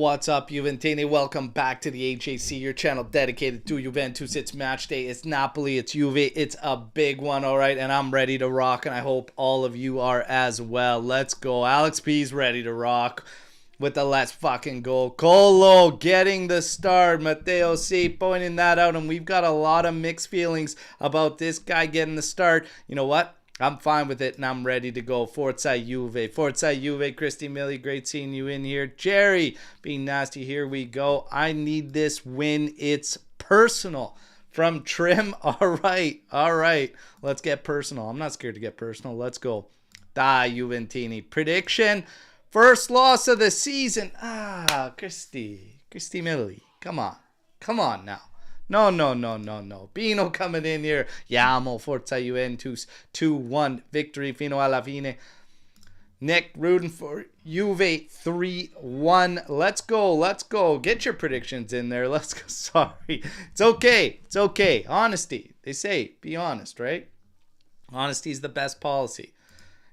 What's up, Juventini? Welcome back to the HAC, your channel dedicated to Juventus. It's match day. It's Napoli. It's Juve. It's a big one, all right? And I'm ready to rock, and I hope all of you are as well. Let's go. Alex P's ready to rock with the let's fucking go. Colo getting the start. Matteo C pointing that out, and we've got a lot of mixed feelings about this guy getting the start. You know what? I'm fine with it, and I'm ready to go. Forza Juve. Forza Juve. Christy Millie, great seeing you in here. Jerry, being nasty, here we go. I need this win. It's personal. From Trim. All right. Let's get personal. I'm not scared to get personal. Let's go. Dai Juventini. Prediction. First loss of the season. Christy Millie. Come on now. No. Pino coming in here. Yamo, Forza Juventus. 2-1 victory fino alla fine. Nick rooting for Juve 3-1. Let's go. Get your predictions in there. Let's go. Sorry. It's okay. Honesty. They say be honest, right? Honesty is the best policy.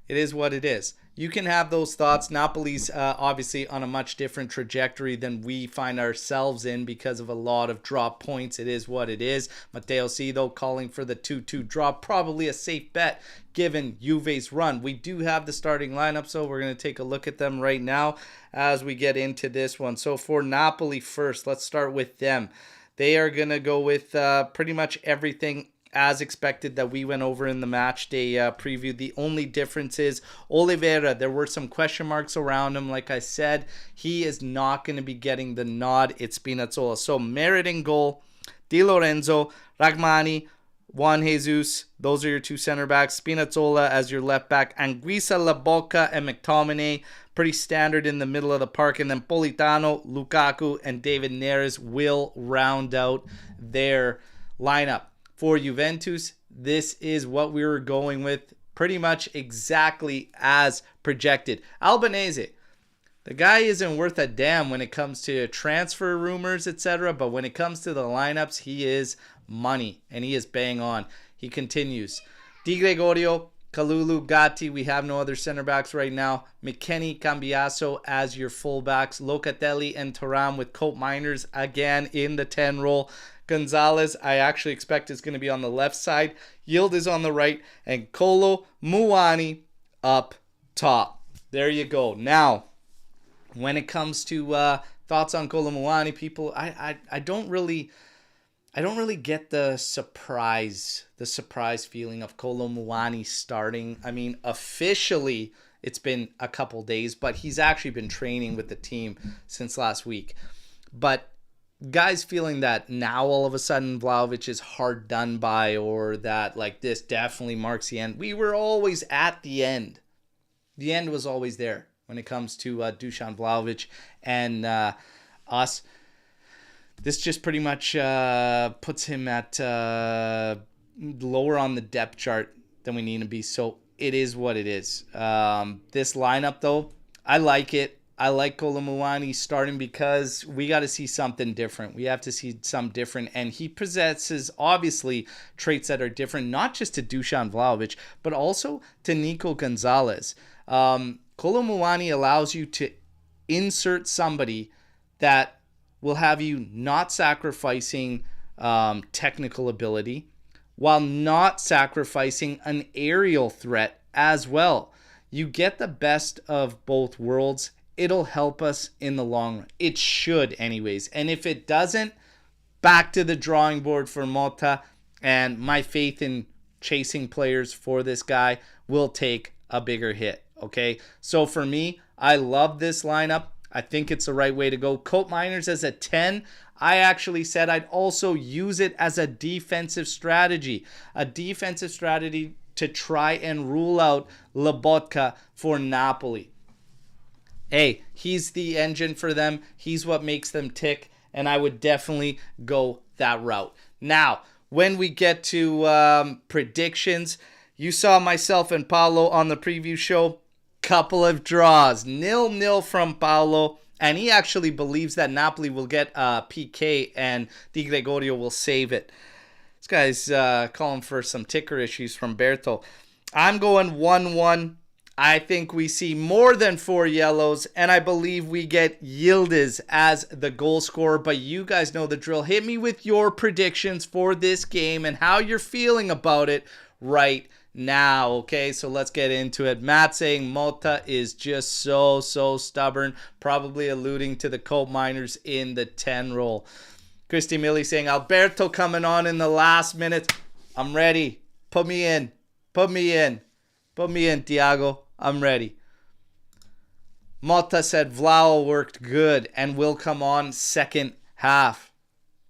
It is what it is. You can have those thoughts. Napoli's obviously on a much different trajectory than we find ourselves in because of a lot of drop points. It is what it is. Matteo C, though, calling for the 2-2 draw. Probably a safe bet given Juve's run. We do have the starting lineup, so we're going to take a look at them right now as we get into this one. So for Napoli first, let's start with them. They are going to go with pretty much everything as expected that we went over in the match day preview. The only difference is Oliveira. There were some question marks around him. Like I said, he is not going to be getting the nod. It's Spinazzola. So Merit in goal, Di Lorenzo, Rachmani, Juan Jesus. Those are your two center backs. Spinazzola as your left back. Anguissa, Lobotka, and McTominay. Pretty standard in the middle of the park. And then Politano, Lukaku, and David Neres will round out their lineup. For Juventus, this is what we were going with pretty much exactly as projected. Albanese, the guy isn't worth a damn when it comes to transfer rumors, etc. But when it comes to the lineups, he is money, and he is bang on. He continues. Di Gregorio, Kalulu, Gatti. We have no other center backs right now. McKennie, Cambiaso as your fullbacks. Locatelli and Thuram with Cope Miners again in the 10 role. Gonzalez, I actually expect is going to be on the left side. Yield is on the right. And Kolo Muani up top. There you go. Now, when it comes to thoughts on Kolo Muani, people, I don't really get the surprise feeling of Kolo Muani starting. I mean, officially, it's been a couple days, but he's actually been training with the team since last week. But guys feeling that now all of a sudden Vlahovic is hard done by, or that like this definitely marks the end. We were always at the end. The end was always there when it comes to Dusan Vlahovic and us. This just pretty much puts him at lower on the depth chart than we need to be. So it is what it is. This lineup, though, I like it. I like Kolo Muani starting because we got to see something different. We have to see something different. And he possesses, obviously, traits that are different, not just to Dusan Vlahovic, but also to Nico Gonzalez. Kolo Muani allows you to insert somebody that will have you not sacrificing technical ability while not sacrificing an aerial threat as well. You get the best of both worlds. It'll help us in the long run. It should anyways. And if it doesn't, back to the drawing board for Motta. And my faith in chasing players for this guy will take a bigger hit. Okay? So for me, I love this lineup. I think it's the right way to go. Cope Miners as a 10. I actually said I'd also use it as a defensive strategy. A defensive strategy to try and rule out Lobotka for Napoli. Hey, he's the engine for them. He's what makes them tick, and I would definitely go that route. Now, when we get to predictions, you saw myself and Paolo on the preview show. Couple of draws. 0-0 from Paolo, and he actually believes that Napoli will get PK and Di Gregorio will save it. This guy's calling for some ticker issues from Berto. I'm going 1-1. I think we see more than 4 yellows, and I believe we get Yildiz as the goal scorer. But you guys know the drill. Hit me with your predictions for this game and how you're feeling about it right now. Okay, so let's get into it. Matt saying Mota is just so stubborn, probably alluding to the Cope Miners in the 10 role. Christy Millie saying Alberto coming on in the last minute. I'm ready. Put me in. Put me in. Put me in, Thiago. I'm ready. Mota said Vlao worked good and will come on second half.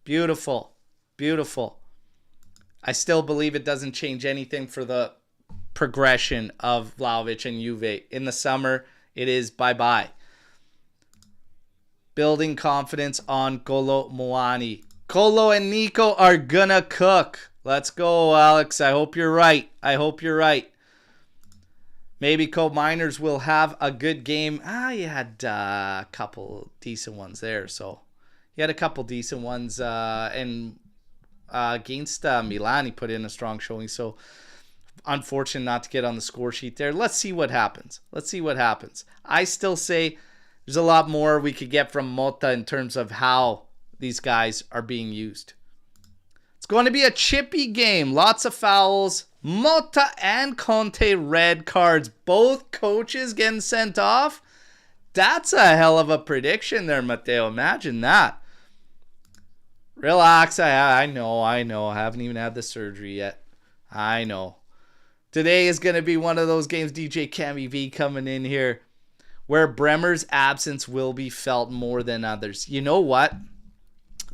Beautiful. Beautiful. I still believe it doesn't change anything for the progression of Vlahovic and Juve. In the summer, it is bye-bye. Building confidence on Kolo Muani. Kolo and Nico are gonna cook. Let's go, Alex. I hope you're right. I hope you're right. Maybe Cope Miners will have a good game. You had a couple decent ones there. So you had a couple decent ones. And against Milan, he put in a strong showing. So unfortunate not to get on the score sheet there. Let's see what happens. Let's see what happens. I still say there's a lot more we could get from Mota in terms of how these guys are being used. It's going to be a chippy game. Lots of fouls. Mota and Conte red cards. Both coaches getting sent off. That's a hell of a prediction there, Matteo. Imagine that. Relax. I know. I haven't even had the surgery yet. I know. Today is going to be one of those games, DJ Cammy V coming in here, where Bremer's absence will be felt more than others. You know what?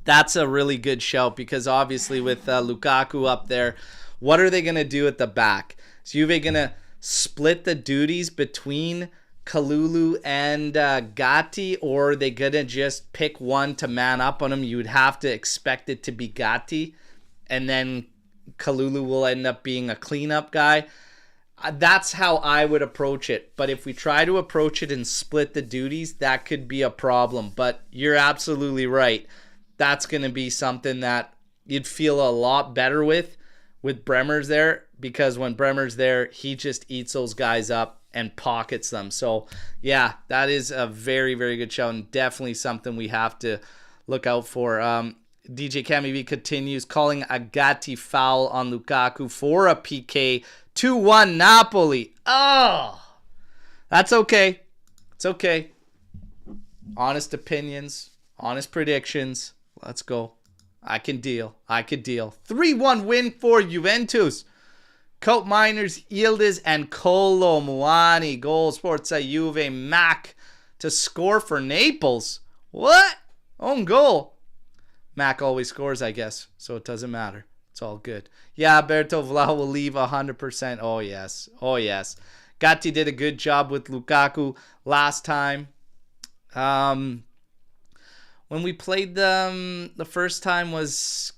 That's a really good shout because obviously with Lukaku up there, what are they going to do at the back? Is Juve going to split the duties between Kalulu and Gatti, or are they going to just pick one to man up on him? You would have to expect it to be Gatti, and then Kalulu will end up being a cleanup guy. That's how I would approach it. But if we try to approach it and split the duties, that could be a problem. But you're absolutely right. That's going to be something that you'd feel a lot better with Bremer's there, because when Bremer's there, he just eats those guys up and pockets them. So, yeah, that is a very, very good show and definitely something we have to look out for. DJ Cammy V continues calling a Gatti foul on Lukaku for a PK. 2-1 Napoli. Oh, that's okay. It's okay. Honest opinions, honest predictions. Let's go. I can deal. 3-1 win for Juventus. Cope Miners, Yildiz, and Kolo Muani. Goal Sporza Juve. Mac to score for Naples. What? Own goal. Mac always scores, I guess, so it doesn't matter. It's all good. Yeah, Berto Vlaho will leave 100%. Oh, yes. Oh, yes. Gatti did a good job with Lukaku last time. When we played them the first time, was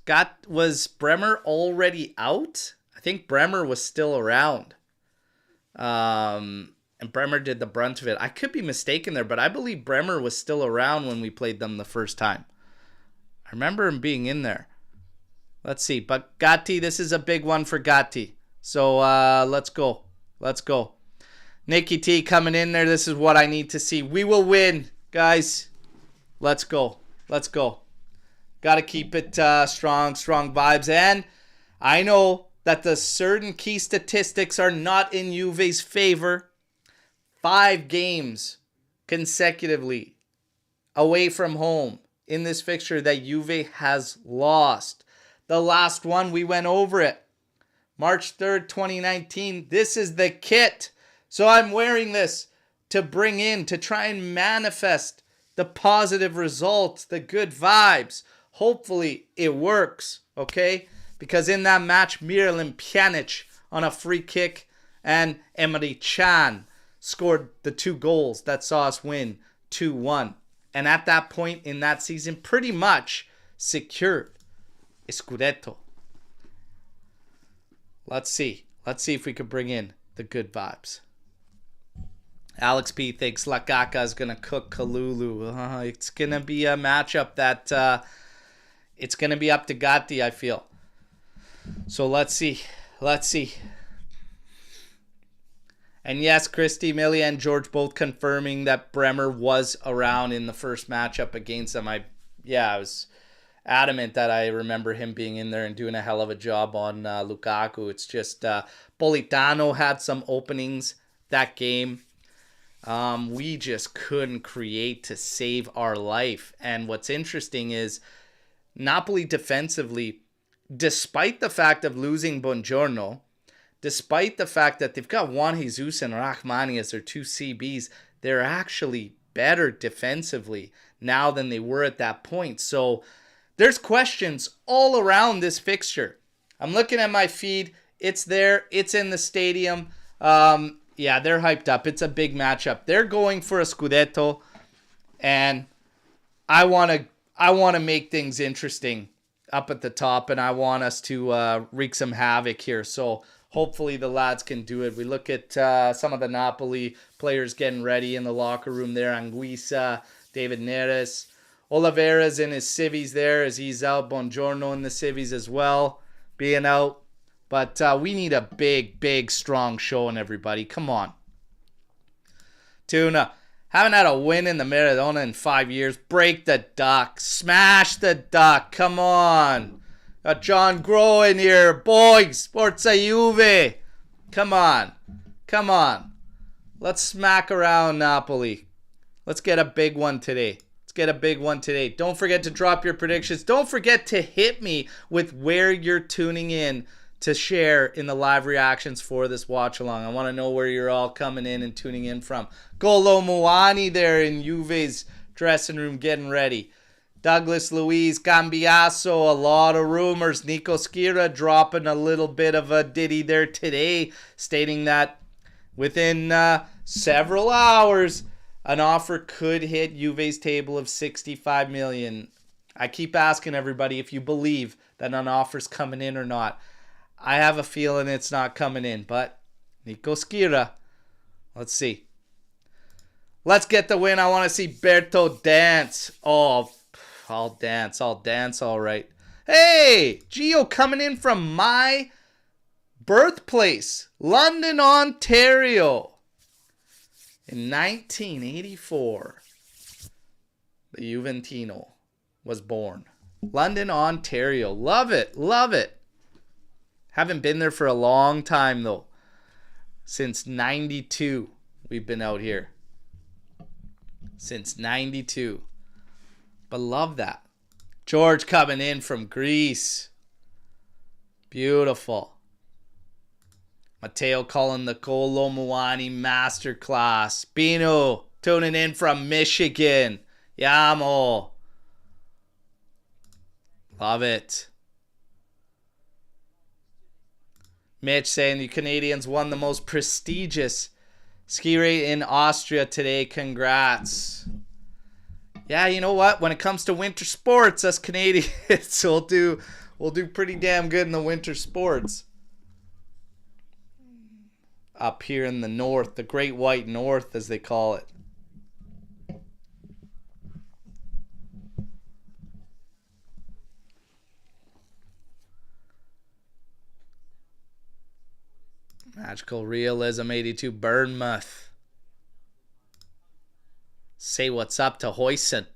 Bremer already out? I think Bremer was still around. And Bremer did the brunt of it. I could be mistaken there, but I believe Bremer was still around when we played them the first time. I remember him being in there. Let's see. But Gatti, this is a big one for Gatti. So let's go. Let's go. Nikki T coming in there. This is what I need to see. We will win, guys. Let's go. Let's go. Got to keep it strong vibes. And I know that the certain key statistics are not in Juve's favor. 5 games consecutively away from home in this fixture that Juve has lost. The last one, we went over it. March 3rd, 2019. This is the kit. So I'm wearing this to try and manifest the positive results, the good vibes. Hopefully it works, okay? Because in that match, Miralem Pjanic on a free kick and Emre Can scored the 2 goals that saw us win 2-1. And at that point in that season, pretty much secured Scudetto. Let's see. Let's see if we could bring in the good vibes. Alex P thinks Lakaka is going to cook Kalulu. It's going to be a matchup that it's going to be up to Gatti, I feel. So let's see. Let's see. And yes, Christy, Millie, and George both confirming that Bremer was around in the first matchup against them. I was adamant that I remember him being in there and doing a hell of a job on Lukaku. It's just Politano had some openings that game. We just couldn't create to save our life. And what's interesting is Napoli defensively, despite the fact of losing Buongiorno, despite the fact that they've got Juan Jesus and Rahmani as their two CBs, they're actually better defensively now than they were at that point. So there's questions all around this fixture. I'm looking at my feed. It's there. It's in the stadium. Yeah, they're hyped up. It's a big matchup. They're going for a Scudetto, and I want to make things interesting up at the top, and I want us to wreak some havoc here. So hopefully the lads can do it. We look at some of the Napoli players getting ready in the locker room there. Anguissa, David Neres. Oliveira's in his civvies there as he's out. Buongiorno in the civvies as well, being out. But we need a big, big, strong showing, everybody. Come on. Tuna, haven't had a win in the Maradona in 5 years. Break the duck. Smash the duck. Come on. Got John Grow in here. Boys, Forza Juve. Come on. Come on. Let's smack around Napoli. Let's get a big one today. Get a big one today. Don't forget to drop your predictions. Don't forget to hit me with where you're tuning in to share in the live reactions for this watch along. I want to know where you're all coming in and tuning in from. Golo Muani there in Juve's dressing room getting ready. Douglas Luiz, Cambiaso, a lot of rumors. Nico Skira dropping a little bit of a ditty there today, stating that within several hours, an offer could hit Juve's table of 65 million. I keep asking everybody if you believe that an offer's coming in or not. I have a feeling it's not coming in, but Nico Skira, let's see. Let's get the win. I want to see Berto dance. Oh, I'll dance all right. Hey, Gio coming in from my birthplace, London, Ontario. In 1984, the Juventino was born. London, Ontario. Love it. Love it. Haven't been there for a long time, though. Since 92, we've been out here. Since 92. But love that. George coming in from Greece. Beautiful. Matteo calling the Golo Muani masterclass. Bino tuning in from Michigan. Yamo. Love it. Mitch saying the Canadians won the most prestigious ski race in Austria today. Congrats. Yeah, you know what? When it comes to winter sports, us Canadians will do pretty damn good in the winter sports. Up here in the north, the Great White North, as they call it. Magical Realism 82, Bournemouth. Say what's up to Hoyson.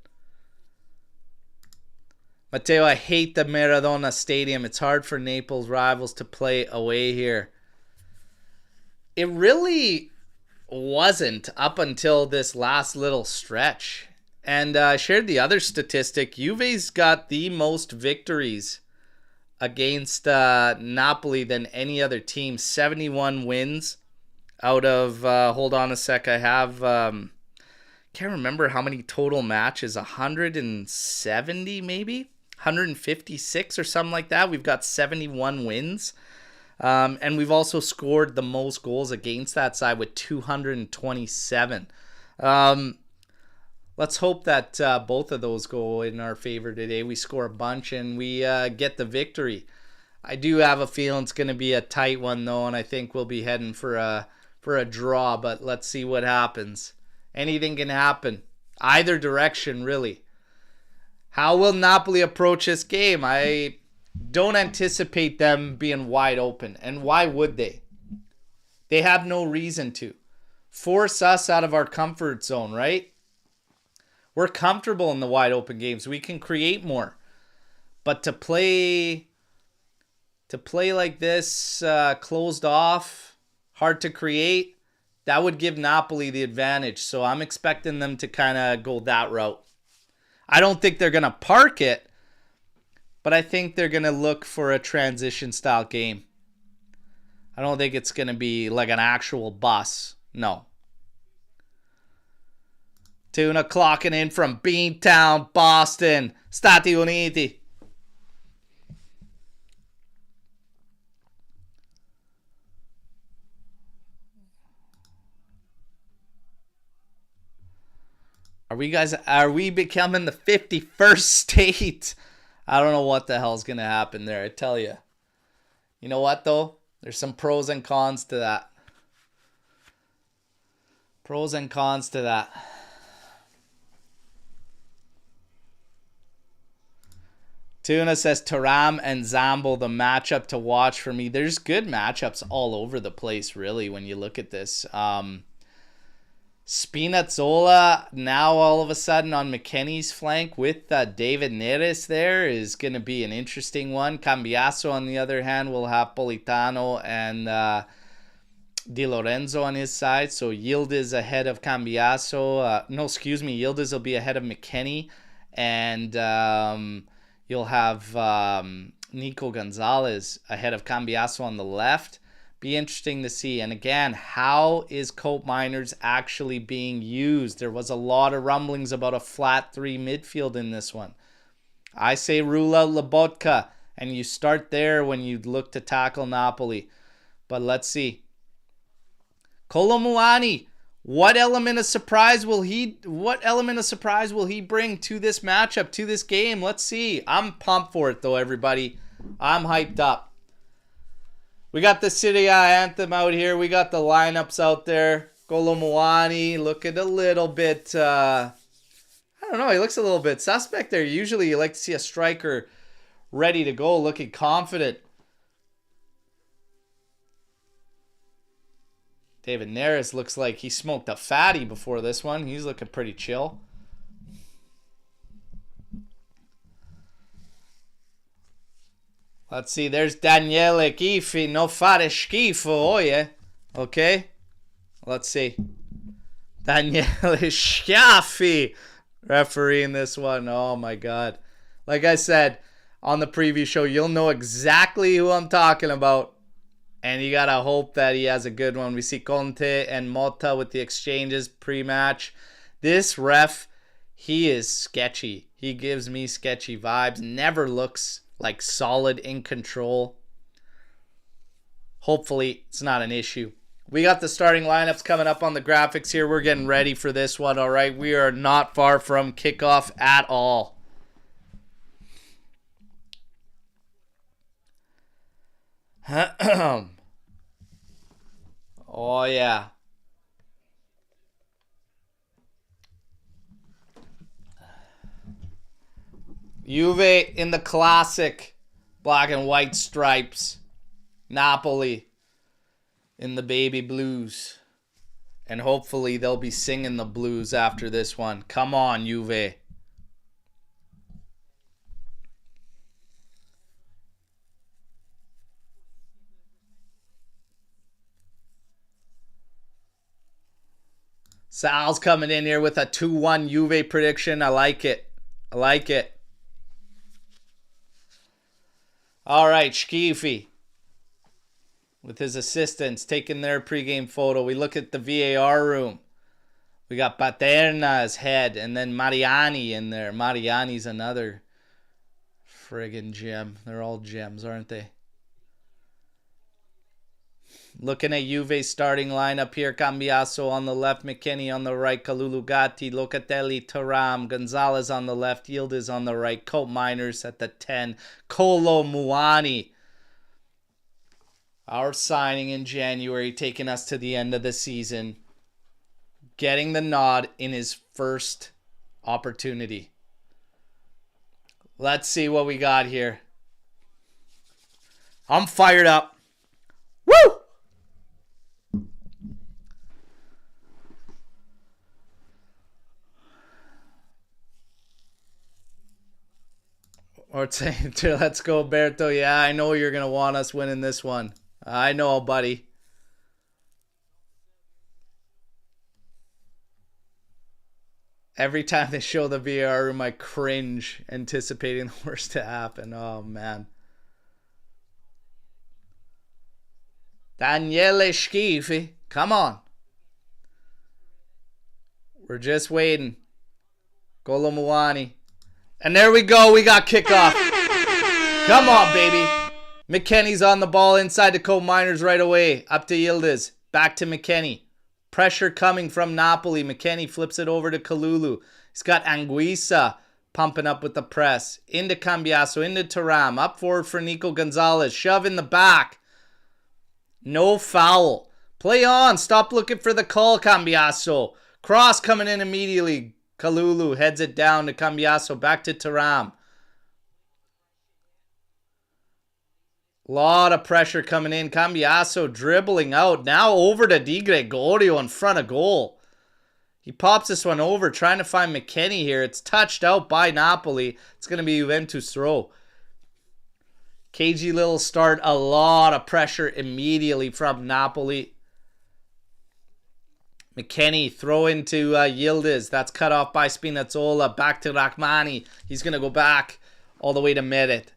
Matteo, I hate the Maradona Stadium. It's hard for Naples rivals to play away here. It really wasn't up until this last little stretch. And I shared the other statistic. Juve's got the most victories against Napoli than any other team. 71 wins out of, hold on a sec, I have, can't remember how many total matches, 170 maybe? 156 or something like that. We've got 71 wins. And we've also scored the most goals against that side with 227. Let's hope that both of those go in our favor today. We score a bunch and we get the victory. I do have a feeling it's going to be a tight one, though, and I think we'll be heading for a draw, but let's see what happens. Anything can happen. Either direction, really. How will Napoli approach this game? I don't anticipate them being wide open. And why would they? They have no reason to. force us out of our comfort zone, right? We're comfortable in the wide open games. We can create more. But to play like this, closed off, hard to create, that would give Napoli the advantage. So I'm expecting them to kind of go that route. I don't think they're going to park it, but I think they're going to look for a transition style game. I don't think it's going to be like an actual bus. No. Tuna clocking in from Beantown, Boston, Stati Uniti. Are we becoming the 51st state? I don't know what the hell's going to happen there, I tell you. You know what, though? There's some pros and cons to that. Pros and cons to that. Tuna says Thuram and Zambo, the matchup to watch for me. There's good matchups all over the place, really, when you look at this. Spinazzola now all of a sudden on McKennie's flank with David Neres there is going to be an interesting one. Cambiaso, on the other hand, will have Politano and Di Lorenzo on his side. So Yildiz ahead of Cambiaso. Yildiz will be ahead of McKennie. And you'll have Nico Gonzalez ahead of Cambiaso on the left. Be interesting to see. And again, how is Cope Miners actually being used? There was a lot of rumblings about a flat three midfield in this one. I say rule out Lobotka, and you start there when you look to tackle Napoli. But let's see. Kolomuani, what element of surprise will he bring to this matchup, to this game? Let's see. I'm pumped for it though, everybody. I'm hyped up. We got the Serie A anthem out here. We got the lineups out there. Kolomuani looking a little bit, I don't know, he looks a little bit suspect there. Usually you like to see a striker ready to go, looking confident. David Neres looks like he smoked a fatty before this one. He's looking pretty chill. Let's see, there's Daniele Chifi, no fare schifo, oh yeah. Okay, let's see. Daniele Schiaffi refereeing this one. Oh my God. Like I said on the preview show, you'll know exactly who I'm talking about. And you got to hope that he has a good one. We see Conte and Motta with the exchanges pre-match. This ref, he is sketchy. He gives me sketchy vibes. Never looks like solid in control. Hopefully it's not an issue. We got the starting lineups coming up on the graphics here. We're getting ready for this one, all right? We are not far from kickoff at all. Oh, yeah. Juve in the classic black and white stripes. Napoli in the baby blues. And hopefully they'll be singing the blues after this one. Come on, Juve. Sal's coming in here with a 2-1 Juve prediction. I like it. I like it. All right, Schiffi with his assistants taking their pregame photo. We look at the VAR room. We got Paterna's head and then Mariani in there. Mariani's another friggin' gem. They're all gems, aren't they? Looking at Juve's starting lineup here. Cambiaso on the left, McKennie on the right, Kalulu Gatti, Locatelli, Thuram, Gonzalez on the left, Yildiz on the right, Cope Miners at the 10, Kolomuani. Our signing in January, taking us to the end of the season, getting the nod in his first opportunity. Let's see what we got here. I'm fired up. Woo! Or saying, let's go, Berto. Yeah, I know you're going to want us winning this one. I know, buddy. Every time they show the VAR room, I cringe, anticipating the worst to happen. Oh, man. Daniele Schifi. Come on. We're just waiting. Golomuani. And there we go. We got kickoff. Come on, baby. McKennie's on the ball inside the coal miners right away. Up to Yildiz. Back to McKennie. Pressure coming from Napoli. McKennie flips it over to Kalulu. He's got Anguissa pumping up with the press. Into Cambiasso. Into Thuram. Up forward for Nico Gonzalez. Shove in the back. No foul. Play on. Stop looking for the call, Cambiasso. Cross coming in immediately. Kalulu heads it down to Cambiasso. Back to Thuram. Lot of pressure coming in. Cambiasso dribbling out. Now over to Di Gregorio in front of goal. He pops this one over, trying to find McKennie here. It's touched out by Napoli. It's going to be Juventus throw. Cagey little start. A lot of pressure immediately from Napoli. McKennie throw into Yildiz. That's cut off by Spinazzola. Back to Rachmani. He's going to go back all the way to Merit.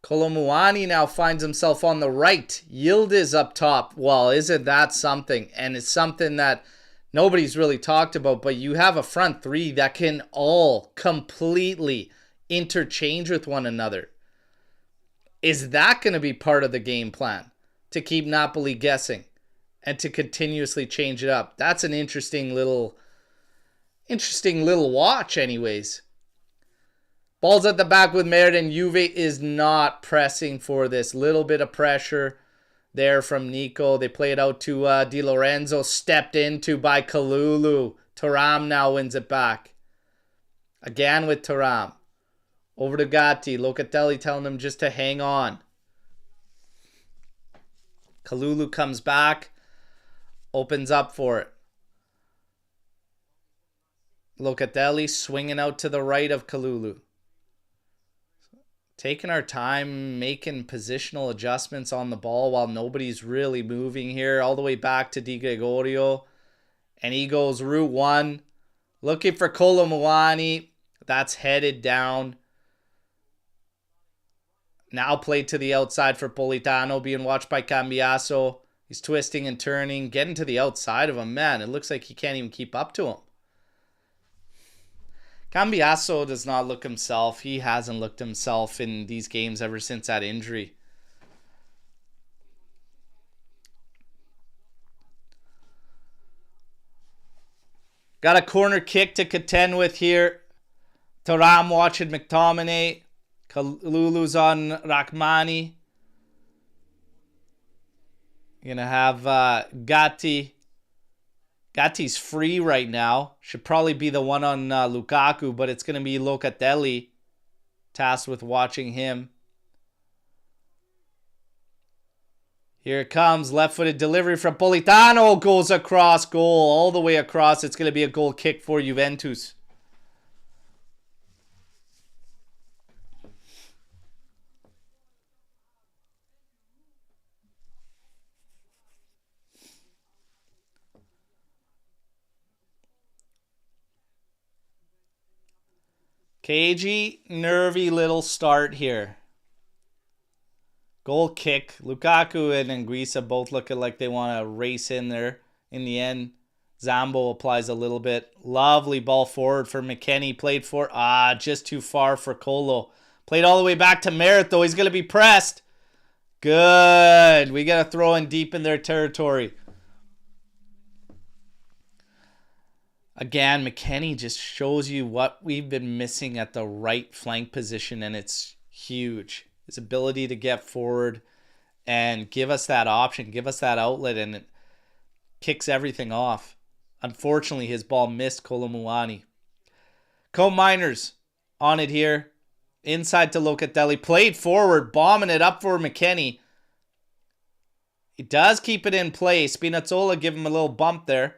Kolomuani now finds himself on the right. Yildiz up top. Well, isn't that something? And it's something that nobody's really talked about, but you have a front three that can all completely interchange with one another. Is that going to be part of the game plan? To keep Napoli guessing and to continuously change it up? That's an interesting little watch anyways. Ball's at the back with Merit, and Juve is not pressing for this. Little bit of pressure there from Nico. They play it out to Di Lorenzo. Stepped into by Kalulu. Thuram now wins it back. Again with Thuram. Over to Gatti. Locatelli telling him just to hang on. Kalulu comes back. Opens up for it. Locatelli swinging out to the right of Kalulu. Taking our time, making positional adjustments on the ball while nobody's really moving here. All the way back to Di Gregorio. And he goes route one. Looking for Kolomuani. That's headed down. Now played to the outside for Politano. Being watched by Cambiasso. He's twisting and turning. Getting to the outside of him. Man, it looks like he can't even keep up to him. Cambiasso does not look himself. He hasn't looked himself in these games ever since that injury. Got a corner kick to contend with here. Thuram watching McTominay. Kalulu's on Rachmani. You're going to have Gatti. Gatti's free right now. Should probably be the one on Lukaku, but it's going to be Locatelli tasked with watching him. Here it comes. Left-footed delivery from Politano. Goes across goal. All the way across. It's going to be a goal kick for Juventus. Cagey, nervy little start here. Goal kick. Lukaku and Anguissa both looking like they want to race in there. In the end, Zambo applies a little bit. Lovely ball forward for McKennie. Played for, just too far for Colo. Played all the way back to Merit, though. He's going to be pressed. Good. We got to throw in deep in their territory. Again, McKennie just shows you what we've been missing at the right flank position, and it's huge. His ability to get forward and give us that option, give us that outlet, and it kicks everything off. Unfortunately, his ball missed Kolomuani. Co-Miners on it here. Inside to Locatelli. Played forward, bombing it up for McKennie. He does keep it in play. Spinazzola give him a little bump there.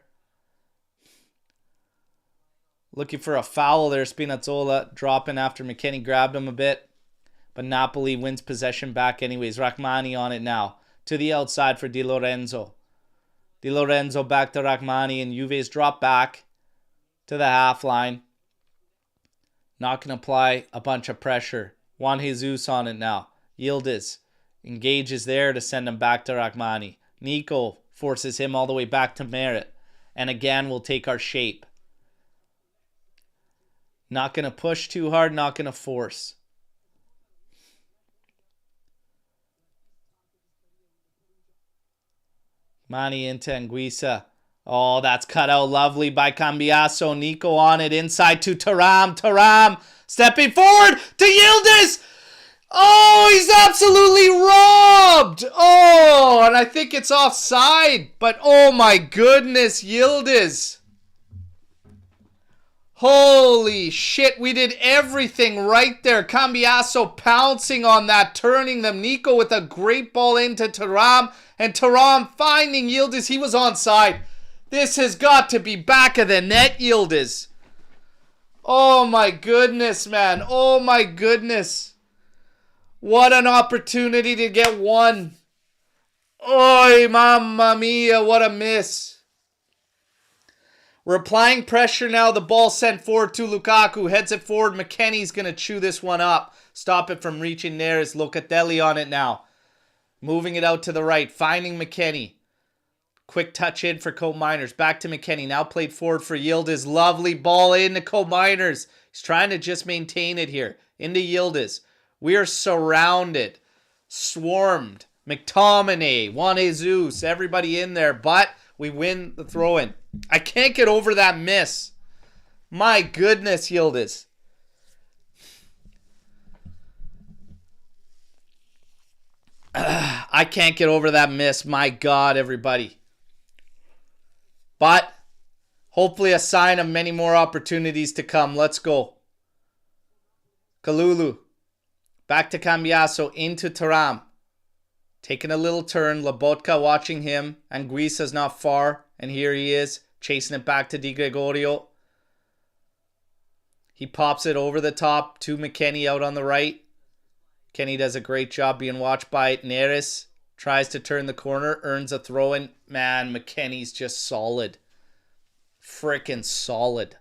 Looking for a foul there. Spinazzola dropping after McKennie grabbed him a bit. But Napoli wins possession back anyways. Rachmani on it now. To the outside for Di Lorenzo. Di Lorenzo back to Rachmani, and Juve's drop back to the half line. Not going to apply a bunch of pressure. Juan Jesus on it now. Yildiz engages there to send him back to Rachmani. Nico forces him all the way back to Merritt. And again, we'll take our shape. Not going to push too hard, not going to force. Mani into Anguissa. Oh, that's cut out lovely by Cambiaso. Nico on it inside to Thuram. Thuram stepping forward to Yildiz. Oh, he's absolutely robbed. Oh, and I think it's offside. But oh my goodness, Yildiz. Holy shit, we did everything right there. Cambiaso pouncing on that, turning them. Nico with a great ball into Thuram. And Thuram finding Yildiz. He was onside. This has got to be back of the net, Yildiz. Oh my goodness, man. Oh my goodness. What an opportunity to get one. Oy, mamma mia, what a miss. We're applying pressure now. The ball sent forward to Lukaku. Heads it forward. McKennie's going to chew this one up. Stop it from reaching there. Is Locatelli on it now. Moving it out to the right. Finding McKennie. Quick touch in for Cope Miners. Back to McKennie. Now played forward for Yildiz. Lovely ball into Cope Miners. He's trying to just maintain it here. Into Yildiz. We are surrounded. Swarmed. McTominay. Juan Jesus. Everybody in there. But we win the throw-in. I can't get over that miss. My goodness, Yildiz. I can't get over that miss. My God, everybody. But hopefully a sign of many more opportunities to come. Let's go. Kalulu. Back to Cambiaso. Into Thuram. Taking a little turn. Lobotka watching him. Anguissa's not far. And here he is. Chasing it back to Di Gregorio. He pops it over the top to McKennie out on the right. Kenny does a great job being watched by Neres. Tries to turn the corner. Earns a throw-in. Man, McKennie's just solid. Freaking solid.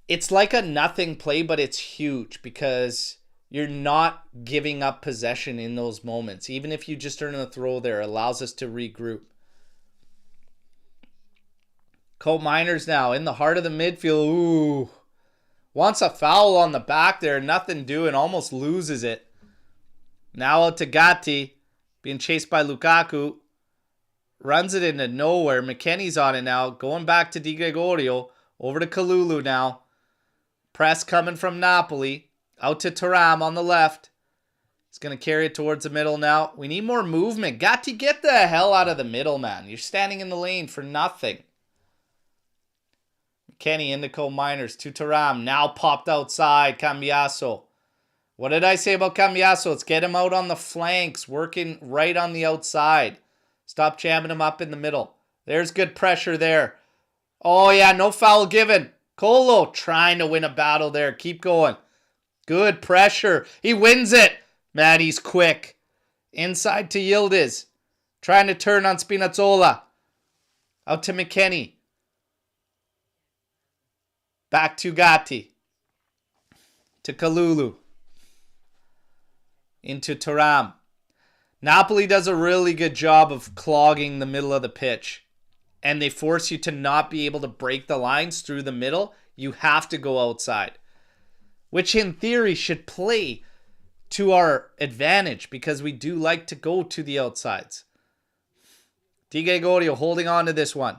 It's like a nothing play, but it's huge because you're not giving up possession in those moments. Even if you just earn a throw there, it allows us to regroup. Cope Miners now in the heart of the midfield. Ooh. Wants a foul on the back there. Nothing doing. Almost loses it. Now out to Gatti. Being chased by Lukaku. Runs it into nowhere. McKennie's on it now. Going back to Di Gregorio. Over to Kalulu now. Press coming from Napoli. Out to Thuram on the left. He's going to carry it towards the middle now. We need more movement. Gatti, get the hell out of the middle, man. You're standing in the lane for nothing. McKennie into Cope Miners to Thuram. Now popped outside. Cambiaso. What did I say about Cambiaso? Let's get him out on the flanks. Working right on the outside. Stop jamming him up in the middle. There's good pressure there. Oh, yeah. No foul given. Colo trying to win a battle there. Keep going. Good pressure. He wins it. Man, he's quick. Inside to Yildiz. Trying to turn on Spinazzola. Out to McKennie. Back to Gatti. To Kalulu. Into Thuram. Napoli does a really good job of clogging the middle of the pitch. And they force you to not be able to break the lines through the middle. You have to go outside. Which in theory should play to our advantage because we do like to go to the outsides. Di Gregorio holding on to this one.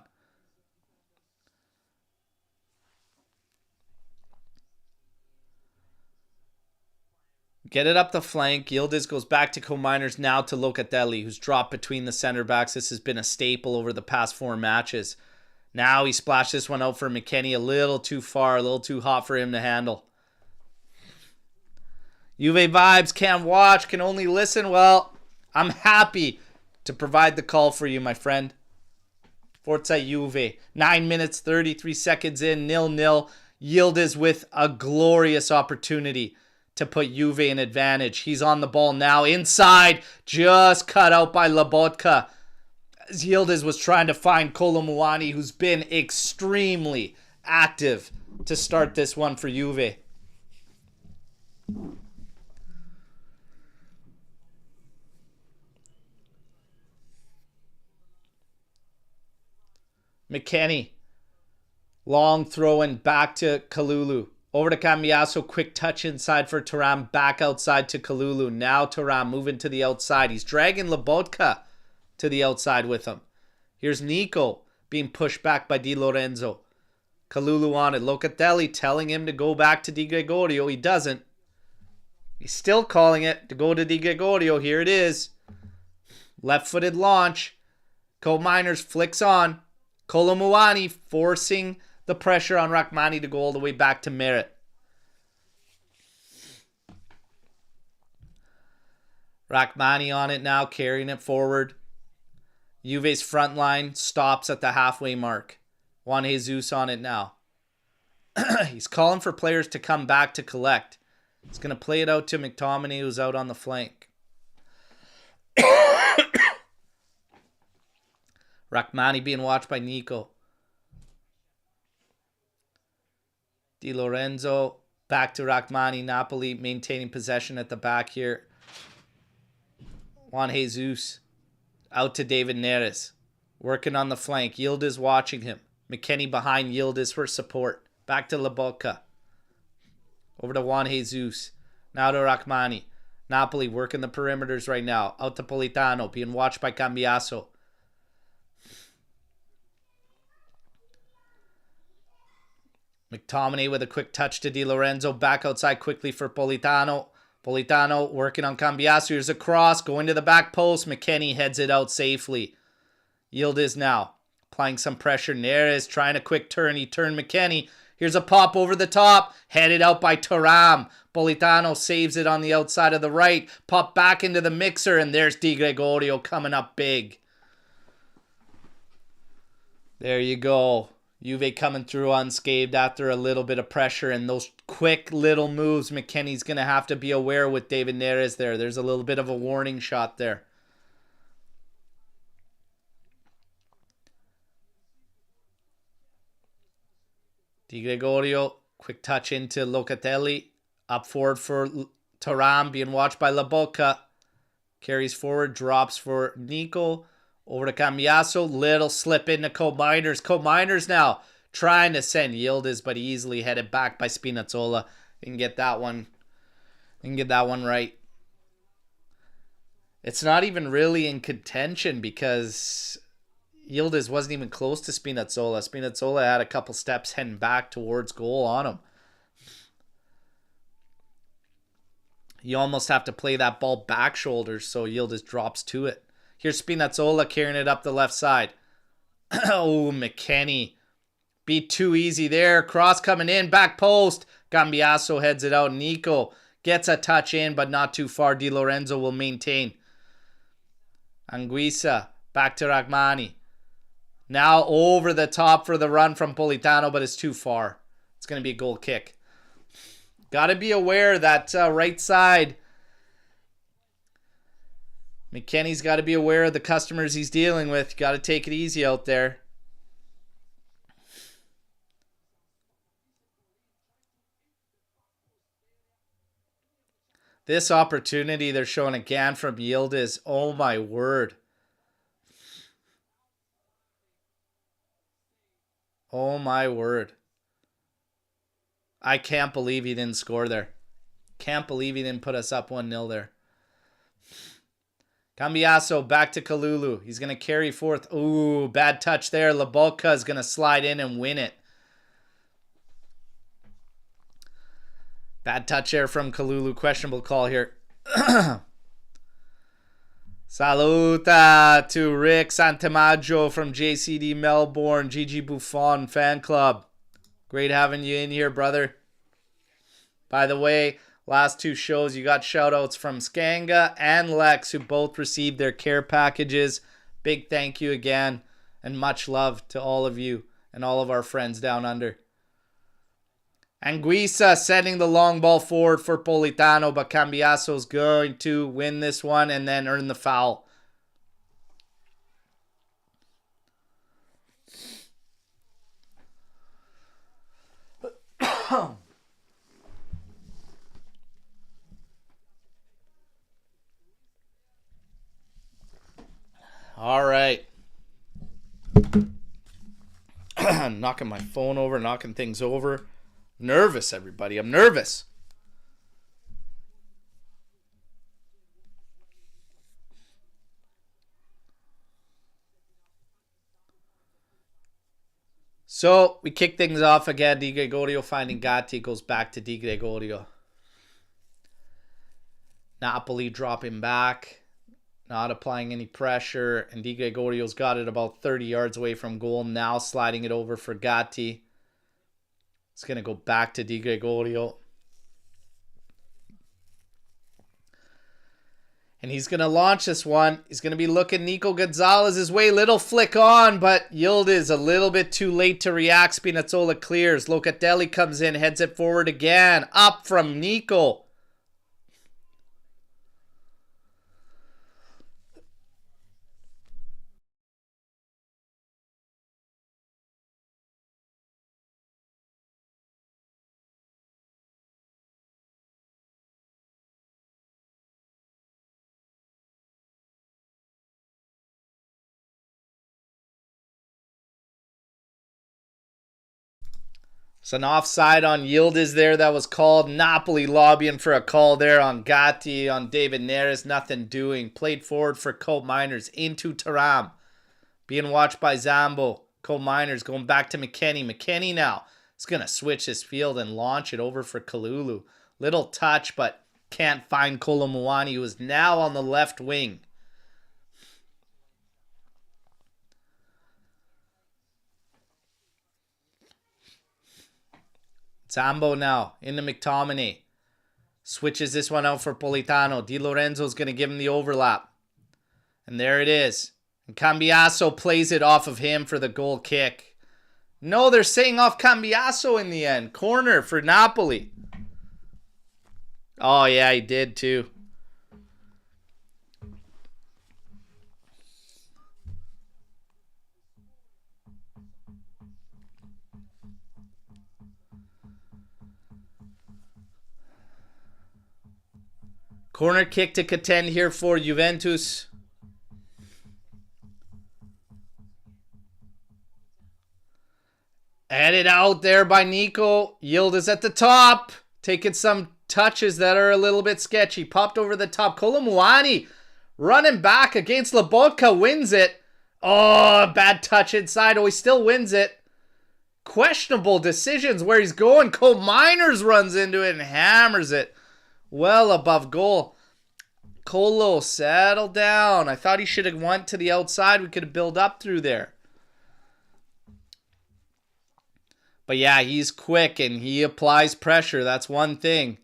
Get it up the flank. Yildiz goes back to Cope Miners now to Locatelli, who's dropped between the center backs. This has been a staple over the past 4 matches. Now he splashed this one out for McKennie a little too far, a little too hot for him to handle. Juve vibes, can't watch, can only listen. Well, I'm happy to provide the call for you, my friend. Forza Juve. 9 minutes, 33 seconds in, 0-0. Yildiz with a glorious opportunity to put Juve in advantage. He's on the ball now. Inside, just cut out by Lobotka. Yildiz was trying to find Kolo Muani, who's been extremely active to start this one for Juve. McKennie. Long throw in back to Kalulu. Over to Cambiaso. Quick touch inside for Thuram. Back outside to Kalulu. Now Thuram moving to the outside. He's dragging Lobotka to the outside with him. Here's Nico being pushed back by Di Lorenzo. Kalulu on it. Locatelli telling him to go back to Di Gregorio. He doesn't. He's still calling it to go to Di Gregorio. Here it is. Left-footed launch. Co-Miners flicks on. Kolo Muani forcing the pressure on Rachmani to go all the way back to Merritt. Rachmani on it now, carrying it forward. Juve's front line stops at the halfway mark. Juan Jesus on it now. He's calling for players to come back to collect. He's going to play it out to McTominay, who's out on the flank. Rachmani being watched by Nico. Di Lorenzo back to Rachmani. Napoli maintaining possession at the back here. Juan Jesus out to David Neres. Working on the flank. Yildiz watching him. McKennie behind Yildiz for support. Back to Lobotka. Over to Juan Jesus. Now to Rachmani. Napoli working the perimeters right now. Out to Politano. Being watched by Cambiaso. McTominay with a quick touch to Di Lorenzo. Back outside quickly for Politano. Politano working on Cambiaso. Here's a cross. Going to the back post. McKennie heads it out safely. Yildiz now. Applying some pressure. Neres trying a quick turn. He turned McKennie. Here's a pop over the top. Headed out by Thuram. Politano saves it on the outside of the right. Pop back into the mixer. And there's Di Gregorio coming up big. There you go. Juve coming through unscathed after a little bit of pressure. And those quick little moves, McKennie's going to have to be aware with David Neres there. There's a little bit of a warning shot there. Di Gregorio, quick touch into Locatelli. Up forward for Thuram, being watched by Lobotka. Carries forward, drops for Nico. Over to Cambiaso, little slip into Co-Miners. Co-Miners now trying to send Yildiz, but easily headed back by Spinazzola. Didn't get that one. Didn't get that one right. It's not even really in contention because Yildiz wasn't even close to Spinazzola. Spinazzola had a couple steps heading back towards goal on him. You almost have to play that ball back shoulders so Yildiz drops to it. Here's Spinazzola carrying it up the left side. Oh, McKennie. Beat too easy there. Cross coming in. Back post. Cambiaso heads it out. Nico gets a touch in, but not too far. Di Lorenzo will maintain. Anguissa. Back to Rachmani. Now over the top for the run from Politano, but it's too far. It's going to be a goal kick. Got to be aware that right side. McKennie's got to be aware of the customers he's dealing with. Got to take it easy out there. This opportunity they're showing again from Yildiz. Oh my word. Oh my word. I can't believe he didn't score there. Can't believe he didn't put us up 1-0 there. Cambiaso back to Kalulu. He's going to carry forth. Ooh, bad touch there. Lobotka is going to slide in and win it. Bad touch there from Kalulu. Questionable call here. Saluta to Rick Santamaggio from JCD Melbourne, Gigi Buffon fan club. Great having you in here, brother. By the way, last two shows, you got shout-outs from Skanga and Lex, who both received their care packages. Big thank you again. And much love to all of you and all of our friends down under. Anguissa sending the long ball forward for Politano, but Cambiaso's going to win this one and then earn the foul. All right. Knocking my phone over, knocking things over. Nervous, everybody. I'm nervous. So, we kick things off again. Di Gregorio finding Gatti. Goes back to Di Gregorio. Napoli dropping back. Not applying any pressure. And Di Gregorio's got it about 30 yards away from goal. Now sliding it over for Gatti. It's going to go back to Di Gregorio. And he's going to launch this one. He's going to be looking Nico Gonzalez's way. Little flick on, but Yildiz a little bit too late to react. Spinazzola clears. Locatelli comes in, heads it forward again. Up from Nico. It's an offside on Yildiz there that was called. Napoli lobbying for a call there on Gatti, on David Neres. Nothing doing. Played forward for Cope Miners into Thuram. Being watched by Zambo. Cope Miners going back to McKennie. McKennie now is going to switch his field and launch it over for Kalulu. Little touch, but can't find Kolomuani, who is now on the left wing. Zambo now into McTominay. Switches this one out for Politano. Di Lorenzo's going to give him the overlap. And there it is. And Cambiaso plays it off of him for the goal kick. No, they're saying off Cambiaso in the end. Corner for Napoli. Oh, yeah, he did too. Corner kick to contend here for Juventus. Headed out there by Nico. Yildiz at the top. Taking some touches that are a little bit sketchy. Popped over the top. Kolomuani running back against Lobotka. Wins it. Oh, bad touch inside. Oh, he still wins it. Questionable decisions where he's going. Cope Miners runs into it and hammers it. Well above goal. Colo, settle down. I thought he should have went to the outside. We could have built up through there. But yeah, he's quick and he applies pressure. That's one thing.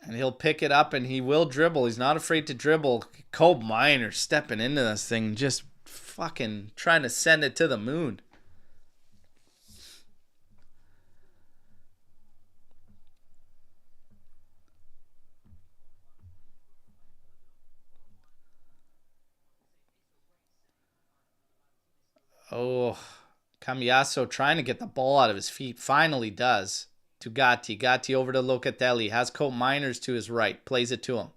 And he'll pick it up and he will dribble. He's not afraid to dribble. Cope Miners stepping into this thing. Just fucking trying to send it to the moon. Oh, Cambiaso trying to get the ball out of his feet. Finally does. To Gatti. Gatti over to Locatelli. Has Cope Miners to his right. Plays it to him.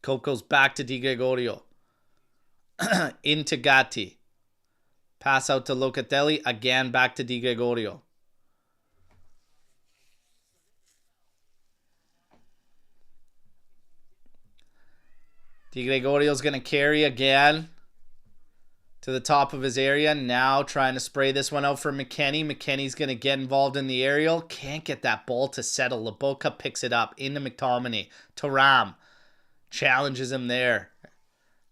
Cope goes back to Di Gregorio. Into Gatti. Pass out to Locatelli. Again back to Di Gregorio. Di Gregorio's going to carry again to the top of his area. Now trying to spray this one out for McKennie. McKennie's going to get involved in the aerial. Can't get that ball to settle. Lobotka picks it up into McTominay. Thuram challenges him there.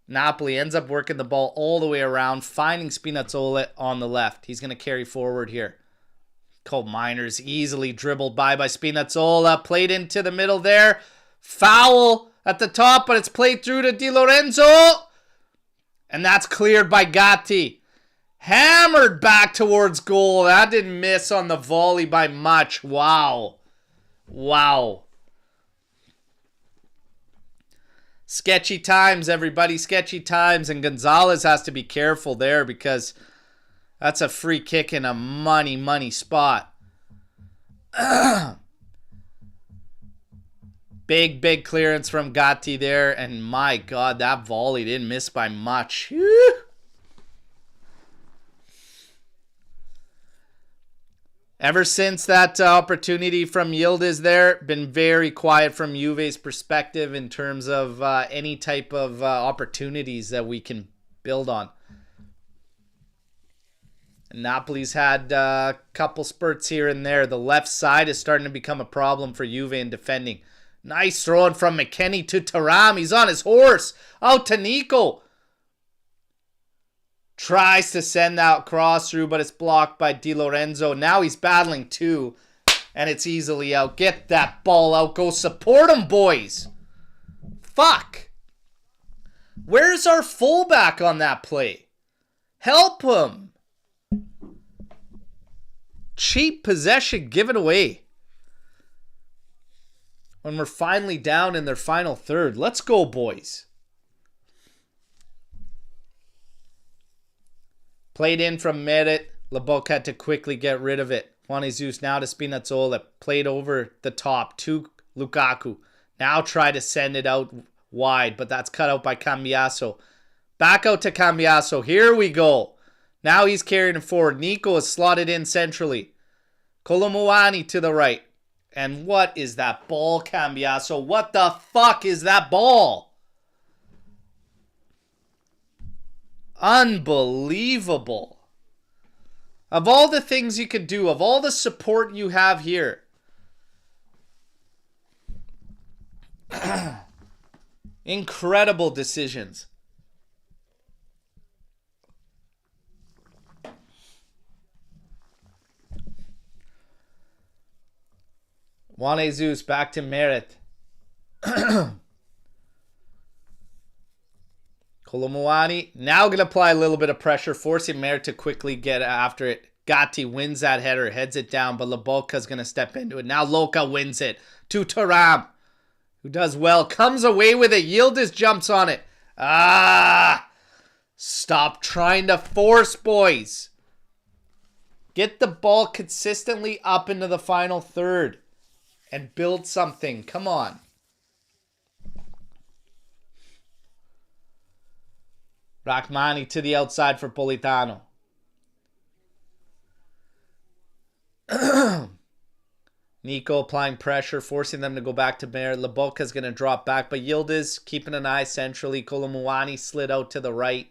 Napoli ends up working the ball all the way around, finding Spinazzola on the left. He's going to carry forward here. Cope Miners easily dribbled by Spinazzola. Played into the middle there. Foul at the top, but it's played through to Di Lorenzo. And that's cleared by Gatti. Hammered back towards goal. That didn't miss on the volley by much. Wow. Wow. Sketchy times, everybody. Sketchy times. And Gonzalez has to be careful there because that's a free kick in a money spot. Big clearance from Gatti there. And my God, that volley didn't miss by much. Whew. Ever since that opportunity from Yildiz there, been very quiet from Juve's perspective in terms of any type of opportunities that we can build on. And Napoli's had a couple spurts here and there. The left side is starting to become a problem for Juve in defending. Nice throwing from McKennie to Thuram. He's on his horse. Out to Nico. Tries to send that cross through, but it's blocked by Di Lorenzo. Now he's battling two, and it's easily out. Get that ball out. Go support him, boys. Fuck. Where's our fullback on that play? Help him. Cheap possession given away. When we're finally down in their final third. Let's go, boys. Played in from Merit. Leboeck had to quickly get rid of it. Juan Jesus now to Spinazzola. Played over the top to Lukaku. Now try to send it out wide, but that's cut out by Cambiaso. Back out to Cambiaso. Here we go. Now he's carrying it forward. Nico is slotted in centrally. Colomuani to the right. And what is that ball, Cambiaso? What the fuck is that ball? Unbelievable. Of all the things you could do, of all the support you have here, incredible decisions. Juan Jesus back to Merit. Colomuani now going to apply a little bit of pressure, forcing Merit to quickly get after it. Gatti wins that header, heads it down, but Leboeck's going to step into it. Now Luca wins it to Thuram, who does well. Comes away with it. Yildiz jumps on it. Stop trying to force, boys. Get the ball consistently up into the final third and build something. Come on. Rachmani to the outside for Politano. Nico applying pressure, forcing them to go back to Merit. Leboeck's going to drop back, but Yildiz keeping an eye centrally. Colomuani slid out to the right.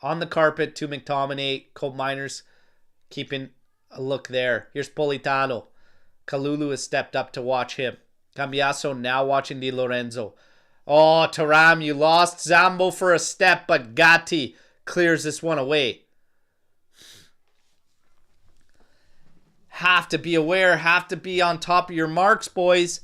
On the carpet to McTominay. Colt Miners keeping a look there. Here's Politano. Kalulu has stepped up to watch him. Cambiaso now watching Di Lorenzo. Oh, Thuram, you lost Zambo for a step, but Gatti clears this one away. Have to be aware, have to be on top of your marks, boys.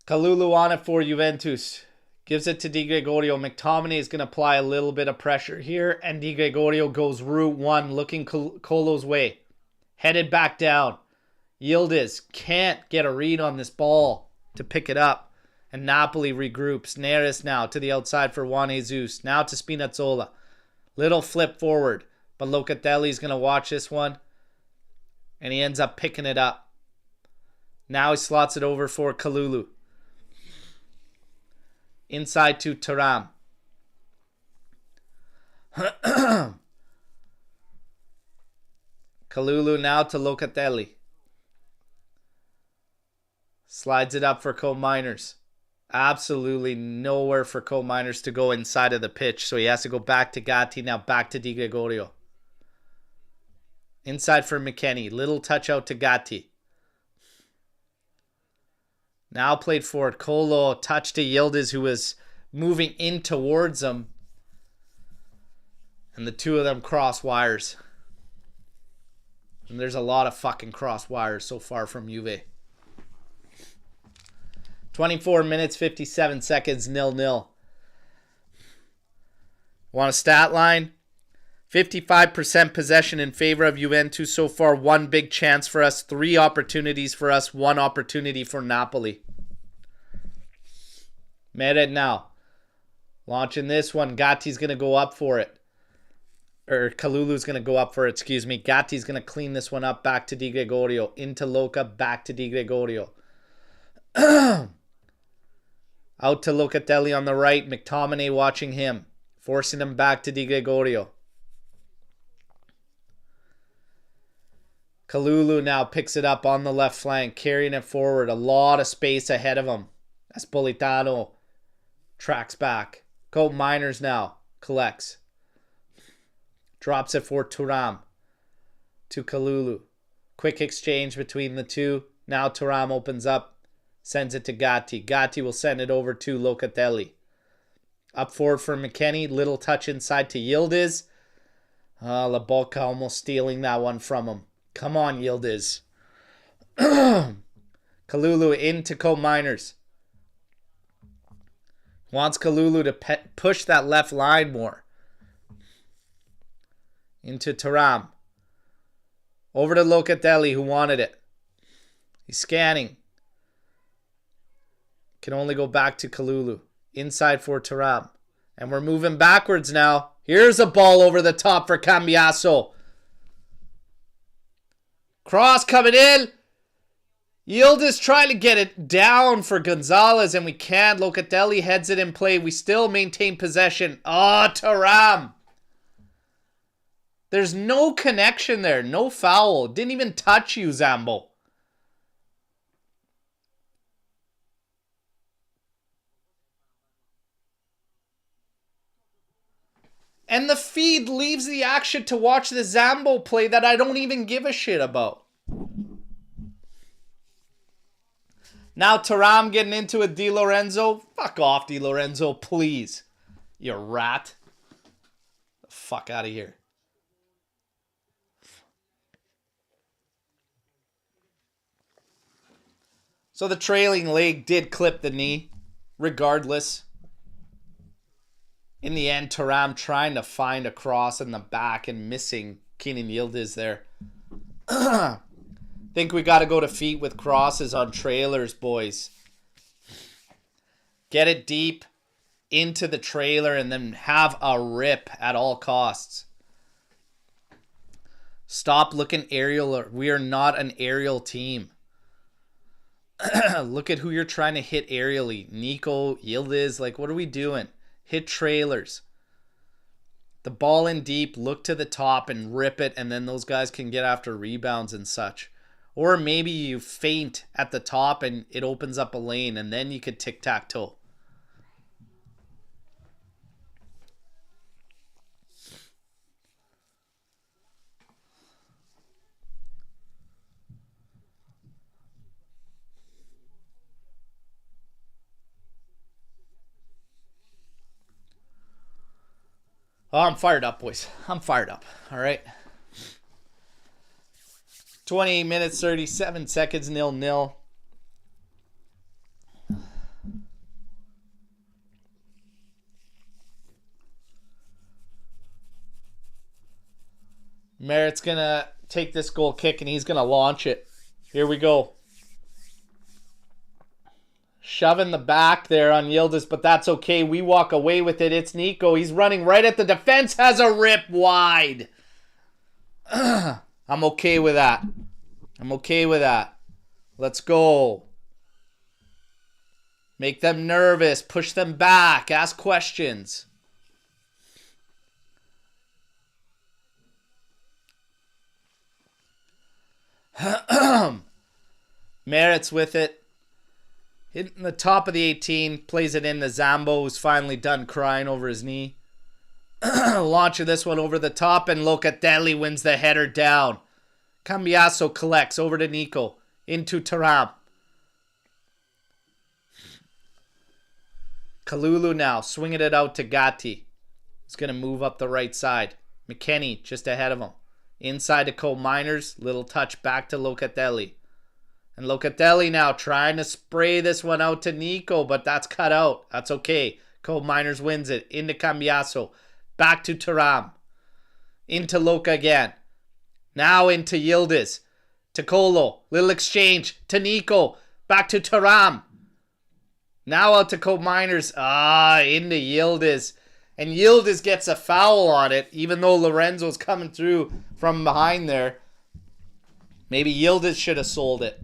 Kalulu on it for Juventus. Gives it to Di Gregorio. McTominay is going to apply a little bit of pressure here. And Di Gregorio goes route one, looking Colo's way. Headed back down. Yildiz can't get a read on this ball to pick it up. And Napoli regroups. Neres now to the outside for Juan Jesus. Now to Spinazzola. Little flip forward. But Locatelli's going to watch this one. And he ends up picking it up. Now he slots it over for Kalulu. Inside to Thuram. Kalulu now to Locatelli. Slides it up for Colt Miners. Absolutely nowhere for coal miners to go inside of the pitch. So he has to go back to Gatti. Now back to Di Gregorio. Inside for McKennie. Little touch out to Gatti. Now played forward. Colo. Touch to Yildiz, who was moving in towards him. And the two of them cross wires. And there's a lot of fucking cross wires so far from Juve. 24 minutes, 57 seconds, 0-0. Want a stat line? 55% possession in favor of Juventus so far. One big chance for us. 3 opportunities for us. 1 opportunity for Napoli. Meret now. Launching this one. Gatti's going to go up for it. Or Kalulu's going to go up for it, excuse me. Gatti's going to clean this one up. Back to Di Gregorio. Into Luca. Back to Di Gregorio. Out to Locatelli on the right. McTominay watching him. Forcing him back to Di Gregorio. Kalulu now picks it up on the left flank. Carrying it forward. A lot of space ahead of him. Espolitano tracks back. Colt Miners now. Collects. Drops it for Thuram. To Kalulu. Quick exchange between the two. Now Thuram opens up. Sends it to Gatti. Gatti will send it over to Locatelli. Up forward for McKennie. Little touch inside to Yildiz. La Bocca almost stealing that one from him. Come on, Yildiz. Kalulu into Colt Miners. Wants Kalulu to push that left line more. Into Thuram. Over to Locatelli, who wanted it. He's scanning. Can only go back to Kalulu. Inside for Thuram. And we're moving backwards now. Here's a ball over the top for Cambiaso. Cross coming in. Yildiz trying to get it down for Gonzalez, and we can't. Locatelli heads it in play. We still maintain possession. Thuram. There's no connection there. No foul. Didn't even touch you, Zambo. And the feed leaves the action to watch the Zambo play that I don't even give a shit about. Now Thuram getting into a Di Lorenzo. Fuck off, Di Lorenzo, please. You rat. The fuck out of here. So the trailing leg did clip the knee. Regardless. In the end, Thuram trying to find a cross in the back and missing Kenan Yildiz there. Think we got to go to feet with crosses on trailers, boys. Get it deep into the trailer and then have a rip at all costs. Stop looking aerial. We are not an aerial team. Look at who you're trying to hit aerially. Nico, Yildiz, like what are we doing? Hit trailers. The ball in deep, look to the top and rip it, and then those guys can get after rebounds and such. Or maybe you feint at the top and it opens up a lane, and then you could tic-tac-toe. Oh, I'm fired up, boys. I'm fired up. All right. 28 minutes, 37 seconds, 0-0. Merritt's going to take this goal kick and he's going to launch it. Here we go. Shoving the back there on Yildiz, but that's okay. We walk away with it. It's Nico. He's running right at the defense. Has a rip wide. I'm okay with that. I'm okay with that. Let's go. Make them nervous. Push them back. Ask questions. Merritt's with it. Hitting the top of the 18. Plays it in to Zambo, who's finally done crying over his knee. Launcher this one over the top, and Locatelli wins the header down. Cambiaso collects over to Nico. Into Thuram. Kalulu now, swinging it out to Gatti. He's going to move up the right side. McKennie just ahead of him. Inside to Cole Miners. Little touch back to Locatelli. And Locatelli now trying to spray this one out to Nico, but that's cut out. That's okay. Cole Miners wins it. Into Cambiaso. Back to Thuram. Into Loca again. Now into Yildiz. To Colo. Little exchange. To Nico. Back to Thuram. Now out to Cole Miners. Into Yildiz. And Yildiz gets a foul on it, even though Lorenzo's coming through from behind there. Maybe Yildiz should have sold it.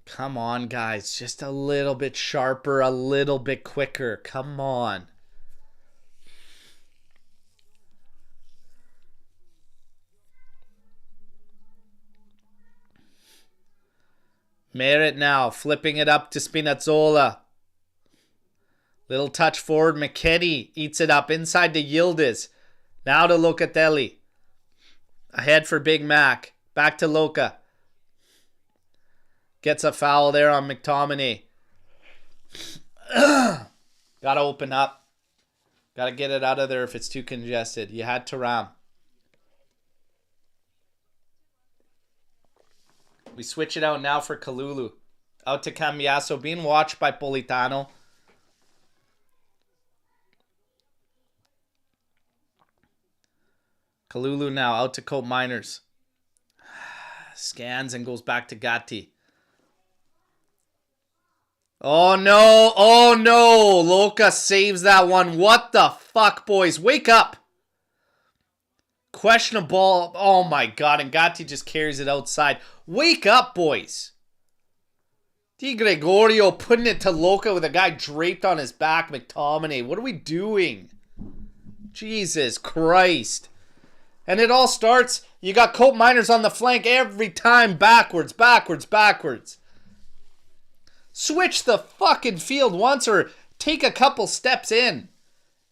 Come on, guys. Just a little bit sharper, a little bit quicker. Come on. Merritt now, flipping it up to Spinazzola. Little touch forward. McKennie eats it up inside to Yildiz. Now to Locatelli. Ahead for Big Mac. Back to Loca. Gets a foul there on McTominay. Gotta open up. Gotta get it out of there if it's too congested. You had Thuram. We switch it out now for Kalulu. Out to Cambiaso. Being watched by Politano. Kalulu now. Out to Cope Miners. Scans and goes back to Gatti. Oh no. Oh no. Loca saves that one. What the fuck, boys? Wake up. Questionable. Oh my god. And Gatti just carries it outside. Wake up, boys. Di Gregorio putting it to Loca with a guy draped on his back. McTominay. What are we doing? Jesus Christ. And it all starts. You got Cope Miners on the flank every time. Backwards, backwards, backwards. Switch the fucking field once or take a couple steps in.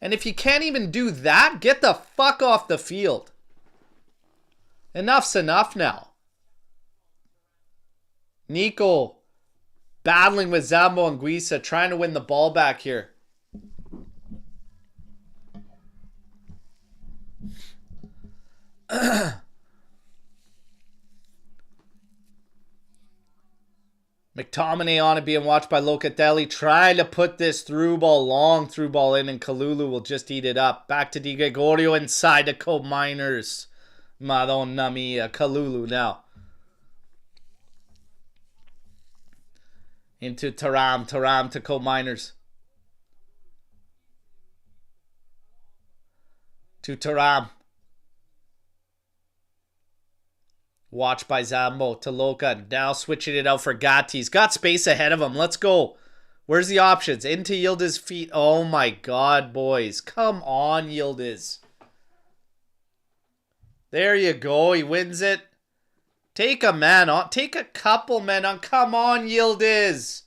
And if you can't even do that, get the fuck off the field. Enough's enough now. Nico battling with Zambo and Guisa, trying to win the ball back here. McTominay on it, being watched by Locatelli, trying to put this through ball, long through ball in, and Kalulu will just eat it up. Back to Di Gregorio inside to Cope Miners. Madonna mia. Kalulu now. Into Thuram. Thuram to Cope Miners. To Thuram. Watched by Zambo to Loca. Now switching it out for Gatti. He's got space ahead of him. Let's go. Where's the options? Into Yildiz feet. Oh my god, boys. Come on, Yildiz. There you go. He wins it. Take a man on. Take a couple men on. Come on, Yildiz.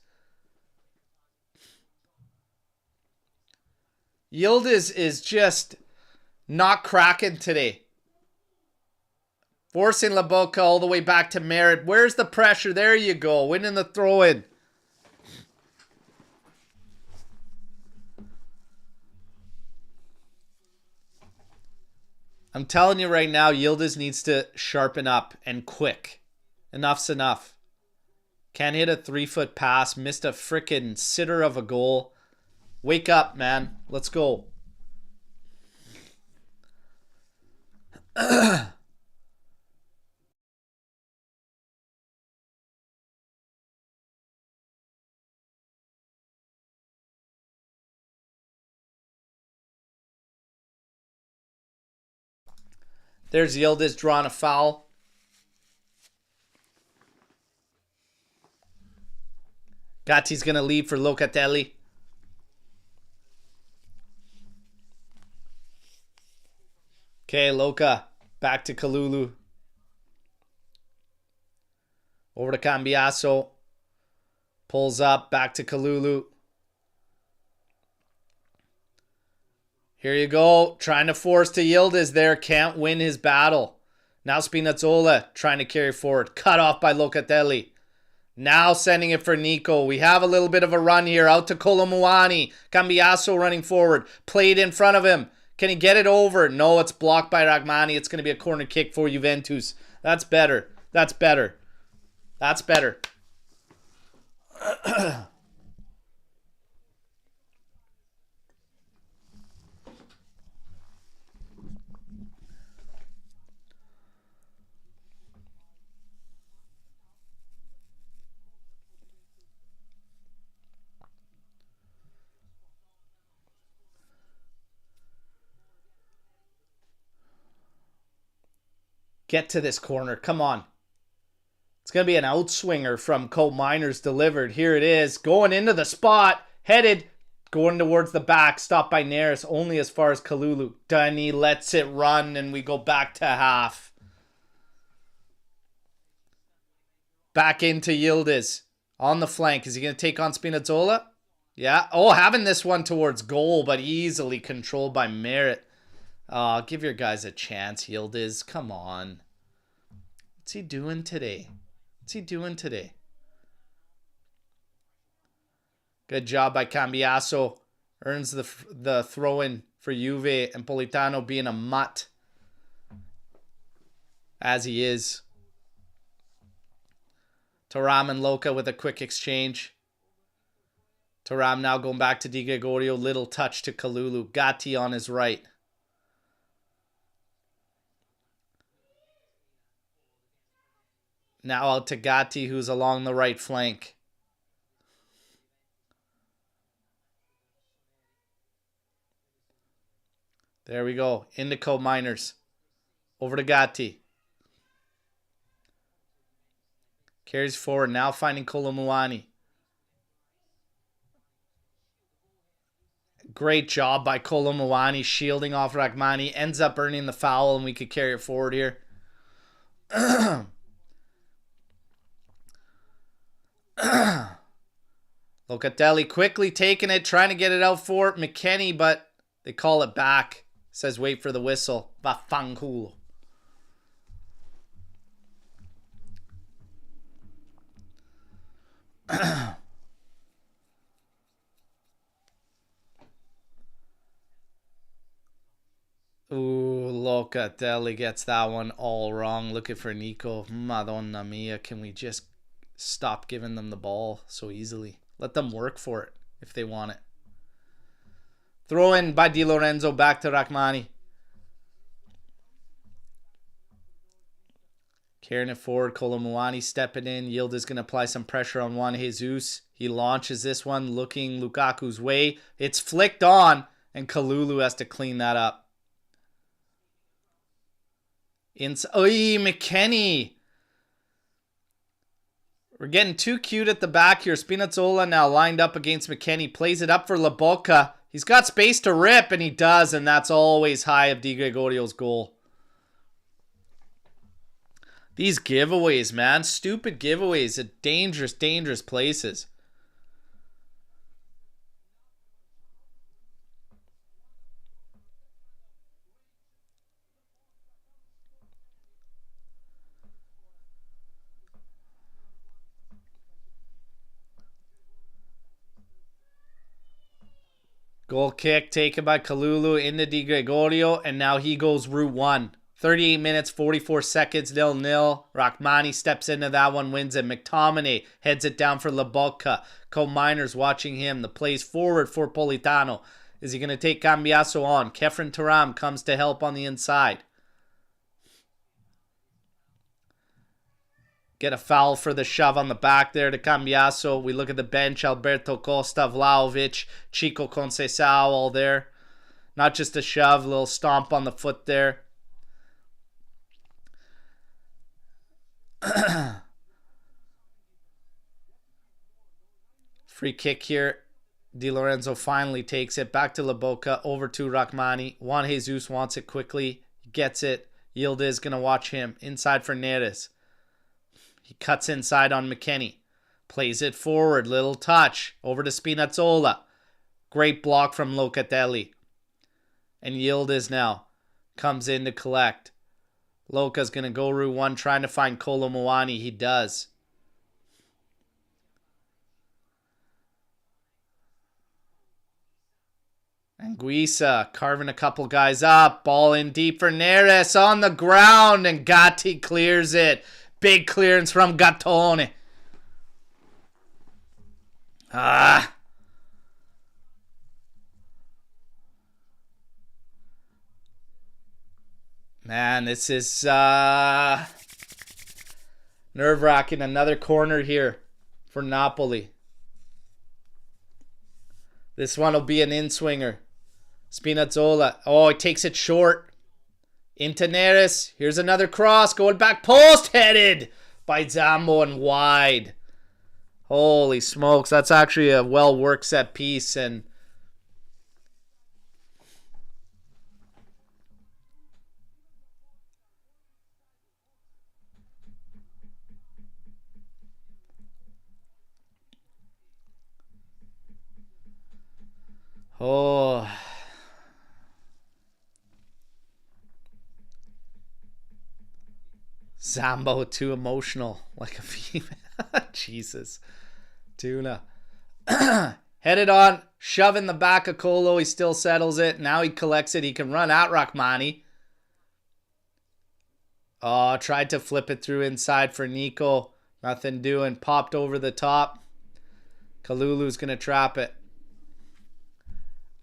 Yildiz is just not cracking today. Forcing Laboca all the way back to Merritt. Where's the pressure? There you go. Winning the throw-in. I'm telling you right now, Yildiz needs to sharpen up and quick. Enough's enough. Can't hit a 3-foot pass. Missed a freaking sitter of a goal. Wake up, man. Let's go. There's Yildiz drawing a foul. Gatti's going to leave for Locatelli. Okay, Luca. Back to Kalulu. Over to Cambiasso. Pulls up. Back to Kalulu. Here you go. Trying to force to Yildiz there. Can't win his battle. Now Spinazzola trying to carry forward. Cut off by Locatelli. Now sending it for Nico. We have a little bit of a run here. Out to Colomuani. Cambiasso running forward. Played in front of him. Can he get it over? No, it's blocked by Rachmani. It's going to be a corner kick for Juventus. That's better. That's better. That's better. Get to this corner. Come on. It's going to be an outswinger from Coal Miners delivered. Here it is. Going into the spot. Headed. Going towards the back. Stopped by Neres. Only as far as Kalulu. Dunny lets it run and we go back to half. Back into Yildiz. On the flank. Is he going to take on Spinazzola? Yeah. Oh, having this one towards goal, but easily controlled by Merritt. Give your guys a chance, Yildiz. Come on. What's he doing today? What's he doing today? Good job by Cambiasso. Earns the throw-in for Juve, and Politano being a mutt. As he is. Thuram and Luca with a quick exchange. Thuram now going back to Di Gregorio. Little touch to Kalulu. Gatti on his right. Now out to Gatti, who's along the right flank. There we go. Indico Miners. Over to Gatti. Carries forward. Now finding Colomuani. Great job by Colomuani shielding off Rachmani. Ends up earning the foul, and we could carry it forward here. Locatelli quickly taking it, trying to get it out for McKennie, but they call it back. Says wait for the whistle. Vaffanculo. Ooh, Locatelli gets that one all wrong. Looking for Nico. Madonna mia, can we just stop giving them the ball so easily? Let them work for it if they want it. Throw in by Di Lorenzo back to Rachmani. Carrying it forward. Colomuani stepping in. Yildiz going to apply some pressure on Juan Jesus. He launches this one looking Lukaku's way. It's flicked on and Kalulu has to clean that up. Oy, McKennie. We're getting too cute at the back here. Spinazzola now lined up against McKennie. Plays it up for Lobotka. He's got space to rip, and he does, and that's always high of Di Gregorio's goal. These giveaways, man. Stupid giveaways at dangerous, dangerous places. Goal kick taken by Kalulu into Di Gregorio, and now he goes route one. 38 minutes, 44 seconds, 0-0. Rachmani steps into that one, wins it. McTominay heads it down for Lobotka. Co-Miners watching him. The plays forward for Politano. Is he going to take Cambiasso on? Kefren Thuram comes to help on the inside. Get a foul for the shove on the back there to Cambiasso. We look at the bench. Alberto, Costa, Vlahovic, Chico Conceição all there. Not just a shove, a little stomp on the foot there. Free kick here. Di Lorenzo finally takes it. Back to Lobotka. Over to Rachmani. Juan Jesus wants it quickly. He gets it. Yildiz going to watch him. Inside for Neres. He cuts inside on McKennie. Plays it forward. Little touch. Over to Spinazzola. Great block from Locatelli. And Yildiz now comes in to collect. Loca's going to go Route 1 trying to find Kolo Muani. He does. And Guisa carving a couple guys up. Ball in deep for Neres on the ground. And Gatti clears it. Big clearance from Gattone. Man, this is nerve-wracking. Another corner here for Napoli. This one will be an in-swinger. Spinazzola. Oh, he takes it short. Into Neres. Here's another cross. Going back post. Headed by Zambo and wide. Holy smokes. That's actually a well-worked set piece. And oh. Zambo too emotional. Like a female. Jesus. Tuna. Headed on. Shove in the back of Kolo. He still settles it. Now he collects it. He can run at Rahmani. Oh, tried to flip it through inside for Nico. Nothing doing. Popped over the top. Kalulu's going to trap it.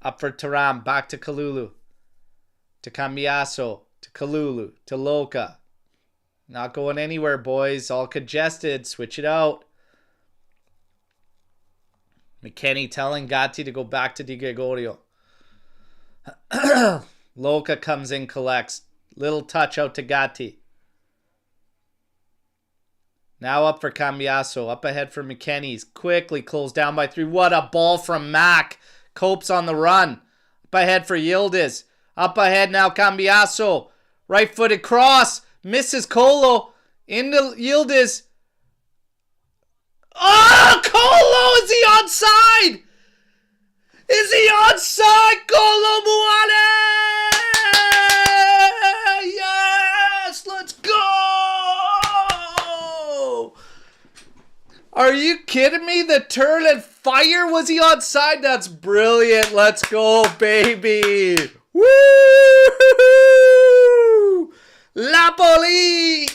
Up for Thuram. Back to Kalulu. To Cambiaso. To Kalulu. To Loca. Not going anywhere, boys. All congested. Switch it out. McKennie telling Gatti to go back to Di Gregorio. Loca comes in, collects. Little touch out to Gatti. Now up for Cambiaso. Up ahead for McKennie's. Quickly closed down by 3. What a ball from Mac. Copes on the run. Up ahead for Yildiz. Up ahead now Cambiaso. Right-footed cross. Misses Kolo. Into Yildiz. Oh, Kolo! Is he onside? Is he onside? Kolo Muani! Yes! Let's go! Are you kidding me? The turn and fire? Was he onside? That's brilliant. Let's go, baby. Woo! Napoli!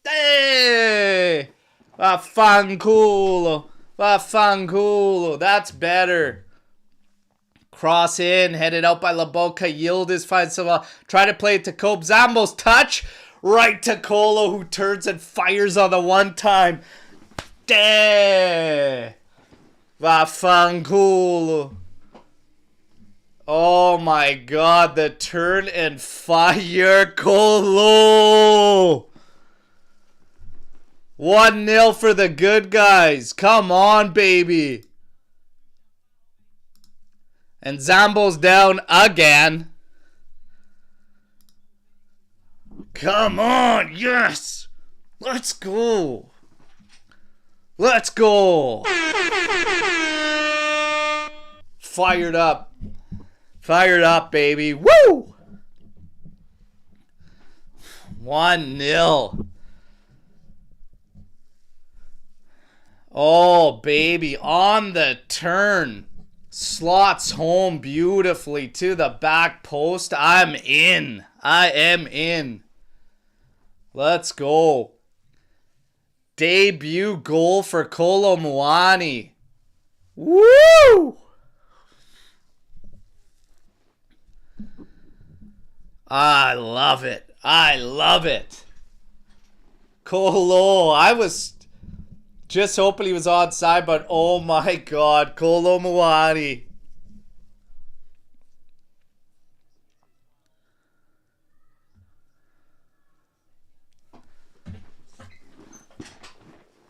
Hey! Vaffanculo. Vaffanculo. That's better. Cross in. Headed out by Laboca. Yildiz finds some. Try to play it to Cope. Zambo's touch. Right to Kolo, who turns and fires on the one time. Damn. Vaffanculo. Oh my god. The turn and fire. Kolo. 1-0 for the good guys. Come on, baby. And Zambo's down again. Come on, yes. Let's go. Let's go. Fired up. Fired up, baby. Woo! 1-0. Oh, baby, on the turn. Slots home beautifully to the back post. I'm in. I am in. Let's go. Debut goal for Kolo Muani. Woo! I love it. I love it. Kolo, I was just hoping he was onside, but oh my god, Kolo Muani.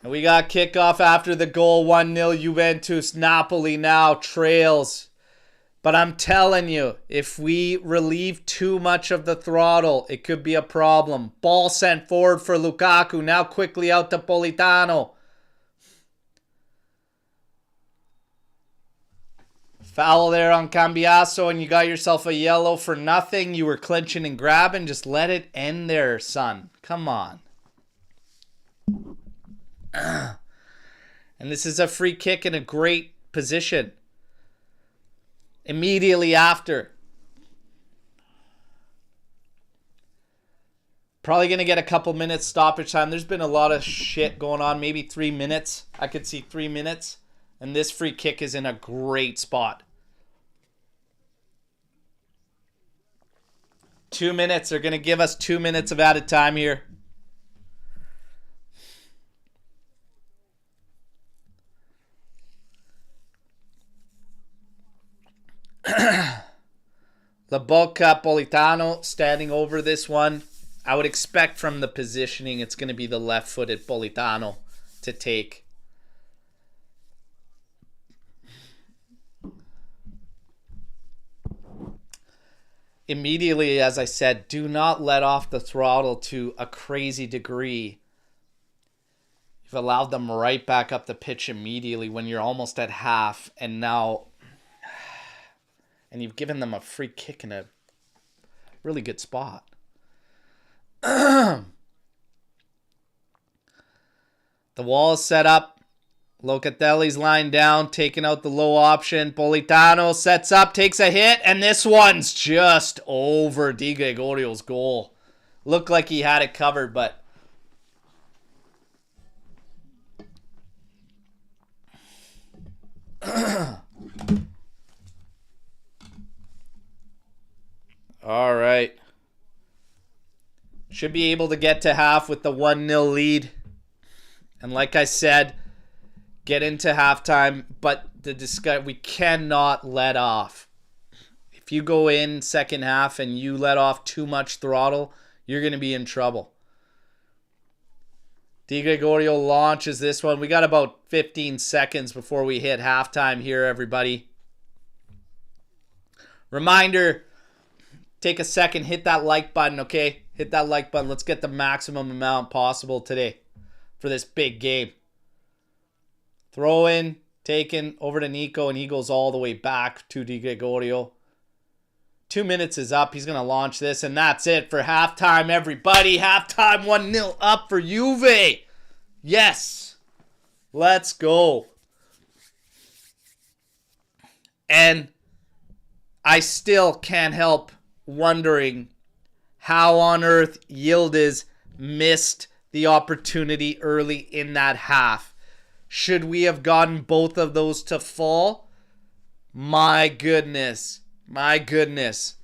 And we got kickoff after the goal, 1-0 Juventus. Napoli now trails But I'm telling you, if we relieve too much of the throttle, it could be a problem. Ball sent forward for Lukaku. Now quickly out to Politano. Foul there on Cambiaso, and you got yourself a yellow for nothing. You were clinching and grabbing. Just let it end there, son. Come on. And this is a free kick in a great position. Immediately after. Probably going to get a couple minutes stoppage time. There's been a lot of shit going on. Maybe 3 minutes. I could see 3 minutes. And this free kick is in a great spot. 2 minutes. They're going to give us 2 minutes of added time here. Laboca, Politano standing over this one. I would expect from the positioning it's going to be the left-footed Politano to take. Immediately, as I said, do not let off the throttle to a crazy degree. You've allowed them right back up the pitch immediately when you're almost at half, and now... And you've given them a free kick in a really good spot. The wall is set up. Locatelli's lying down, taking out the low option. Politano sets up, takes a hit, and this one's just over Di Gregorio's goal. Looked like he had it covered, but... All right. Should be able to get to half with the 1-0 lead. And like I said, get into halftime, but we cannot let off. If you go in second half and you let off too much throttle, you're going to be in trouble. Di Gregorio launches this one. We got about 15 seconds before we hit halftime here, everybody. Reminder, take a second, hit that like button, okay? Hit that like button. Let's get the maximum amount possible today for this big game. Throw in, taken over to Nico, and he goes all the way back to Di Gregorio. 2 minutes is up. He's going to launch this, and that's it for halftime, everybody. Halftime 1-0 up for Juve. Yes. Let's go. And I still can't help wondering how on earth Yildiz missed the opportunity early in that half. Should we have gotten both of those to fall? My goodness. My goodness.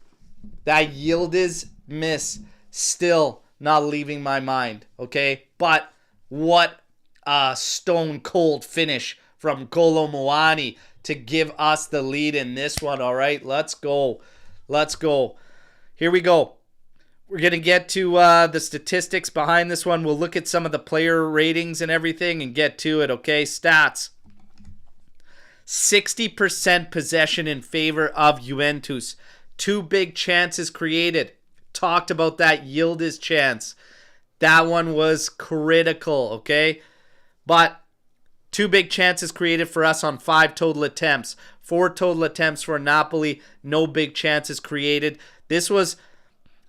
That Yildiz miss still not leaving my mind, okay? But what a stone cold finish from Kolo Muani to give us the lead in this one, all right? Let's go. Let's go. Here we go. We're going to get to the statistics behind this one. We'll look at some of the player ratings and everything and get to it, okay? Stats. 60% possession in favor of Juventus. 2 big chances created. Talked about that Yildiz chance. That one was critical, okay? But 2 big chances created for us on 5 total attempts. 4 total attempts for Napoli. No big chances created. This was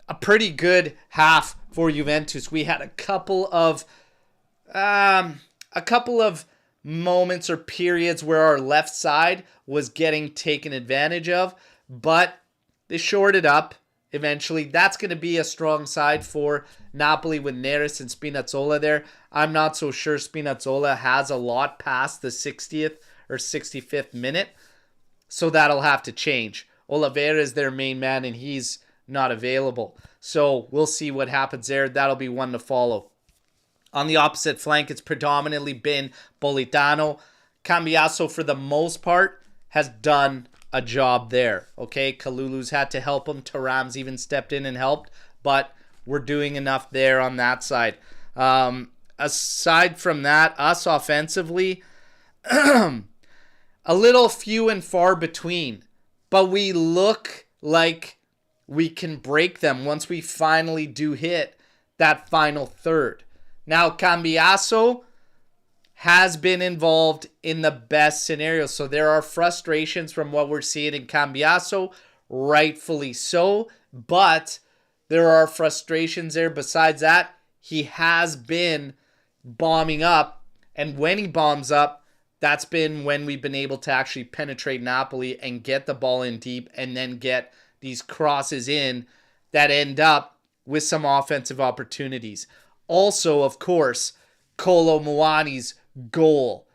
a pretty good half for Juventus. We had a couple of moments or periods where our left side was getting taken advantage of, but they shored it up eventually. That's going to be a strong side for Napoli with Neres and Spinazzola there. I'm not so sure Spinazzola has a lot past the 60th or 65th minute, so that'll have to change. Oliveira is their main man, and he's not available. So we'll see what happens there. That'll be one to follow. On the opposite flank, it's predominantly been Politano. Cambiaso, for the most part, has done a job there. Okay, Kalulu's had to help him. Thuram's even stepped in and helped. But we're doing enough there on that side. Aside from that, us offensively, a little few and far between. but we look like we can break them once we finally do hit that final third. Now, Cambiaso has been involved in the best scenarios. So there are frustrations from what we're seeing in Cambiaso, rightfully so. But there are frustrations there. Besides that, he has been bombing up. And when he bombs up, that's been when we've been able to actually penetrate Napoli and get the ball in deep and then get these crosses in that end up with some offensive opportunities. Also, of course, Kolo Muani's goal.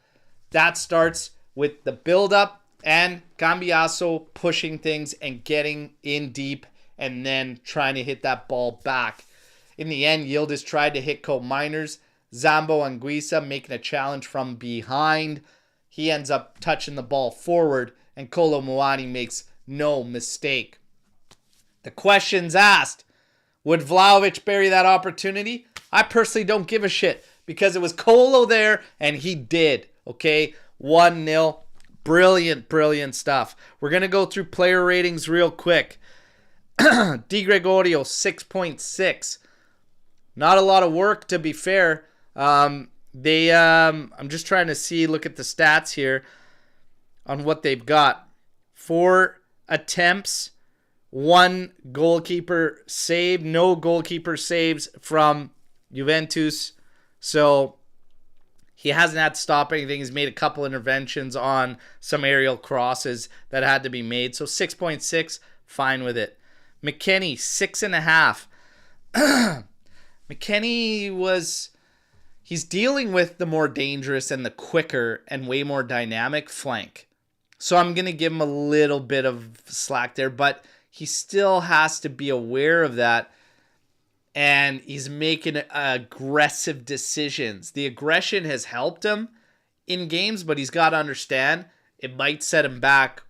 That starts with the build-up and Cambiaso pushing things and getting in deep and then trying to hit that ball back. In the end, Yildiz tried to hit Cope Miners. Zambo Anguissa making a challenge from behind. He ends up touching the ball forward, and Kolo Muani makes no mistake. The question's asked, would Vlahovic bury that opportunity? I personally don't give a shit because it was Kolo there, and he did, okay? 1-0. Brilliant, brilliant stuff. We're going to go through player ratings real quick. Di Gregorio, 6.6. Not a lot of work, to be fair. I'm just trying to see, look at the stats here on what they've got. 4 attempts, 1 goalkeeper save, no goalkeeper saves from Juventus. So he hasn't had to stop anything. He's made a couple interventions on some aerial crosses that had to be made. So 6.6, fine with it. McKennie, 6.5. McKennie he's dealing with the more dangerous and the quicker and way more dynamic flank. So I'm going to give him a little bit of slack there, but he still has to be aware of that. And he's making aggressive decisions. The aggression has helped him in games, but he's got to understand it might set him back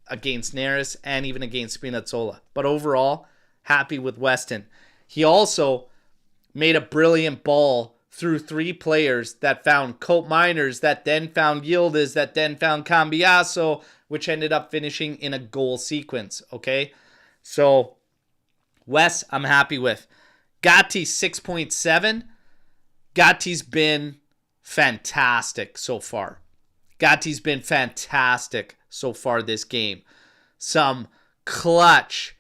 against Neres and even against Spinazzola. But overall, happy with Weston. He also made a brilliant ball through 3 players that found Cope Miners, that then found Yildiz, that then found Cambiaso, which ended up finishing in a goal sequence, okay? So, Wes, I'm happy with. Gatti, 6.7. Gatti's been fantastic so far. Gatti's been fantastic so far this game. Some clutch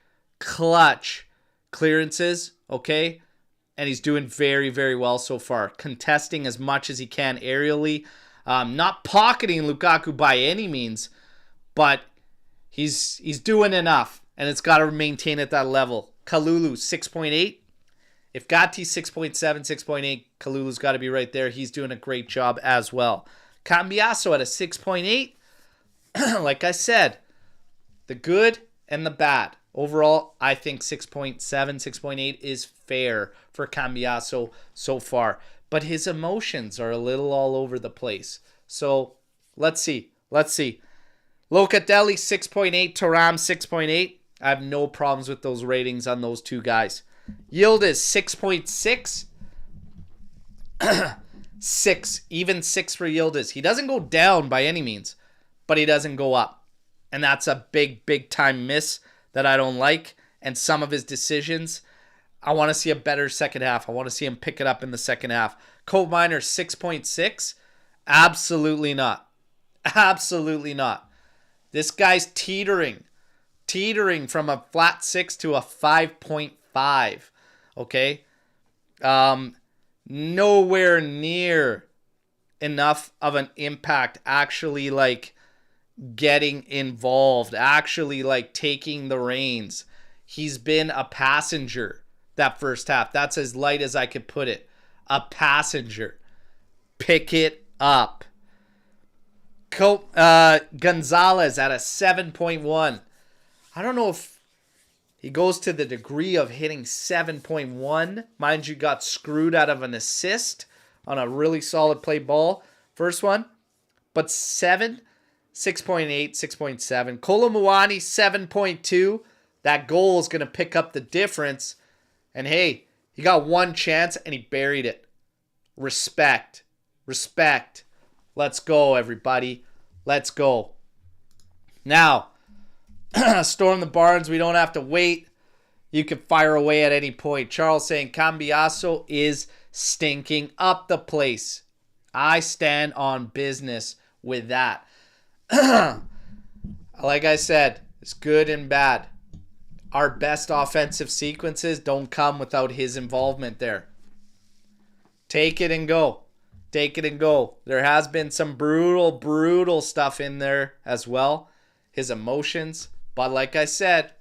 clearances, okay? And he's doing very, very well so far. Contesting as much as he can aerially. Not pocketing Lukaku by any means, but he's doing enough. And it's got to maintain at that level. Kalulu, 6.8. If Gatti's 6.7, 6.8, Kalulu's got to be right there. He's doing a great job as well. Cambiaso at a 6.8. Like I said, the good and the bad. Overall, I think 6.7, 6.8 is fair for Cambiaso so far. But his emotions are a little all over the place. So, let's see. Locatelli, 6.8. Thuram, 6.8. I have no problems with those ratings on those 2 guys. Yildiz, 6.6. 6. Even 6 for Yildiz. He doesn't go down by any means, but he doesn't go up. And that's a big, big time miss that I don't like. And some of his decisions, I want to see a better second half. I want to see him pick it up in the second half. Cope Miners, 6.6. Absolutely not. Absolutely not. This guy's teetering from a flat 6 to a 5.5. Okay? Nowhere near enough of an impact actually like getting involved, actually like taking the reins. He's been a passenger that first half. That's as light as I could put it. A passenger. Pick it up. Gonzalez at a 7.1. I don't know if he goes to the degree of hitting 7.1. Mind you, got screwed out of an assist on a really solid play ball. First one. But 7, 6.8, 6.7. Kolo Muani, 7.2. That goal is going to pick up the difference. And hey, he got one chance and he buried it. Respect. Respect. Let's go, everybody. Let's go. Now, Storm the Barnes. We don't have to wait. You can fire away at any point. Charles saying Cambiaso is stinking up the place. I stand on business with that. Like I said, it's good and bad. Our best offensive sequences don't come without his involvement there. Take it and go. Take it and go. There has been some brutal stuff in there as well. His emotions. But like I said,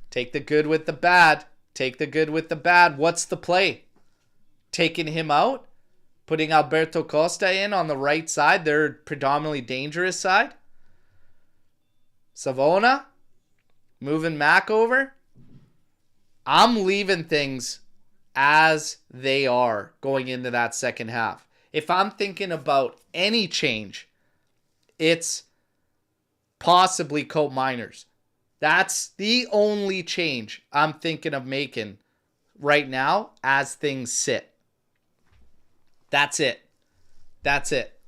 take the good with the bad. Take the good with the bad. What's the play? Taking him out? Putting Alberto Costa in on the right side, their predominantly dangerous side? Savona? Moving Mac over? I'm leaving things as they are going into that second half. If I'm thinking about any change, it's possibly Cope Miners. That's the only change I'm thinking of making right now as things sit. That's it. That's it.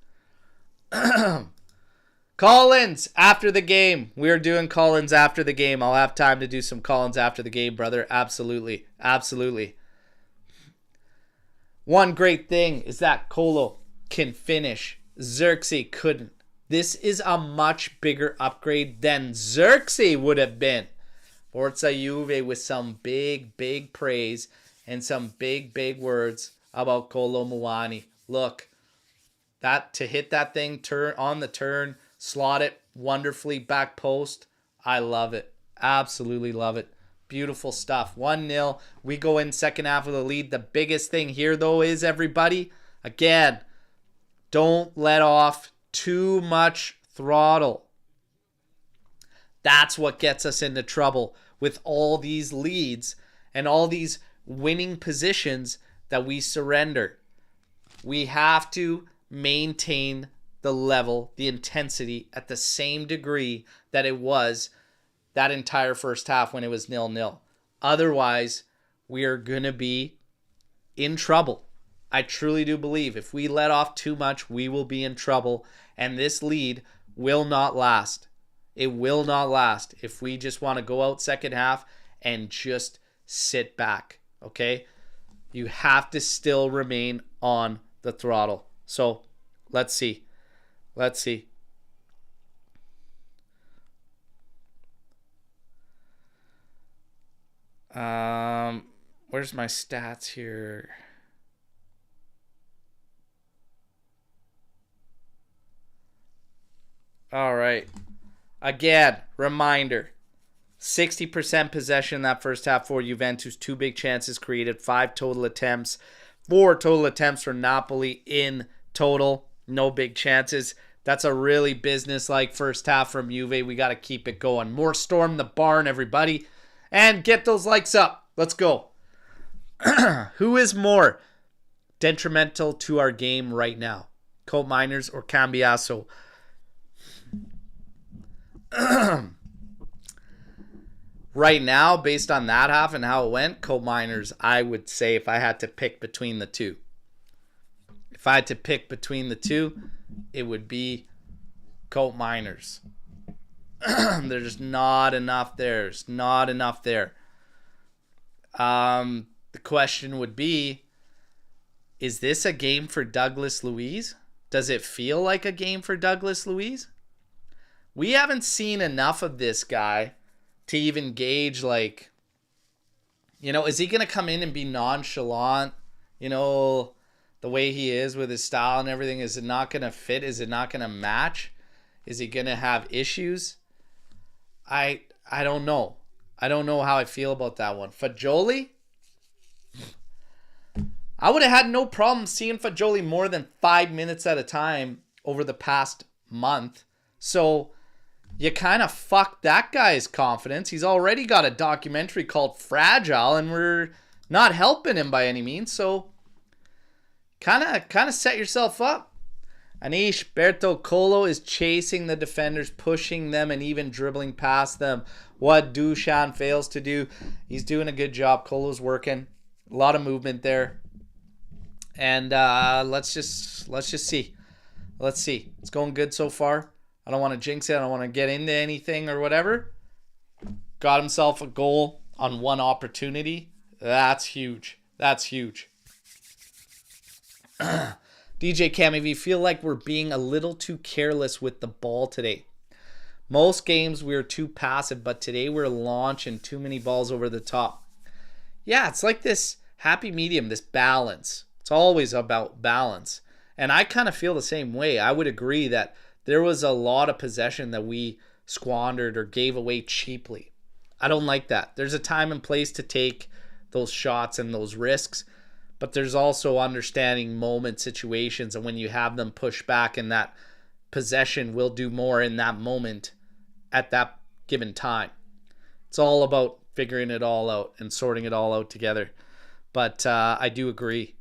Call-ins after the game. We're doing call-ins after the game. I'll have time to do some call-ins after the game, brother. Absolutely. Absolutely. One great thing is that Colo can finish. Xerxes couldn't. This is a much bigger upgrade than Xerxes would have been. Forza Juve with some big praise and some big words about Kolo Muani. Look, that to hit that thing, turn on the turn, slot it wonderfully back post. I love it. Absolutely love it. Beautiful stuff. 1-0. We go in second half of the lead. The biggest thing here, though, is everybody, again, don't let off too much throttle. That's what gets us into trouble with all these leads and all these winning positions that we surrender. We have to maintain the level, the intensity at the same degree that it was that entire first half when it was 0-0. Otherwise, we are going to be in trouble. I truly do believe if we let off too much, we will be in trouble, and this lead will not last. It will not last if we just want to go out second half and just sit back, okay? You have to still remain on the throttle. So, let's see. Let's see. Where's my stats here? All right. Again, reminder. 60% possession in that first half for Juventus. 2 big chances created. 5 total attempts. 4 total attempts for Napoli in total. No big chances. That's a really business-like first half from Juve. We got to keep it going. More Storm the Barn, everybody. And get those likes up. Let's go. Who is more detrimental to our game right now? Cope Miners or Cambiaso? Right now, based on that half and how it went, Cope Miners, I would say if I had to pick between the two. If I had to pick between the two, it would be Cope Miners. There's not enough there. There's not enough there. The question would be, is this a game for Douglas Luiz? Does it feel like a game for Douglas Luiz? We haven't seen enough of this guy to even gauge, like, you know, is he going to come in and be nonchalant? You know, the way he is with his style and everything, is it not going to fit? Is it not going to match? Is he going to have issues? I don't know. I don't know how I feel about that one. Fagioli? I would have had no problem seeing Fagioli more than 5 minutes at a time over the past month. So you kind of fucked that guy's confidence. He's already got a documentary called Fragile, and we're not helping him by any means. So kind of set yourself up. Anish, Berto, Colo is chasing the defenders, pushing them, and even dribbling past them. What Dushan fails to do, he's doing a good job. Colo's working. A lot of movement there. And let's just see. Let's see. It's going good so far. I don't want to jinx it. I don't want to get into anything or whatever. Got himself a goal on one opportunity. That's huge. That's huge. DJ Cam, if you feel like we're being a little too careless with the ball today. Most games we're too passive, but today we're launching too many balls over the top. Yeah, it's like this happy medium, this balance. It's always about balance. And I kind of feel the same way. I would agree that there was a lot of possession that we squandered or gave away cheaply. I don't like that. There's a time and place to take those shots and those risks, but there's also understanding moment situations, and when you have them push back, and that possession will do more in that moment at that given time. It's all about figuring it all out and sorting it all out together. But I do agree.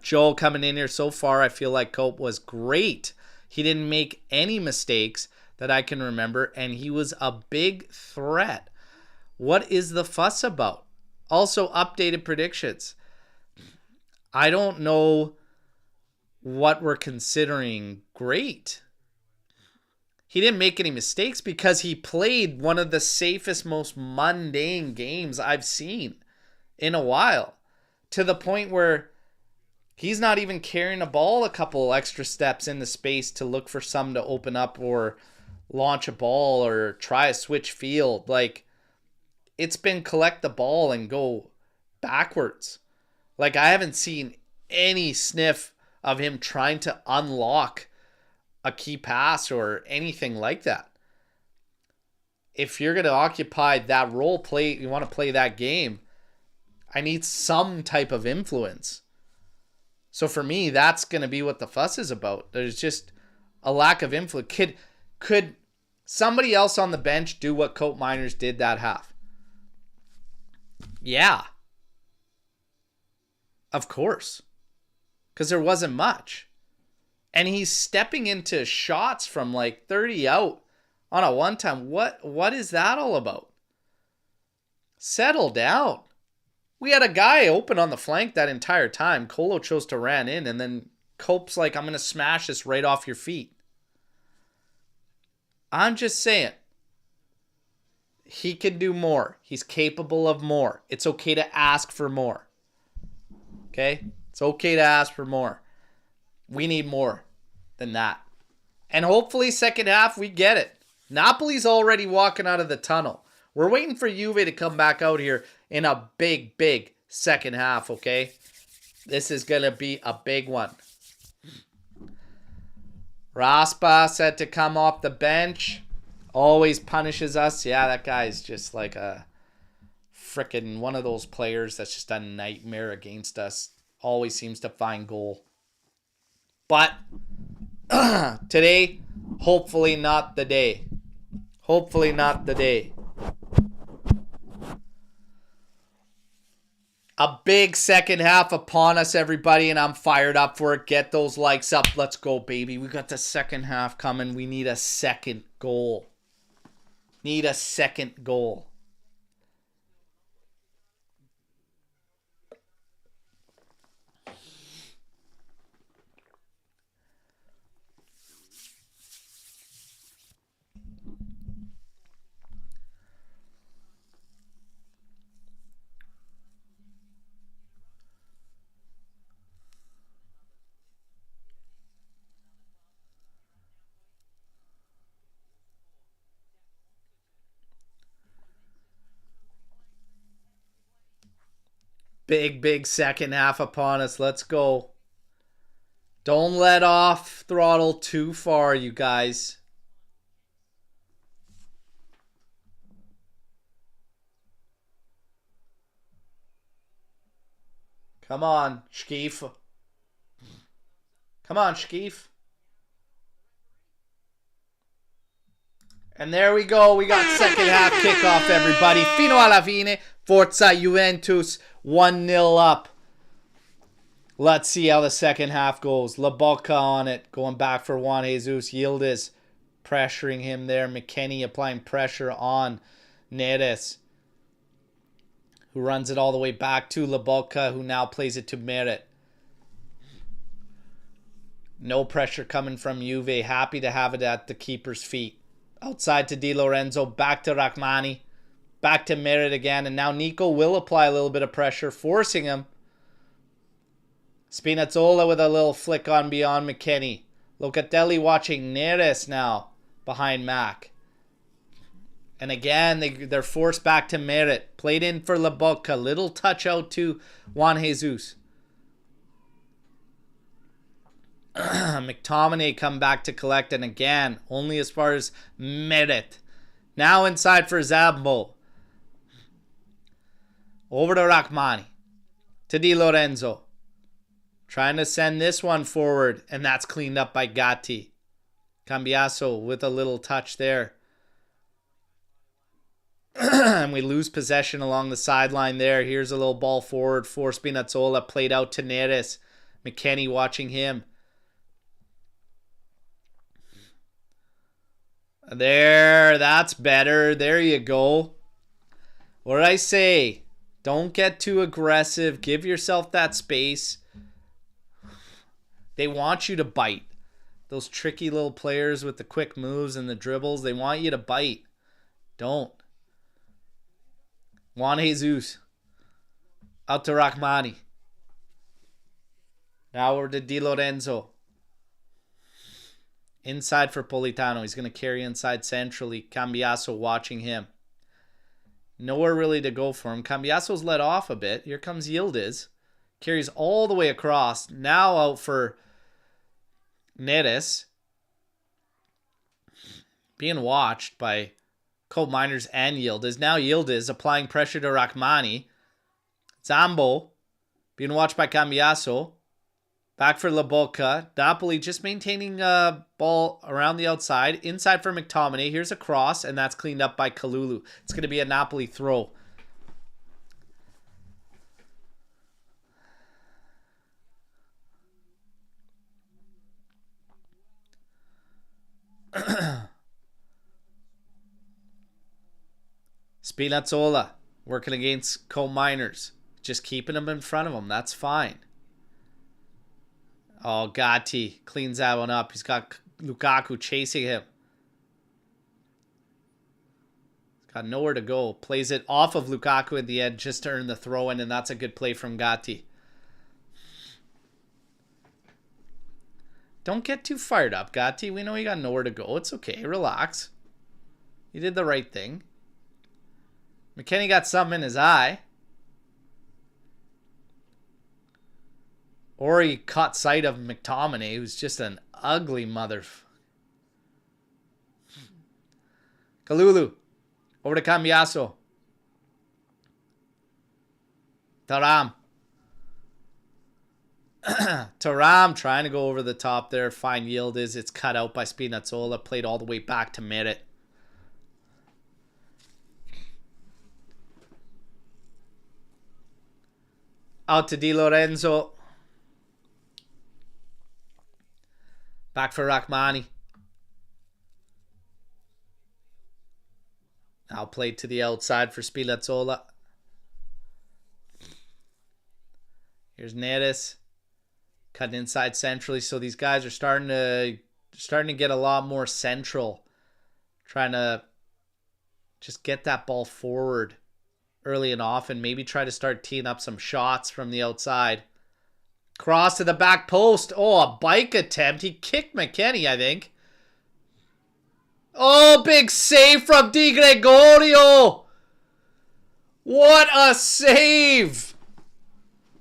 Joel coming in here so far, I feel like Cope was great. He didn't make any mistakes that I can remember, and he was a big threat. What is the fuss about? Also, updated predictions. I don't know what we're considering great. He didn't make any mistakes because he played one of the safest, most mundane games I've seen in a while, to the point where he's not even carrying a ball a couple extra steps in the space to look for some to open up or launch a ball or try a switch field. Like, it's been collect the ball and go backwards. Like, I haven't seen any sniff of him trying to unlock a key pass or anything like that. If you're going to occupy that role, you want to play that game, I need some type of influence. So for me, that's going to be what the fuss is about. There's just a lack of influence. Could somebody else on the bench do what Cope Miners did that half? Yeah. Of course. Because there wasn't much. And he's stepping into shots from like 30 out on a one-time. What is that all about? Settle down. We had a guy open on the flank that entire time. Colo chose to ran in, and then Cope's like, I'm going to smash this right off your feet. I'm just saying. He can do more. He's capable of more. It's okay to ask for more. Okay? It's okay to ask for more. We need more than that. And hopefully second half we get it. Napoli's already walking out of the tunnel. We're waiting for Juve to come back out here in a big, big second half, okay? This is going to be a big one. Raspa said to come off the bench. Always punishes us. Yeah, that guy's just like a freaking one of those players that's just a nightmare against us. Always seems to find goal. But today, hopefully not the day. Hopefully not the day. A big second half upon us, everybody, and I'm fired up for it. Get those likes up. Let's go, baby. We got the second half coming. We need a second goal. Need a second goal. Big, big second half upon us. Let's go. Don't let off throttle too far, you guys. Come on, Schkeef. Come on, Schkeef. And there we go. We got second half kickoff, everybody. Fino alla fine. Forza Juventus 1-0 up. Let's see how the second half goes. La Bocca on it. Going back for Juan Jesus. Yildiz pressuring him there. McKennie applying pressure on Neres, who runs it all the way back to La Bocca, who now plays it to Merit. No pressure coming from Juve. Happy to have it at the keeper's feet. Outside to Di Lorenzo. Back to Rachmani. Back to Merritt again. And now Nico will apply a little bit of pressure, forcing him. Spinazzola with a little flick on beyond McKennie. Locatelli watching Neres now behind Mac. And again, they're forced back to Merritt. Played in for Lobotka. Little touch out to Juan Jesus. McTominay come back to collect, and again, only as far as Merritt. Now inside for Zambo. Over to Rachmani. To Di Lorenzo. Trying to send this one forward, and that's cleaned up by Gatti. Cambiaso with a little touch there. And we lose possession along the sideline there. Here's a little ball forward for Spinazzola. Played out to Neres. McKennie watching him. There, that's better. There you go. What did I say? Don't get too aggressive. Give yourself that space. They want you to bite. Those tricky little players with the quick moves and the dribbles, they want you to bite. Don't. Juan Jesus. Out to Rachmani. Now we're to Di Lorenzo. Inside for Politano. He's going to carry inside centrally. Cambiaso watching him. Nowhere really to go for him. Cambiaso's let off a bit. Here comes Yildiz. Carries all the way across. Now out for Neres. Being watched by Colt Miners and Yildiz. Now Yildiz applying pressure to Rachmani. Zambo being watched by Cambiaso. Back for Lobotka. Napoli just maintaining ball around the outside. Inside for McTominay. Here's a cross, and that's cleaned up by Kalulu. It's going to be a Napoli throw. Spinazzola working against Colt Miners. Just keeping him in front of him. That's fine. Oh, Gatti cleans that one up. He's got Lukaku chasing him. He's got nowhere to go. Plays it off of Lukaku at the end just to earn the throw in, and that's a good play from Gatti. Don't get too fired up, Gatti. We know you got nowhere to go. It's okay. Relax. You did the right thing. McKennie got something in his eye. Or he caught sight of McTominay, who's just an ugly mother. Kalulu. Over to Cambiaso. Taram. Taram trying to go over the top there. Fine yield is. It's cut out by Spinazzola. Played all the way back to Merritt. Out to Di Lorenzo. Back for Rachmani. Now played to the outside for Spinazzola. Here's Neres. Cutting inside centrally. So these guys are starting to get a lot more central. Trying to just get that ball forward early and often. Maybe try to start teeing up some shots from the outside. Cross to the back post. Oh, a bike attempt. He kicked McKennie, I think. Oh, big save from Di Gregorio. What a save.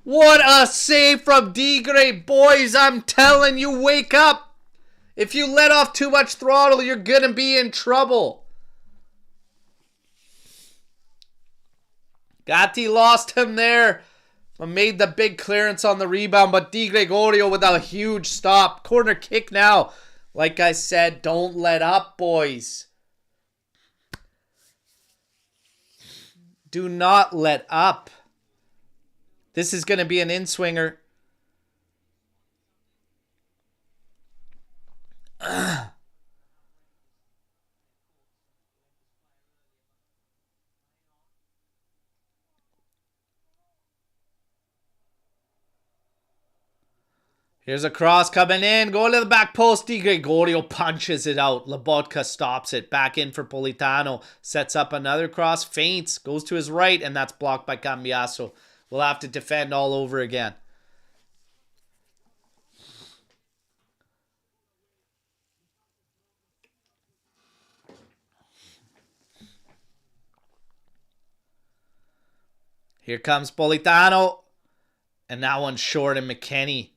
What a save from Di Gre. Boys, I'm telling you, wake up. If you let off too much throttle, you're going to be in trouble. Gatti lost him there. Made the big clearance on the rebound, but Di Gregorio with a huge stop. Corner kick now. Like I said, don't let up, boys. Do not let up. This is going to be an in-swinger. Here's a cross coming in. Going to the back post. Di Gregorio punches it out. Lobotka stops it. Back in for Politano. Sets up another cross. Feints. Goes to his right. And that's blocked by Cambiaso. We'll have to defend all over again. Here comes Politano. And that one's short. And McKennie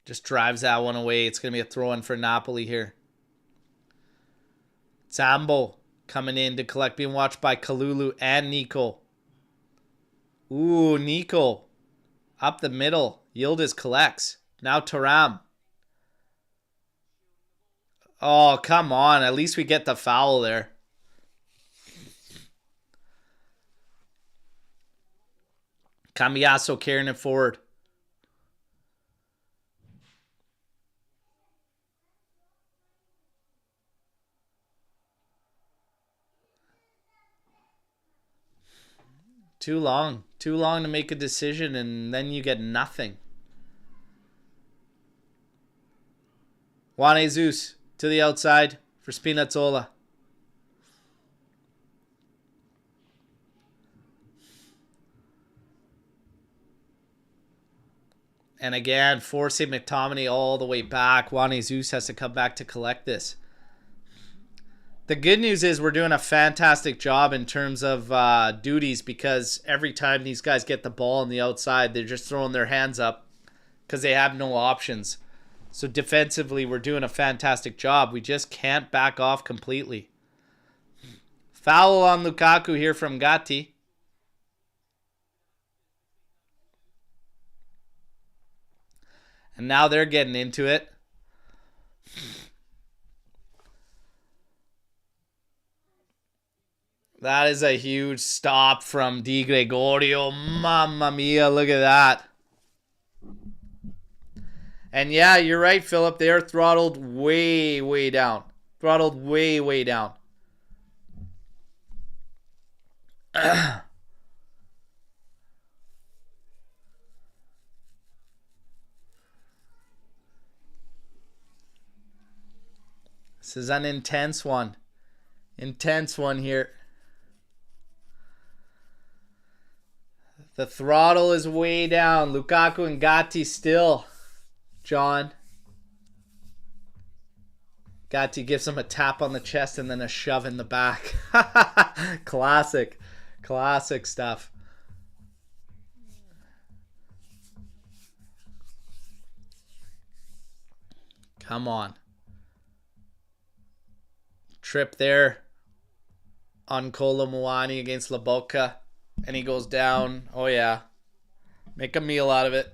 just drives that one away. It's going to be a throw-in for Napoli here. Zambo coming in to collect. Being watched by Kalulu and Nico. Ooh, Nico. Up the middle. Yildiz collects. Now Thuram. Oh, come on. At least we get the foul there. Cambiaso carrying it forward. Too long. Too long to make a decision, and then you get nothing. Juan Jesus to the outside for Spinazzola. And again, forcing McTominay all the way back. Juan Jesus has to come back to collect this. The good news is we're doing a fantastic job in terms of duties, because every time these guys get the ball on the outside, they're just throwing their hands up because they have no options. So defensively, we're doing a fantastic job. We just can't back off completely. Foul on Lukaku here from Gatti. And now they're getting into it. That is a huge stop from Di Gregorio. Mamma mia, look at that. And yeah, you're right, Philip. They are throttled way, way down. Throttled way, way down. This is an intense one. Intense one here. The throttle is way down. Lukaku and Gatti still. John. Gatti gives him a tap on the chest and then a shove in the back. Classic. Classic stuff. Come on. Trip there on Kolo Muani against Lobotka. And he goes down. Oh, yeah. Make a meal out of it.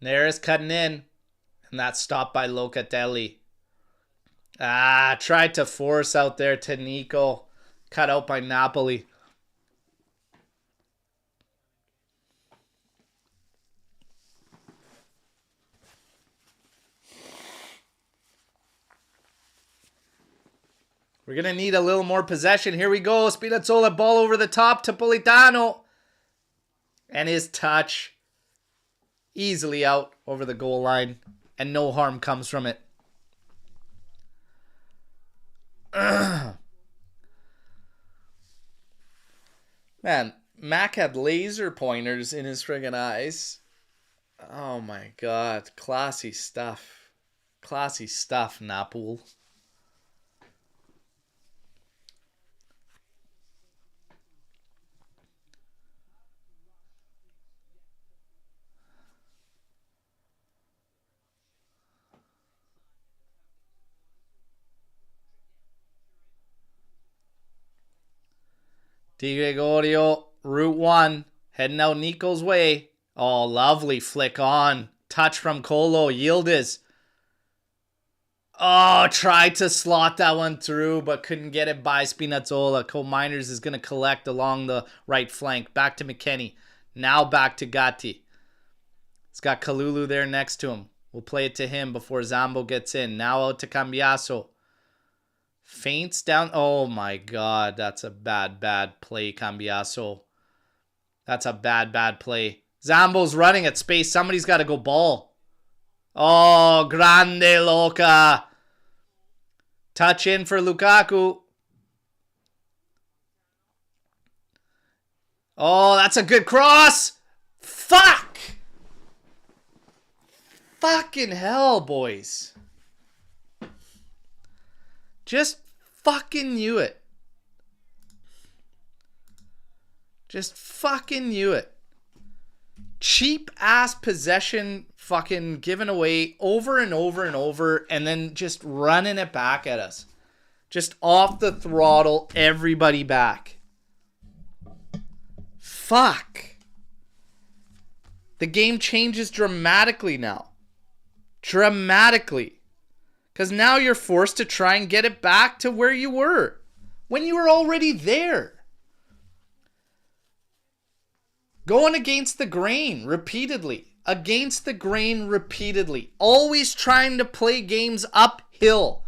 Neres cutting in. And that's stopped by Locatelli. Tried to force out there to Nico. Cut out by Napoli. We're going to need a little more possession. Here we go. Spinazzola, ball over the top to Politano. And his touch. Easily out over the goal line. And no harm comes from it. Man, Mac had laser pointers in his friggin' eyes. Oh my god. Classy stuff. Classy stuff, Napoli. Di Gregorio, Route 1, heading out Nico's way. Oh, lovely flick on. Touch from Kolo, Yildiz. Oh, tried to slot that one through, but couldn't get it by Spinazzola. Cole Miners is going to collect along the right flank. Back to McKennie. Now back to Gatti. It's got Kalulu there next to him. We'll play it to him before Zambo gets in. Now out to Cambiaso. Feints down. Oh my God. That's a bad play, Cambiaso. That's a bad play. Zambo's running at space. Somebody's got to go ball. Oh, grande Luca. Touch in for Lukaku. Oh, that's a good cross. Fuck. Fucking hell, boys. Just fucking knew it. Just fucking knew it. Cheap ass possession fucking given away over and over and over, and then just running it back at us. Just off the throttle, everybody back. Fuck. The game changes dramatically now. Dramatically. Because now you're forced to try and get it back to where you were when you were already there. Going against the grain repeatedly. Against the grain repeatedly. Always trying to play games uphill.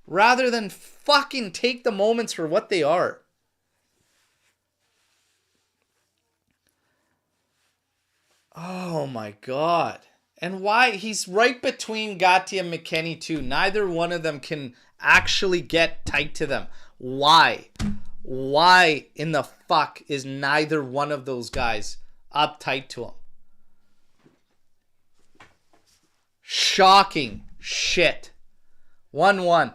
Rather than fucking take the moments for what they are. Oh my God. And why? He's right between Gatti and McKennie too. Neither one of them can actually get tight to them. Why? Why in the fuck is neither one of those guys up tight to him? Shocking shit. 1-1.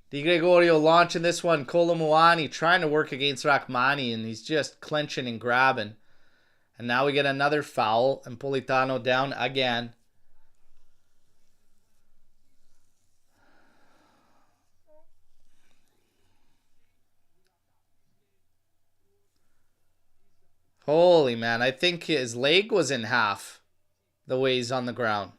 Di Gregorio launching this one. Colomuani trying to work against Rachmani, and he's just clenching and grabbing. And now we get another foul, and Politano down again. Holy man, I think his leg was in half the way he's on the ground.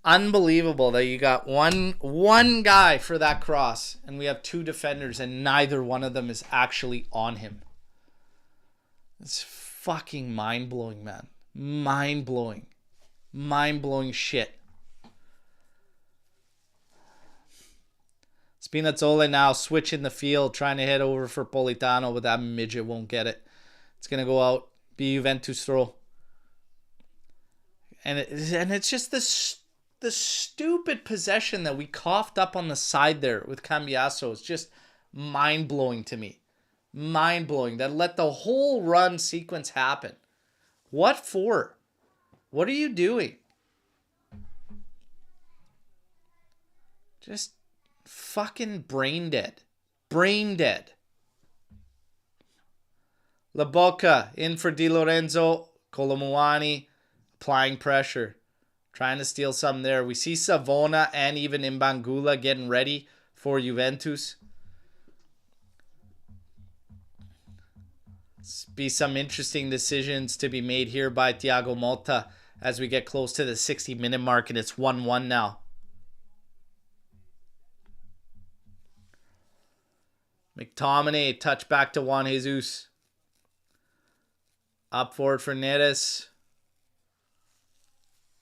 Unbelievable that you got one guy for that cross, and we have two defenders, and neither one of them is actually on him. It's fucking mind-blowing, man. Mind-blowing. Mind-blowing shit. Spinazzola now switching the field, trying to head over for Politano, but that midget won't get it. It's going to go out. Be Juventus throw. And it's just the stupid possession that we coughed up on the side there with Cambiaso. It's just mind-blowing to me. Mind-blowing. That let the whole run sequence happen. What for? What are you doing? Just fucking brain dead. Brain dead. La Bocca in for Di Lorenzo. Colomuani applying pressure. Trying to steal some there. We see Savona and even Mbangula getting ready for Juventus. Be some interesting decisions to be made here by Thiago Motta as we get close to the 60-minute mark, and it's 1-1 now. McTominay, touch back to Juan Jesus. Up forward for Neres.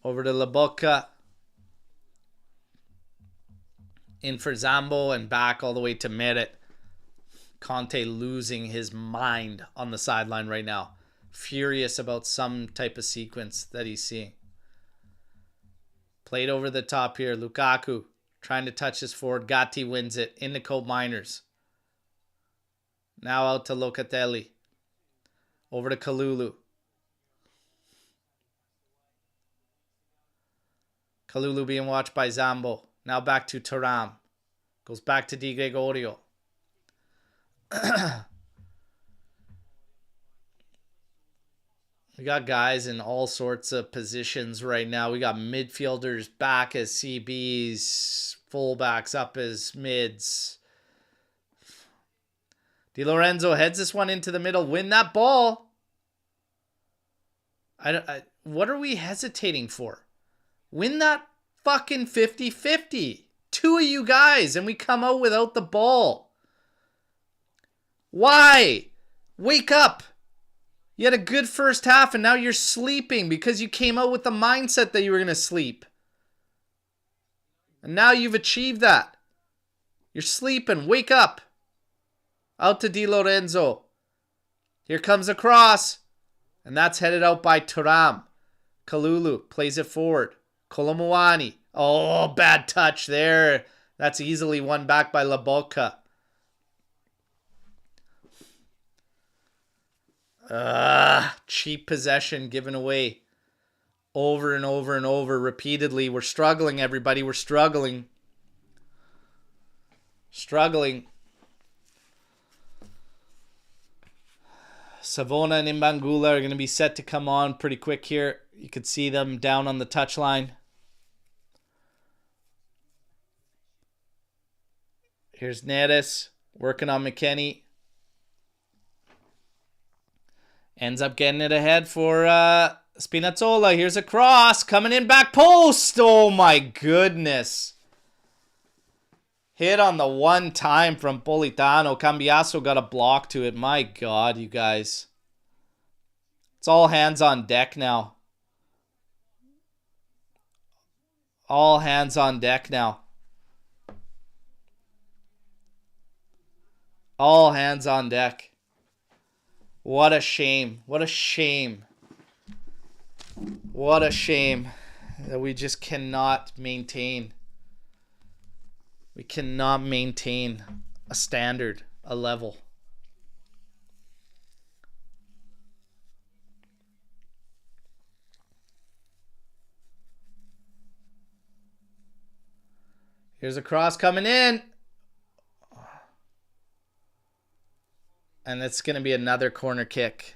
Over to La Bocca. In for Zambo and back all the way to Merit. Conte losing his mind on the sideline right now. Furious about some type of sequence that he's seeing. Played over the top here. Lukaku trying to touch his forward. Gatti wins it. In the Cope Miners. Now out to Locatelli. Over to Kalulu. Kalulu being watched by Zambo. Now back to Thuram. Goes back to Di Gregorio. We got guys in all sorts of positions right now. We got midfielders back as CBs. Fullbacks up as mids. Di Lorenzo heads this one into the middle. Win that ball. What are we hesitating for? Win that fucking 50-50. Two of you guys, and we come out without the ball. Why? Wake up. You had a good first half, and now you're sleeping because you came out with the mindset that you were going to sleep. And now you've achieved that. You're sleeping. Wake up. Out to Di Lorenzo. Here comes a cross. And that's headed out by Thuram. Kalulu plays it forward. Kolomuani. Oh, bad touch there. That's easily won back by Lobotka. Cheap possession given away. Over and over and over repeatedly. We're struggling, everybody. We're struggling. Struggling. Savona and Imbangula are going to be set to come on pretty quick here. You could see them down on the touchline. Here's Neres working on McKennie. Ends up getting it ahead for Spinazzola. Here's a cross coming in back post. Oh my goodness. Hit on the one time from Politano. Cambiasso got a block to it. My God, you guys. It's all hands on deck now. All hands on deck now. All hands on deck. What a shame. What a shame. What a shame that we just cannot maintain. We cannot maintain a standard, a level. Here's a cross coming in. And it's going to be another corner kick.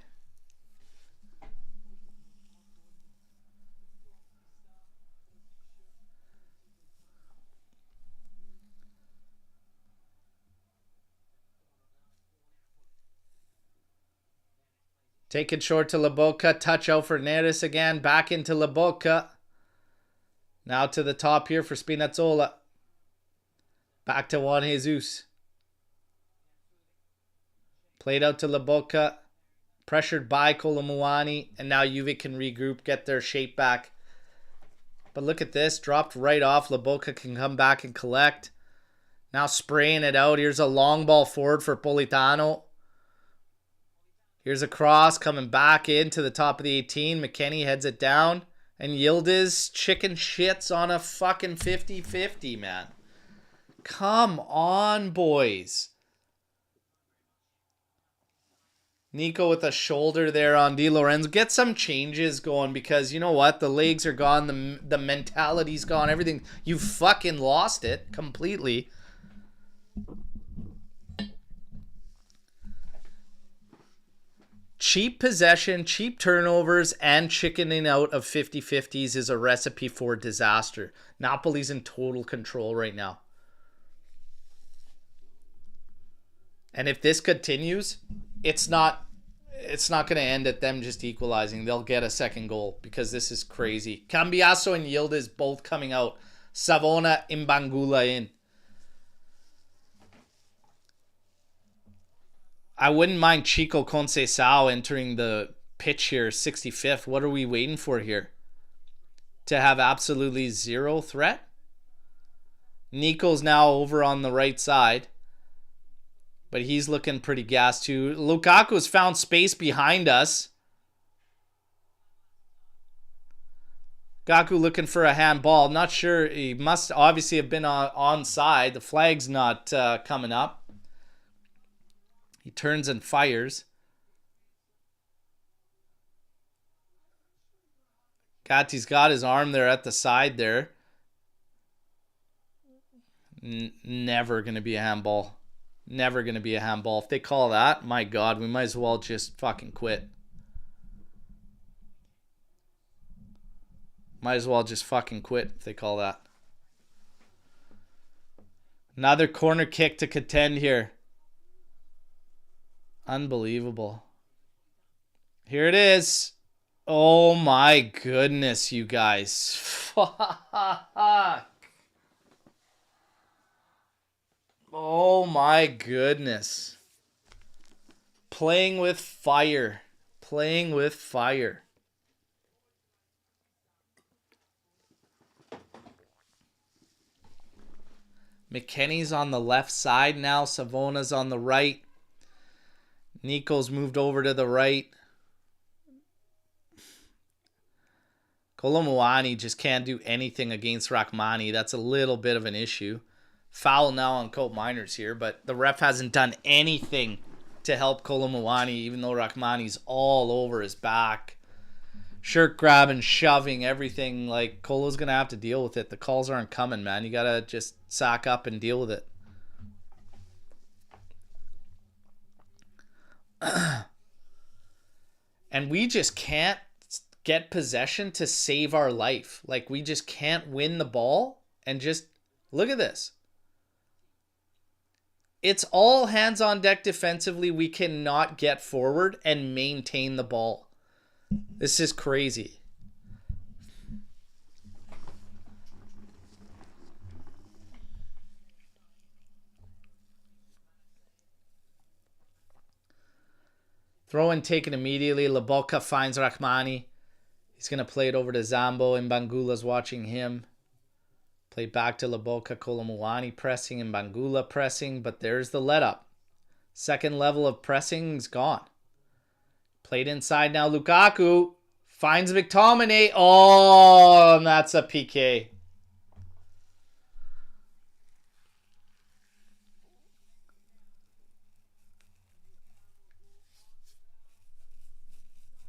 Taken short to Lobotka. Touch out for Neres again. Back into Lobotka. Now to the top here for Spinazzola. Back to Juan Jesus. Played out to Lobotka. Pressured by Kolomuani. And now Juve can regroup, get their shape back. But look at this. Dropped right off. Lobotka can come back and collect. Now spraying it out. Here's a long ball forward for Politano. Here's a cross coming back into the top of the 18. McKennie heads it down. And Yildiz chicken shits on a fucking 50-50, man. Come on, boys. Nico with a shoulder there on Di Lorenzo. Get some changes going because you know what? The legs are gone. The mentality's gone. Everything. You fucking lost it completely. Cheap possession, cheap turnovers, and chickening out of 50-50s is a recipe for disaster. Napoli's in total control right now. And if this continues, it's not going to end at them just equalizing. They'll get a second goal because this is crazy. Cambiasso and Yildiz both coming out. Savona, Imbangula in. I wouldn't mind Chico Conceição entering the pitch here, 65th. What are we waiting for here? To have absolutely zero threat? Nico's now over on the right side. But he's looking pretty gassed too. Lukaku's found space behind us. Gaku looking for a handball. Not sure. He must obviously have been onside. The flag's not coming up. He turns and fires. Gatti's got his arm there at the side there. Never going to be a handball. Never going to be a handball. If they call that, my God, we might as well just fucking quit. Might as well just fucking quit if they call that. Another corner kick to contend here. Unbelievable. Here it is. Oh my goodness, you guys. Fuck. Oh my goodness. Playing with fire. Playing with fire. McKenny's on the left side now. Savona's on the right. Nico's moved over to the right. Kolomuani just can't do anything against Rachmani. That's a little bit of an issue. Foul now on Cope Miners here, but the ref hasn't done anything to help Kolomuani, even though Rachmani's all over his back. Shirt grabbing, shoving, everything. Like, Kolo's going to have to deal with it. The calls aren't coming, man. You got to just sack up and deal with it. And we just can't get possession to save our life. Like, we just can't win the ball. And just look at this. It's all hands on deck defensively. We cannot get forward and maintain the ball. This is crazy. Throw in taken immediately. Laboka finds Rachmani. He's going to play it over to Zambo, and Bangula's watching him. Play back to Laboka. Kolomuani pressing and Bangula pressing, but there's the let up. Second level of pressing is gone. Played inside now. Lukaku finds McTominay. Oh, and that's a PK.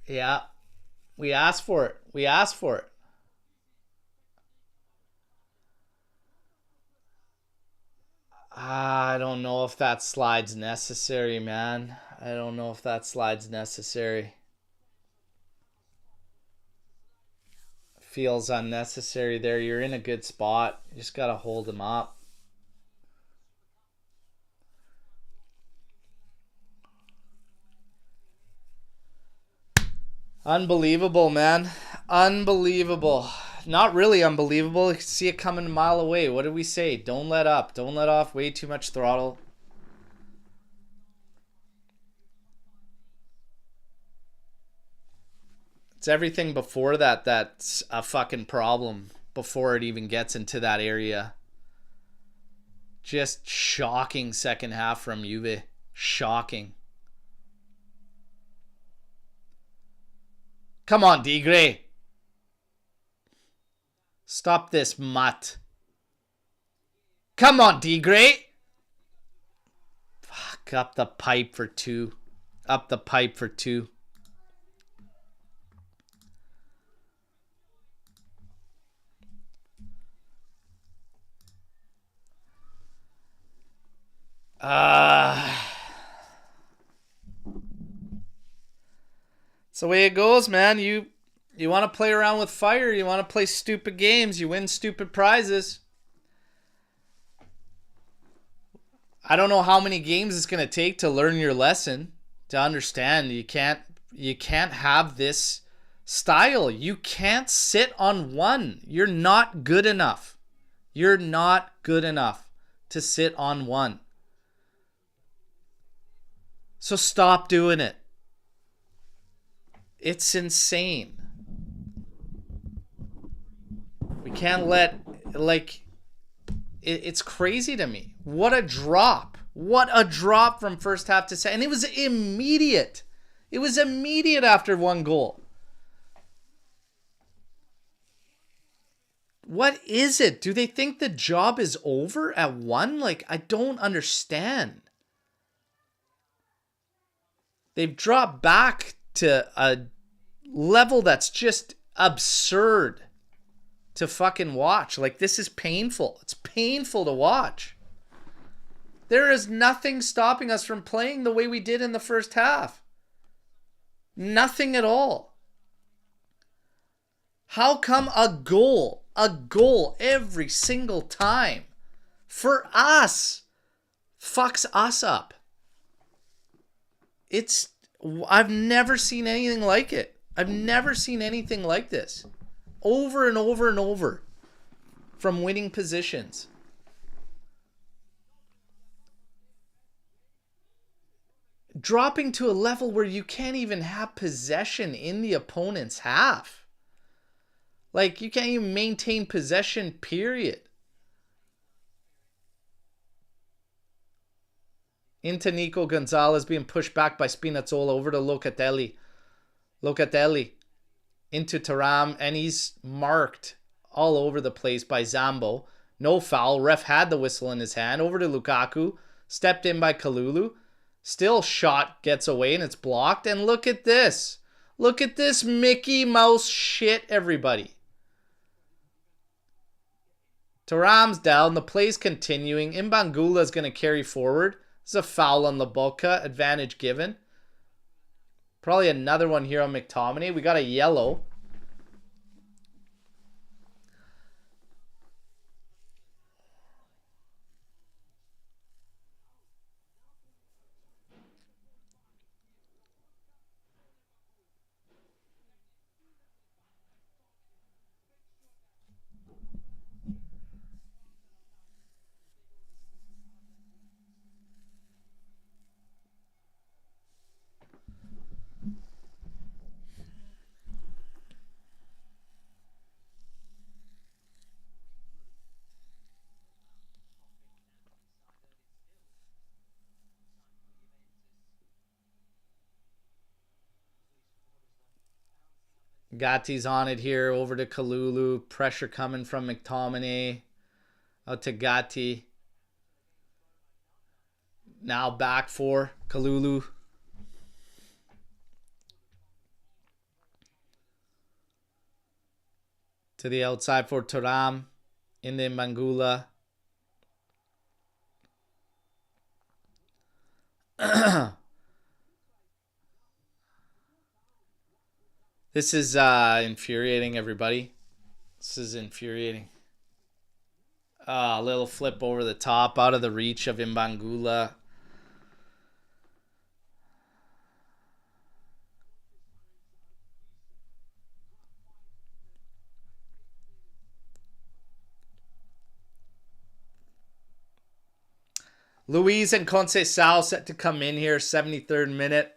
Yeah. We asked for it. We asked for it. I don't know if that slide's necessary, man. I don't know if that slide's necessary. Feels unnecessary there. You're in a good spot. You just got to hold him up. Unbelievable, man. Unbelievable. Not really unbelievable. You can see it coming a mile away. What did we say? Don't let up. Don't let off way too much throttle. It's everything before that that's a fucking problem before it even gets into that area. Just shocking second half from Juve. Shocking. Come on, Digre. Stop this mutt. Come on, Digre. Fuck, up the pipe for two. Up the pipe for two. It's the way it goes, man. You want to play around with fire. You want to play stupid games. You win stupid prizes. I don't know how many games it's going to take to learn your lesson, to understand. You can't have this style. You can't sit on one. You're not good enough. You're not good enough to sit on one. So stop doing it. It's insane. We can't let, like, it's crazy to me. What a drop. What a drop from first half to second. And it was immediate. It was immediate after one goal. What is it? Do they think the job is over at one? Like, I don't understand. They've dropped back to a level that's just absurd to fucking watch. Like, this is painful. It's painful to watch. There is nothing stopping us from playing the way we did in the first half. Nothing at all. How come a goal every single time for us fucks us up? It's, I've never seen anything like it. I've never seen anything like this. Over and over and over. From winning positions. Dropping to a level where you can't even have possession in the opponent's half. Like, you can't even maintain possession, period. Into Nico Gonzalez, being pushed back by Spinazzola, over to Locatelli. Locatelli into Thuram, and he's marked all over the place by Zambo. No foul. Ref had the whistle in his hand. Over to Lukaku. Stepped in by Kalulu. Still shot gets away and it's blocked. And look at this. Look at this Mickey Mouse shit, everybody. Thuram's down. The play's continuing. Mbangula's going to carry forward. This is a foul on Lobotka. Advantage given. Probably another one here on McTominay. We got a yellow. Gatti's on it here. Over to Kalulu. Pressure coming from McTominay. Out to Gatti. Now back for Kalulu. To the outside for Thuram. Into Mbangula. This is infuriating, everybody. This is infuriating. A little flip over the top, out of the reach of Mbangula. Luiz and Conceição set to come in here, 73rd minute.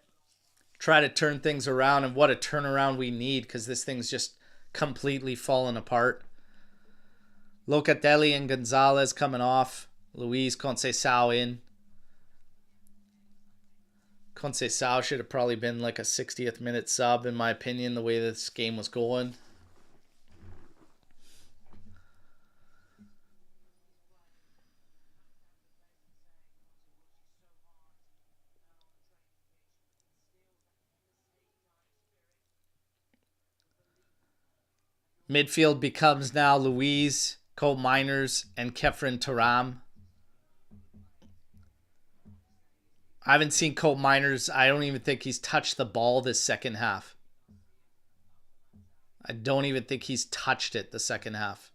Try to turn things around, and what a turnaround we need, because this thing's just completely fallen apart. Locatelli and Gonzalez coming off. Luiz, Conceição in. Conceição should have probably been like a 60th minute sub, in my opinion, the way this game was going. Midfield becomes now Luiz, Cole Miners, and Kefren Thuram. I haven't seen Cole Miners. I don't even think he's touched the ball this second half. I don't even think he's touched it the second half.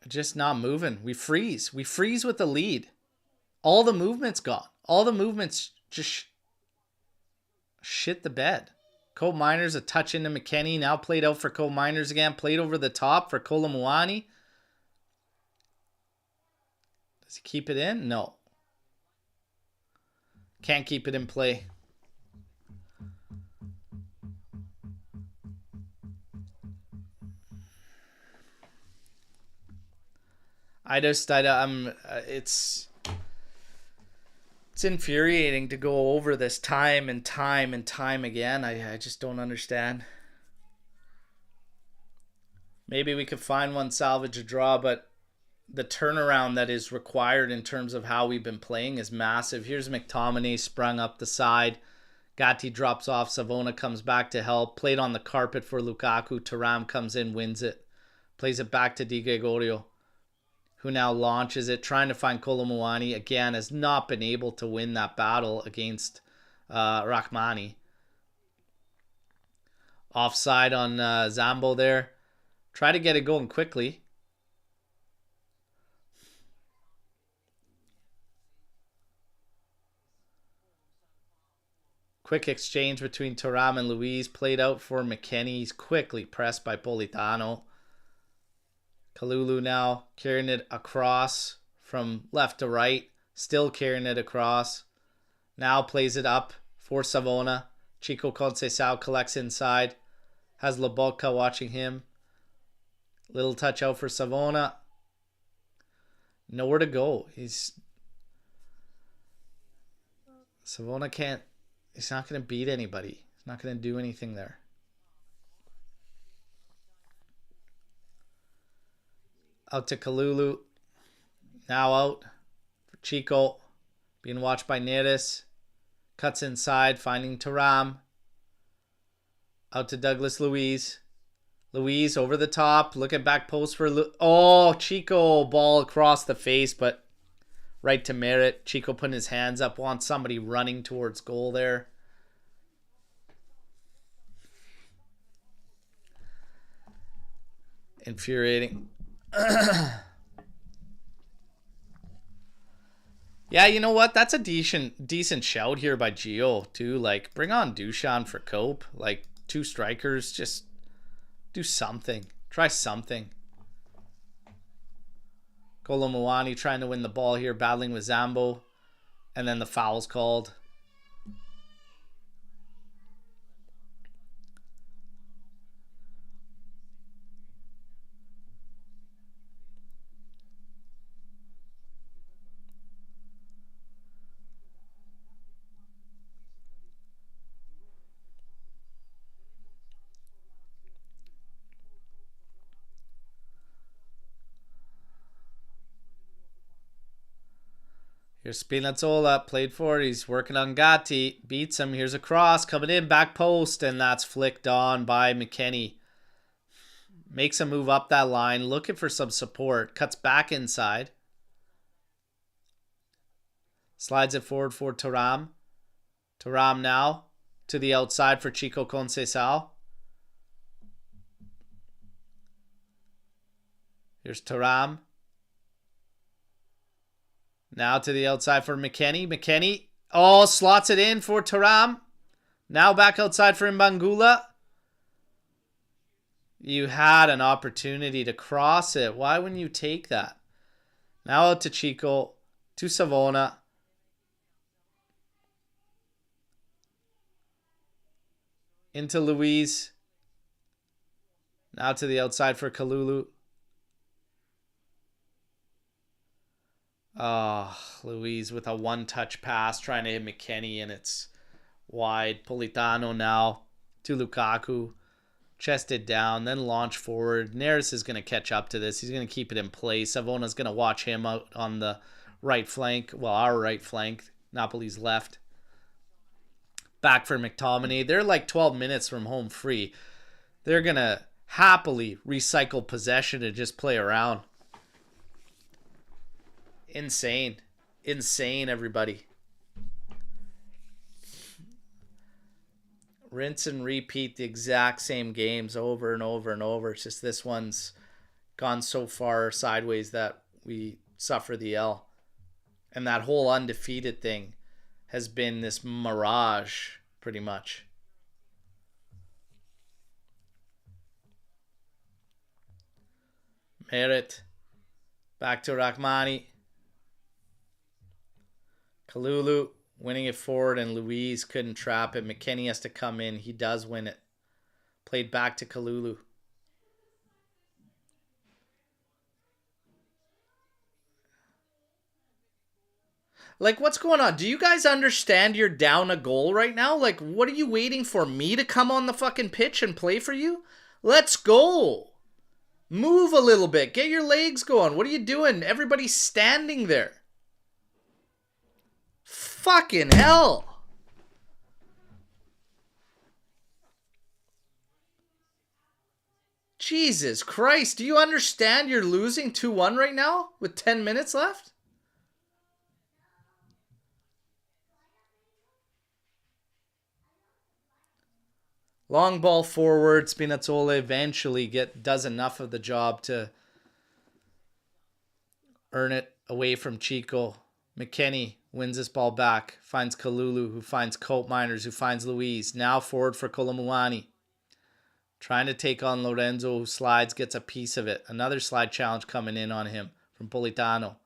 Just not moving. We freeze. We freeze with the lead. All the movement's gone. All the movement's just shit the bed. Cole Miners a touch into McKennie. Now played out for Cole Miners again. Played over the top for Kolomuani. Does he keep it in? No. Can't keep it in play. It's infuriating to go over this time and time and time again. I just don't understand. Maybe we could find one, salvage a draw, but the turnaround that is required in terms of how we've been playing is massive. Here's McTominay sprung up the side. Gatti drops off. Savona comes back to help. Played on the carpet for Lukaku. Thuram comes in, wins it. Plays it back to Di Gregorio, who now launches it, trying to find Kolomuani. Again, has not been able to win that battle against Rahmani. Offside on Zambo there. Try to get it going quickly. Quick exchange between Thuram and Luiz. Played out for McKennie. He's quickly pressed by Politano. Kalulu now carrying it across from left to right. Still carrying it across. Now plays it up for Savona. Chico Conceição collects inside. Has Lobotka watching him. Little touch out for Savona. Nowhere to go. Savona can't. He's not going to beat anybody. He's not going to do anything there. Out to Kalulu. Now out for Chico. Being watched by Neres. Cuts inside, finding Thuram. Out to Douglas Luiz. Luiz over the top. Look at back post for... Oh, Chico. Ball across the face, but right to Merritt. Chico putting his hands up. Wants somebody running towards goal there. Infuriating. Yeah, you know what? That's a decent shout here by Gio, too. Like, bring on Dushan for Cope. Like, two strikers. Just do something. Try something. Kolomuani trying to win the ball here, battling with Zambo. And then the foul's called. Here's Spinazzola, played for it. He's working on Gatti. Beats him. Here's a cross coming in, back post, and that's flicked on by McKennie. Makes a move up that line, looking for some support. Cuts back inside. Slides it forward for Thuram. Thuram now to the outside for Chico Conceição. Here's Thuram. Now to the outside for McKennie. McKennie. Oh, slots it in for Thuram. Now back outside for Mbangula. You had an opportunity to cross it. Why wouldn't you take that? Now out to Chico. To Savona. Into Luiz. Now to the outside for Kalulu. Oh, Luiz with a one-touch pass trying to hit McKennie, and it's wide. Politano now to Lukaku. Chested down, then launch forward. Neres is going to catch up to this. He's going to keep it in place. Savona's going to watch him out on the right flank. Well, our right flank. Napoli's left. Back for McTominay. They're like 12 minutes from home free. They're going to happily recycle possession and just play around. Insane. Insane, everybody. Rinse and repeat the exact same games over and over and over. It's just this one's gone so far sideways that we suffer the L. And that whole undefeated thing has been this mirage, pretty much. Merritt. Back to Rahmani. Kalulu winning it forward, and Luiz couldn't trap it. McKennie has to come in. He does win it. Played back to Kalulu. Like, what's going on? Do you guys understand you're down a goal right now? Like, what are you waiting for? Me to come on the fucking pitch and play for you? Let's go. Move a little bit. Get your legs going. What are you doing? Everybody's standing there. Fucking hell. Jesus Christ. Do you understand you're losing 2-1 right now with 10 minutes left? Long ball forward. Spinazzola eventually does enough of the job to earn it away from Chico. McKennie wins this ball back. Finds Kalulu, who finds Cope Miners, who finds Luis. Now forward for Kolomuani. Trying to take on Lorenzo, who slides, gets a piece of it. Another slide challenge coming in on him from Politano.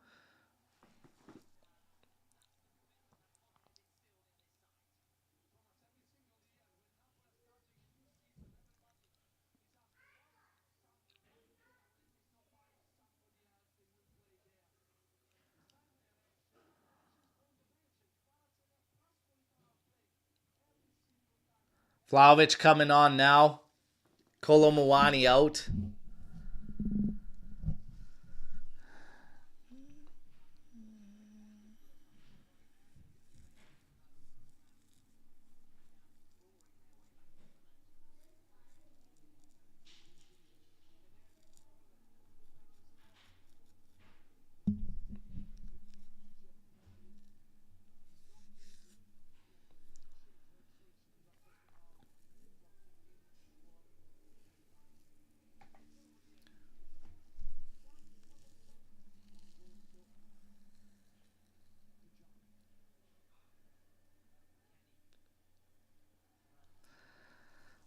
Vlahovic coming on now. Kolomuani out.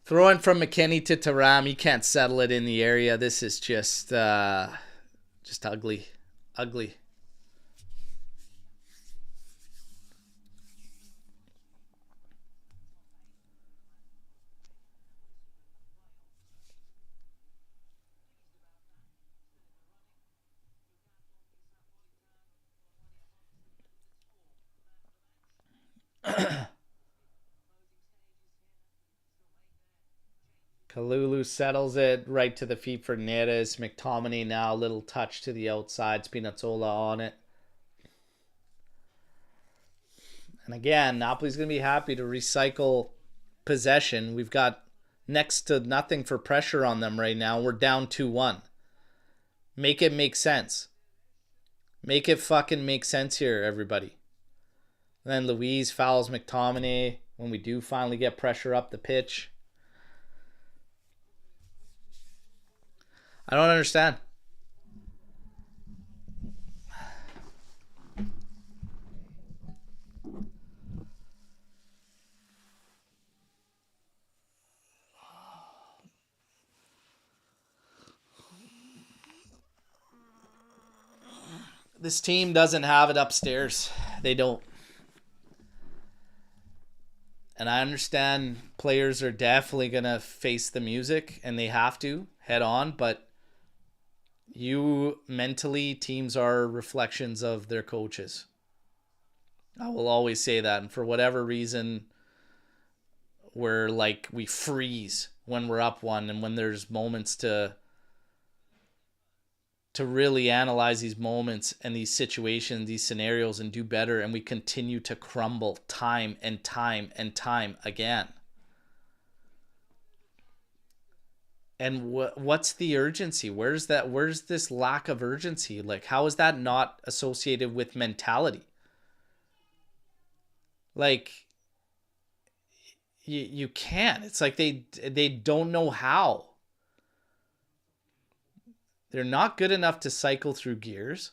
Throwing from McKennie to Taram. He can't settle it in the area. This is just ugly. Ugly. Kalulu settles it right to the feet for Neres. McTominay now, a little touch to the outside. Spinazzola on it. And again, Napoli's going to be happy to recycle possession. We've got next to nothing for pressure on them right now. We're down 2-1. Make it make sense. Make it fucking make sense here, everybody. And then Luis fouls McTominay when we do finally get pressure up the pitch. I don't understand. This team doesn't have it upstairs. They don't. And I understand players are definitely going to face the music, and they have to head on, but teams are reflections of their coaches. I will always say that. And for whatever reason, we freeze when we're up one, and when there's moments to really analyze these moments and these situations, these scenarios, and do better, and we continue to crumble time and time and time again. And what's the urgency? Where's this lack of urgency? Like, how is that not associated with mentality? Like, you can't. It's like they don't know how. They're not good enough to cycle through gears.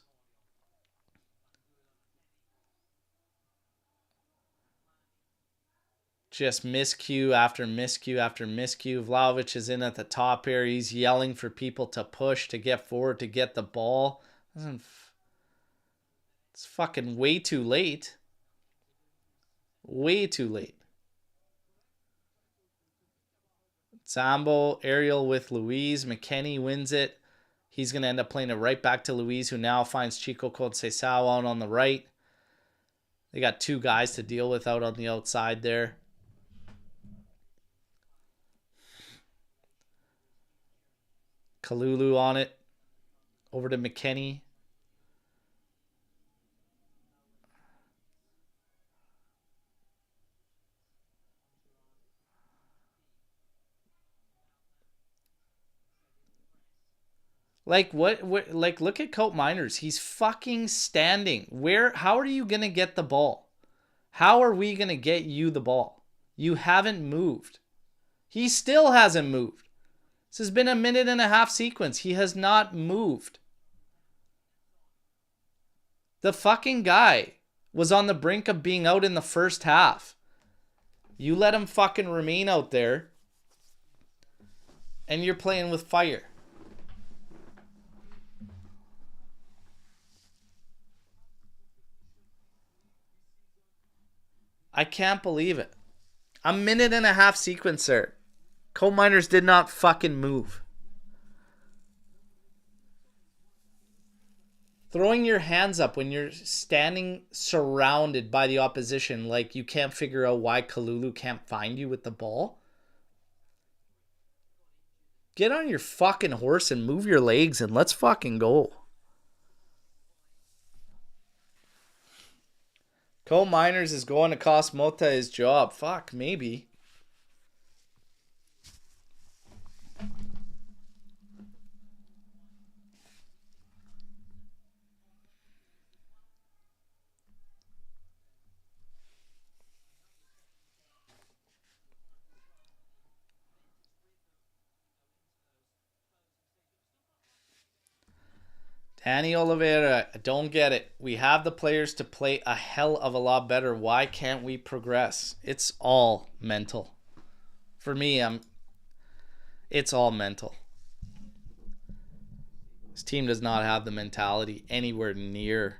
Just miscue after miscue after miscue. Vlahovic is in at the top here. He's yelling for people to push, to get forward, to get the ball. It's fucking way too late. Way too late. Zambo, aerial with Luis. McKennie wins it. He's going to end up playing it right back to Luis, who now finds Chico Conceição out on the right. They got two guys to deal with out on the outside there. Kalulu on it. Over to McKennie. Like, like, look at Cope Miners. He's fucking standing. How are you going to get the ball? How are we going to get you the ball? You haven't moved. He still hasn't moved. This has been a minute and a half sequence. He has not moved. The fucking guy was on the brink of being out in the first half. You let him fucking remain out there, and you're playing with fire. I can't believe it. A minute and a half sequence there. Coal miners did not fucking move. Throwing your hands up when you're standing surrounded by the opposition, like you can't figure out why Kalulu can't find you with the ball. Get on your fucking horse and move your legs and let's fucking go. Coal miners is going to cost Mota his job. Fuck, maybe. Danny Oliveira, I don't get it. We have the players to play a hell of a lot better. Why can't we progress? It's all mental. For me, it's all mental. This team does not have the mentality anywhere near.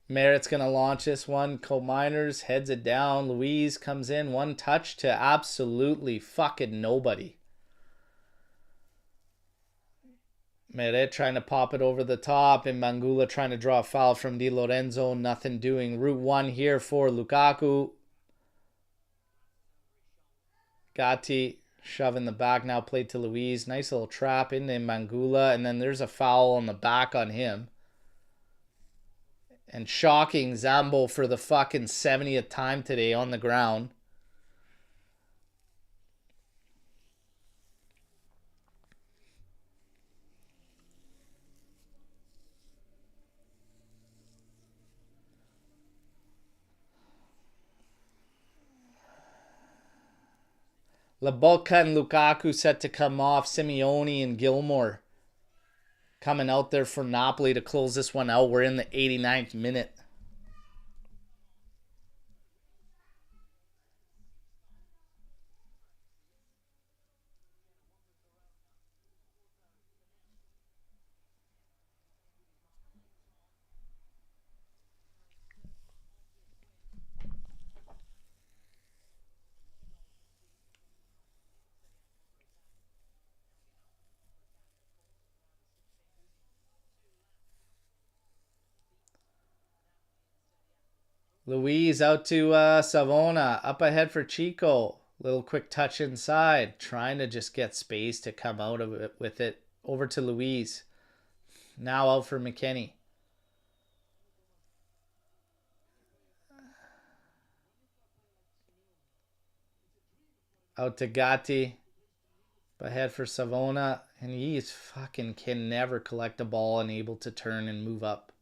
Merritt's going to launch this one. Coal miners heads it down. Louise comes in. One touch to absolutely fucking nobody. Merritt trying to pop it over the top. And Mangula trying to draw a foul from Di Lorenzo. Nothing doing. Route 1 here for Lukaku. Gatti shoving the back. Now played to Louise. Nice little trap into Mangula. And then there's a foul on the back on him. And shocking Zambo for the fucking 70th time today on the ground. Laboca and Lukaku set to come off. Simeone and Gilmore coming out there for Napoli to close this one out. We're in the 89th minute. Luis out to Savona. Up ahead for Chico. Little quick touch inside. Trying to just get space to come out of it with it. Over to Luis. Now out for McKinney. Out to Gatti. Up ahead for Savona. And he's fucking can never collect a ball and able to turn and move up.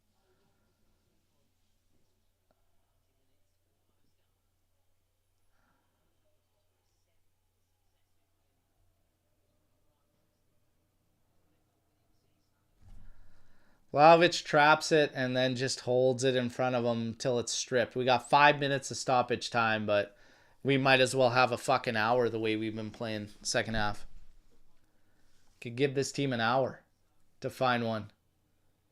Vlahovic traps it and then just holds it in front of him till it's stripped. We got 5 minutes of stoppage time, but we might as well have a fucking hour the way we've been playing second half. Could give this team an hour to find one.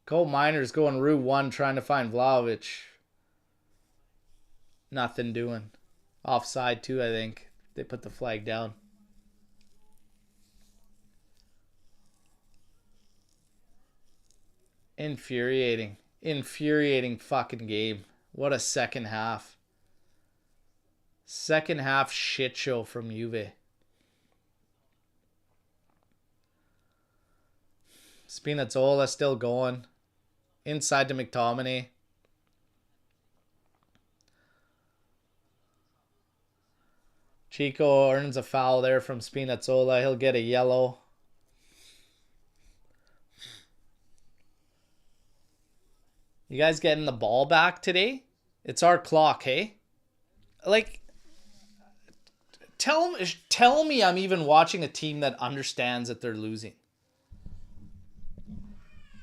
Coal miners going Route 1 trying to find Vlahovic. Nothing doing. Offside too, I think. They put the flag down. Infuriating. Infuriating fucking game. What a second half. Second half shit show from Juve. Spinazzola still going. Inside to McTominay. Chico earns a foul there from Spinazzola. He'll get a yellow. You guys getting the ball back today? It's our clock, hey? Like, tell me I'm even watching a team that understands that they're losing.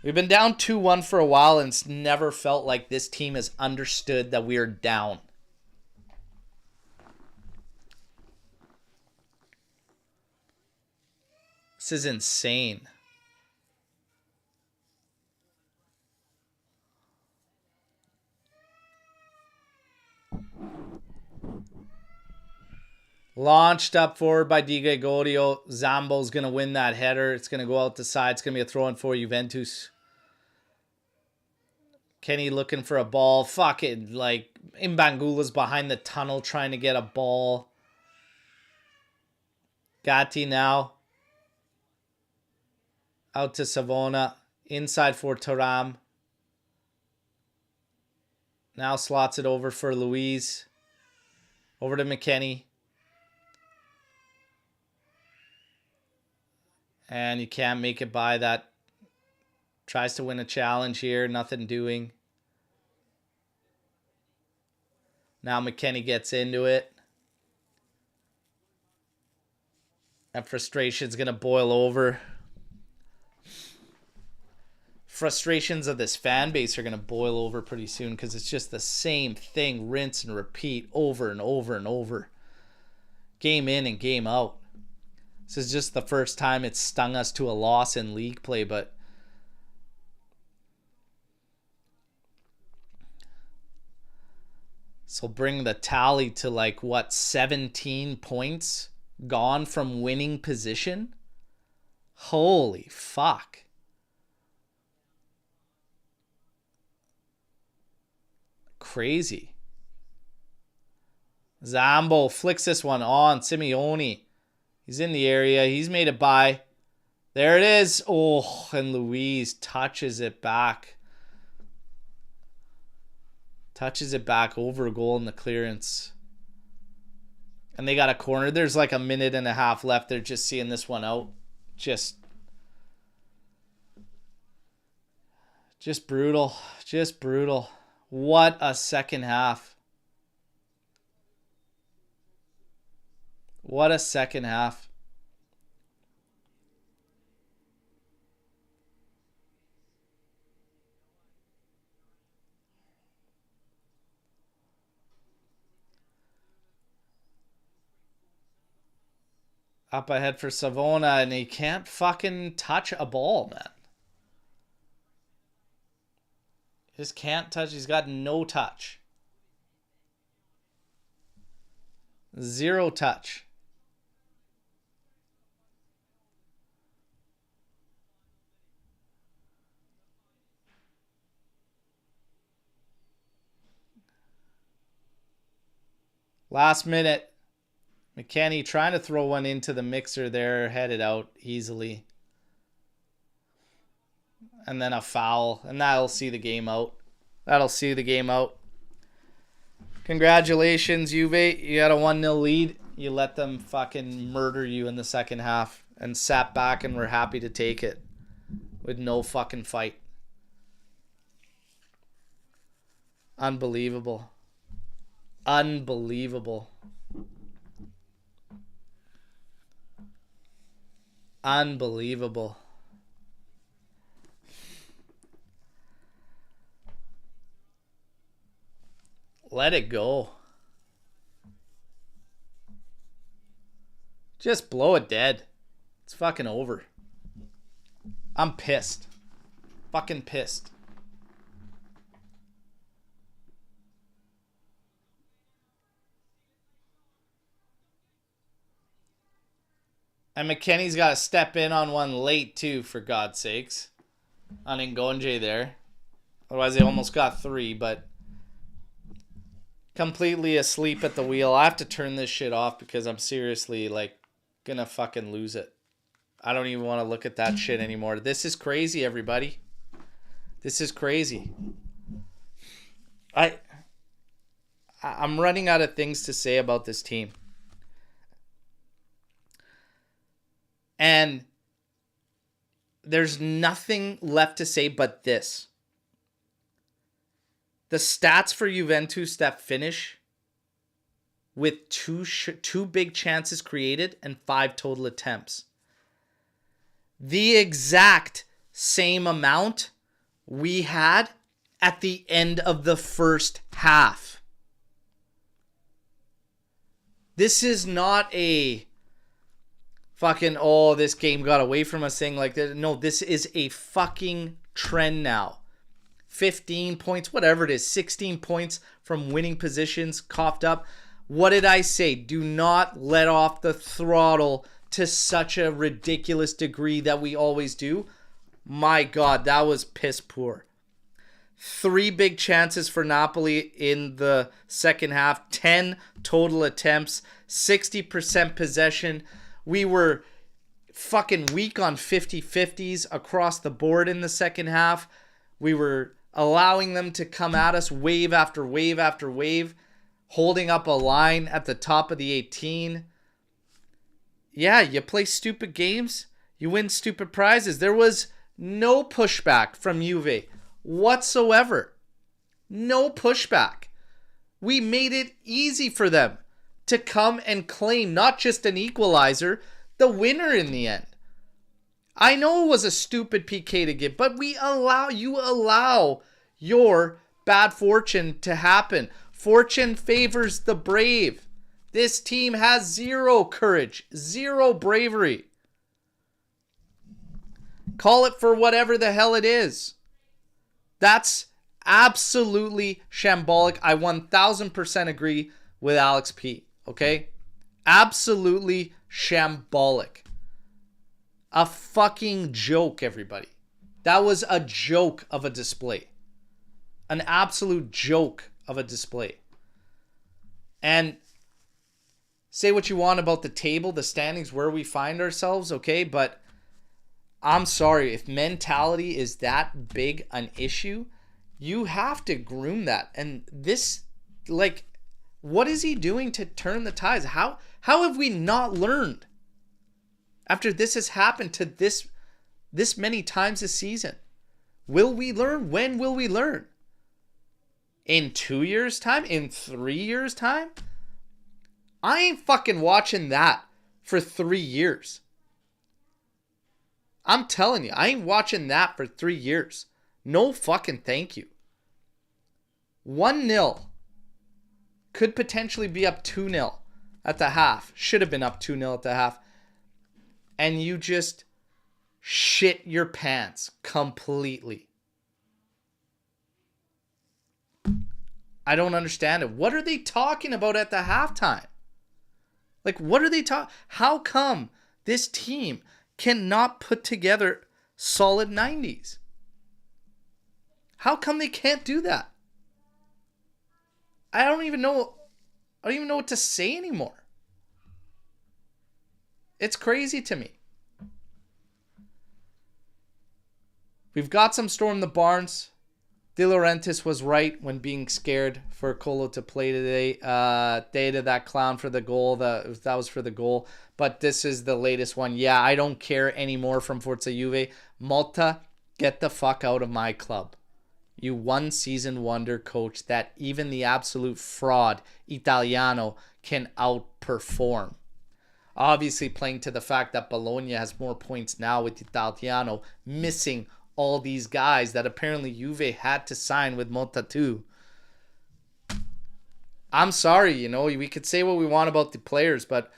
We've been down 2-1 for a while, and it's never felt like this team has understood that we are down. This is insane. Launched up forward by Di Gregorio. Zambo's going to win that header. It's going to go out the side. It's going to be a throw-in for Juventus. Kenny looking for a ball. Fucking, like, Mbangula's behind the tunnel trying to get a ball. Gatti now. Out to Savona. Inside for Thuram. Now slots it over for Luis. Over to McKennie. And you can't make it by that. Tries to win a challenge here. Nothing doing. Now McKennie gets into it. That frustration's going to boil over. Frustrations of this fan base are going to boil over pretty soon because it's just the same thing. Rinse and repeat over and over and over. Game in and game out. This is just the first time it's stung us to a loss in league play, but this will bring the tally to like, what, 17 points gone from winning position? Holy fuck. Crazy. Zambo flicks this one on. Simeone. He's in the area. He's made it by. There it is. Oh, and Luis touches it back. Touches it back over a goal in the clearance. And they got a corner. There's like a minute and a half left. They're just seeing this one out. Just brutal. Just brutal. What a second half. What a second half. Up ahead for Savona, and he can't fucking touch a ball, man. Just can't touch. He's got no touch. Zero touch. Last minute. McKennie trying to throw one into the mixer there. Headed out easily. And then a foul. And that'll see the game out. That'll see the game out. Congratulations, Juve. You got a 1-0 lead. You let them fucking murder you in the second half. And sat back and were happy to take it. With no fucking fight. Unbelievable. Unbelievable. Unbelievable. Let it go. Just blow it dead. It's fucking over. I'm pissed. Fucking pissed. And McKennie's got to step in on one late too, for God's sakes. on Ngonje there. Otherwise, they almost got 3, but completely asleep at the wheel. I have to turn this shit off because I'm seriously, like, gonna fucking lose it. I don't even want to look at that shit anymore. This is crazy, everybody. This is crazy. I'm running out of things to say about this team. And there's nothing left to say but this. The stats for Juventus that finish with two big chances created and 5 total attempts. The exact same amount we had at the end of the first half. This is not a fucking, oh, this game got away from us thing like that. No, this is a fucking trend now. 15 points, whatever it is, 16 points from winning positions, coughed up. What did I say? Do not let off the throttle to such a ridiculous degree that we always do. My God, that was piss poor. 3 big chances for Napoli in the second half. 10 total attempts. 60% possession. We were fucking weak on 50-50s across the board in the second half. We were allowing them to come at us wave after wave after wave. Holding up a line at the top of the 18. Yeah, you play stupid games. You win stupid prizes. There was no pushback from Juve whatsoever. No pushback. We made it easy for them to come and claim not just an equalizer, the winner in the end. I know it was a stupid PK to give, but you allow your bad fortune to happen. Fortune favors the brave. This team has 0 courage, 0 bravery. Call it for whatever the hell it is. That's absolutely shambolic. I 1000% agree with Alex P. Okay? Absolutely shambolic. A fucking joke, everybody. That was a joke of a display. An absolute joke of a display. And say what you want about the table, the standings, where we find ourselves, okay? But I'm sorry, if mentality is that big an issue, you have to groom that. And this, like, what is he doing to turn the tides? How have we not learned after this has happened to this many times this season? Will we learn? When will we learn? In 2 years' time? In 3 years' time? I ain't fucking watching that for 3 years. I'm telling you, I ain't watching that for 3 years. No fucking thank you. 1-0. Could potentially be up 2-0 at the half. Should have been up 2-0 at the half. And you just shit your pants completely. I don't understand it. What are they talking about at the halftime? Like, what are they talking? How come this team cannot put together solid 90s? How come they can't do that? I don't even know what to say anymore. It's crazy to me. We've got some storm the barns. De Laurentiis was right when being scared for Colo to play today. Data, that clown for the goal. That was for the goal. But this is the latest one. Yeah, I don't care anymore from Forza Juve. Malta, get the fuck out of my club. You one-season wonder coach that even the absolute fraud Italiano can outperform. Obviously playing to the fact that Bologna has more points now with Italiano missing all these guys that apparently Juve had to sign with Motta too. I'm sorry, we could say what we want about the players, but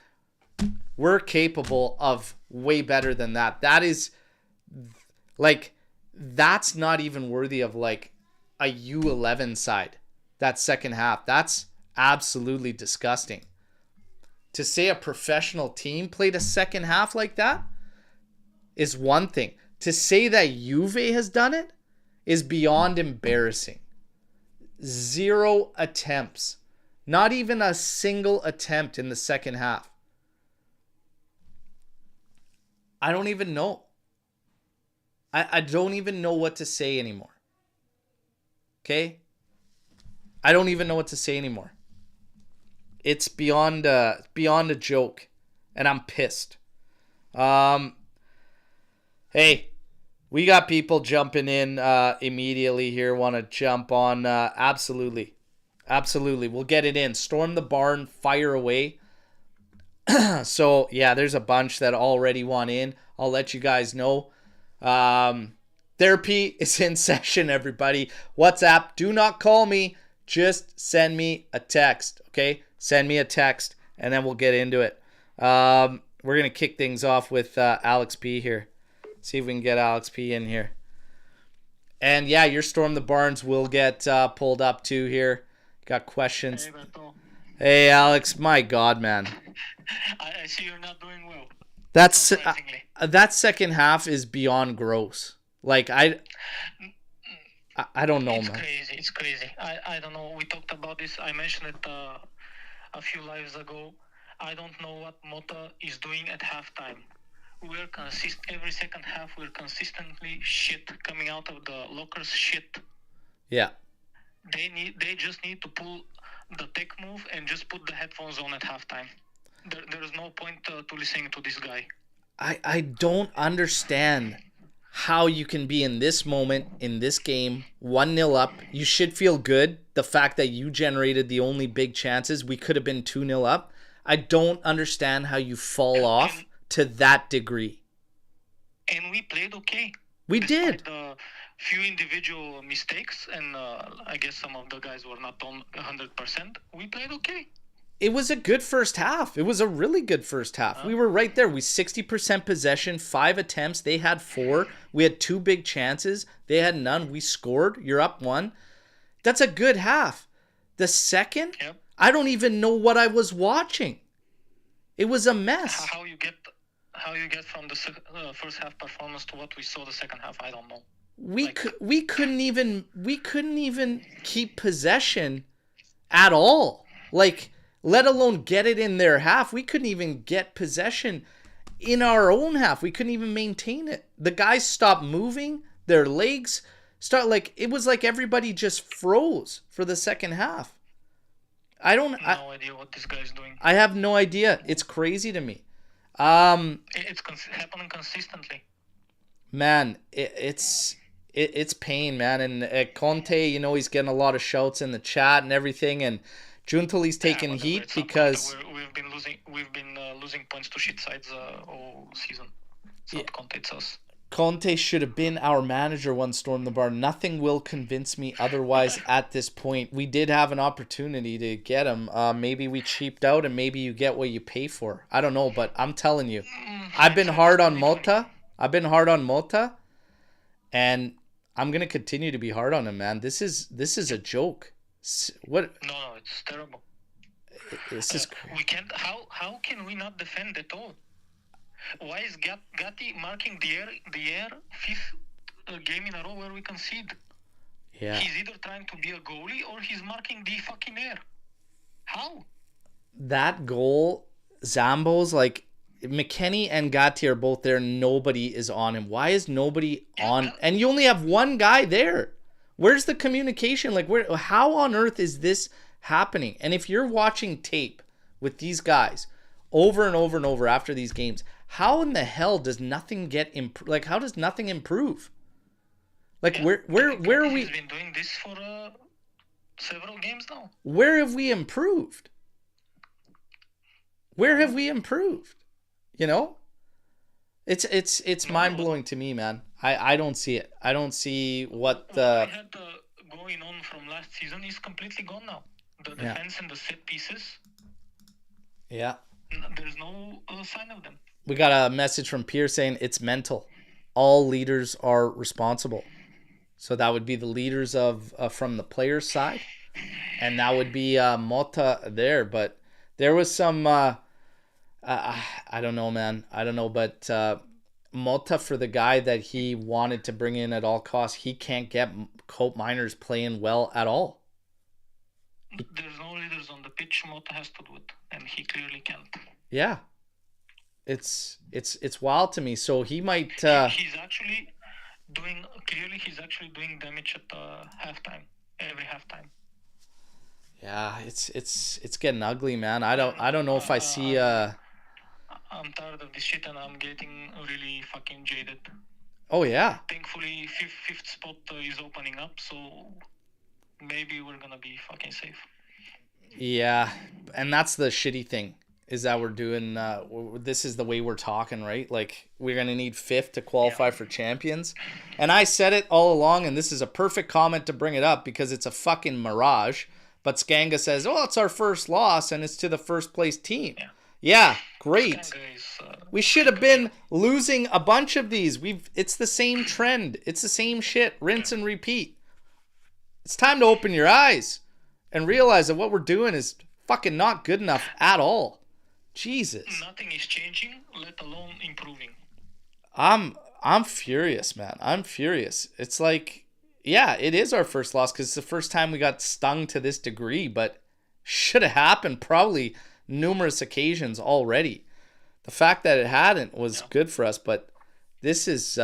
we're capable of way better than that. That is, like, that's not even worthy of, like, a U11 side. That second half. That's absolutely disgusting. To say a professional team played a second half like that is one thing. To say that Juve has done it is beyond embarrassing. 0 attempts. Not even a single attempt in the second half. I don't even know. I don't even know what to say anymore. Okay? I don't even know what to say anymore. It's beyond a joke. And I'm pissed. Hey, we got people jumping in immediately here. Want to jump on? Absolutely. Absolutely. We'll get it in. Storm the barn. Fire away. So, yeah, there's a bunch that already want in. I'll let you guys know. Therapy is in session, everybody. WhatsApp, do not call me. Just send me a text, okay? Send me a text, and then we'll get into it. We're going to kick things off with Alex P here. See if we can get Alex P in here. And, yeah, your Storm the Barns will get pulled up, too, here. Got questions. Hey, Berto. Hey, Alex. My God, man. I see you're not doing well. That second half is beyond gross. Like, I don't know, It's man. crazy. It's crazy. I don't know. We talked about this. I mentioned it a few lives ago. I don't know what Mota is doing at halftime. Every second half, we're consistently shit coming out of the lockers. Shit. Yeah. They just need to pull the tech move and just put the headphones on at halftime. There is no point to listening to this guy. I don't understand how you can be in this moment, in this game, 1-0 up. You should feel good. The fact that you generated the only big chances, we could have been 2-0 up. I don't understand how you fall off to that degree. And we played okay. We Despite did. the few individual mistakes, and I guess some of the guys were not on 100%. We played okay. It was a good first half. It was a really good first half. We were right there. We 60% possession, 5 attempts. They had 4. We had 2 big chances. They had none. We scored. You're up 1. That's a good half. The second, Yep. I don't even know what I was watching. It was a mess. How you get from the first half performance to what we saw the second half, I don't know. We couldn't even keep possession at all. Like, let alone get it in their half. We couldn't even get possession in our own half. We couldn't even maintain it. The guys stopped moving. Their legs it was like everybody just froze for the second half. No idea what this guy's doing. I have no idea. It's crazy to me. It's happening consistently. Man, it's pain, man. And Conte, he's getting a lot of shouts in the chat and everything, and Juntali's taking heat because we've been losing points to shit sides all season. It's not Conte, it's us. Conte should have been our manager once Storm the Bar. Nothing will convince me otherwise at this point. We did have an opportunity to get him. Maybe we cheaped out, and maybe you get what you pay for. I don't know, but I'm telling you, I've been hard on Mota. And I'm gonna continue to be hard on him, man. This is a joke. What? No, it's terrible. This is crazy. We can't. How can we not defend at all? Why is Gatti marking the air fifth game in a row where we concede? Yeah. He's either trying to be a goalie or he's marking the fucking air. How? That goal, Zambo's like McKennie and Gatti are both there. Nobody is on him. Why is nobody on? And you only have one guy there. Where's the communication? Like, how on earth is this happening? And if you're watching tape with these guys over and over and over after these games, how in the hell does nothing get like, how does nothing improve? Like, where are we? He's been doing this for several games now. Where have we improved? Where have we improved? It's mind-blowing to me, man. I don't see it. I don't see what What we had going on from last season is completely gone now. The defense and the set pieces. Yeah. There's no sign of them. We got a message from Pierre saying it's mental. All leaders are responsible. So that would be the leaders of from the players' side, and that would be Mota there. But there was some I don't know, man. I don't know, but Mota, for the guy that he wanted to bring in at all costs, he can't get Cope Miners playing well at all. There's no leaders on the pitch. Mota has to do it, and he clearly can't. Yeah, it's wild to me. So he might. He's actually doing damage at halftime, every halftime. Yeah, it's getting ugly, man. I don't know if I see. I'm tired of this shit, and I'm getting really fucking jaded. Oh yeah. Thankfully, fifth spot is opening up, so maybe we're gonna be fucking safe. Yeah, and that's the shitty thing, is that we're doing. This is the way we're talking, right? Like, we're gonna need fifth to qualify for champions, and I said it all along, and this is a perfect comment to bring it up because it's a fucking mirage. But Skanga says, "Oh, it's our first loss, and it's to the first place team." Yeah, great. We should have been losing a bunch of these. It's the same trend. It's the same shit. Rinse and repeat. It's time to open your eyes and realize that what we're doing is fucking not good enough at all. Jesus. Nothing is changing, let alone improving. I'm furious, man. I'm furious. It's like, yeah, it is our first loss because it's the first time we got stung to this degree, but should have happened probably numerous occasions already. The fact that it hadn't was good for us, but this is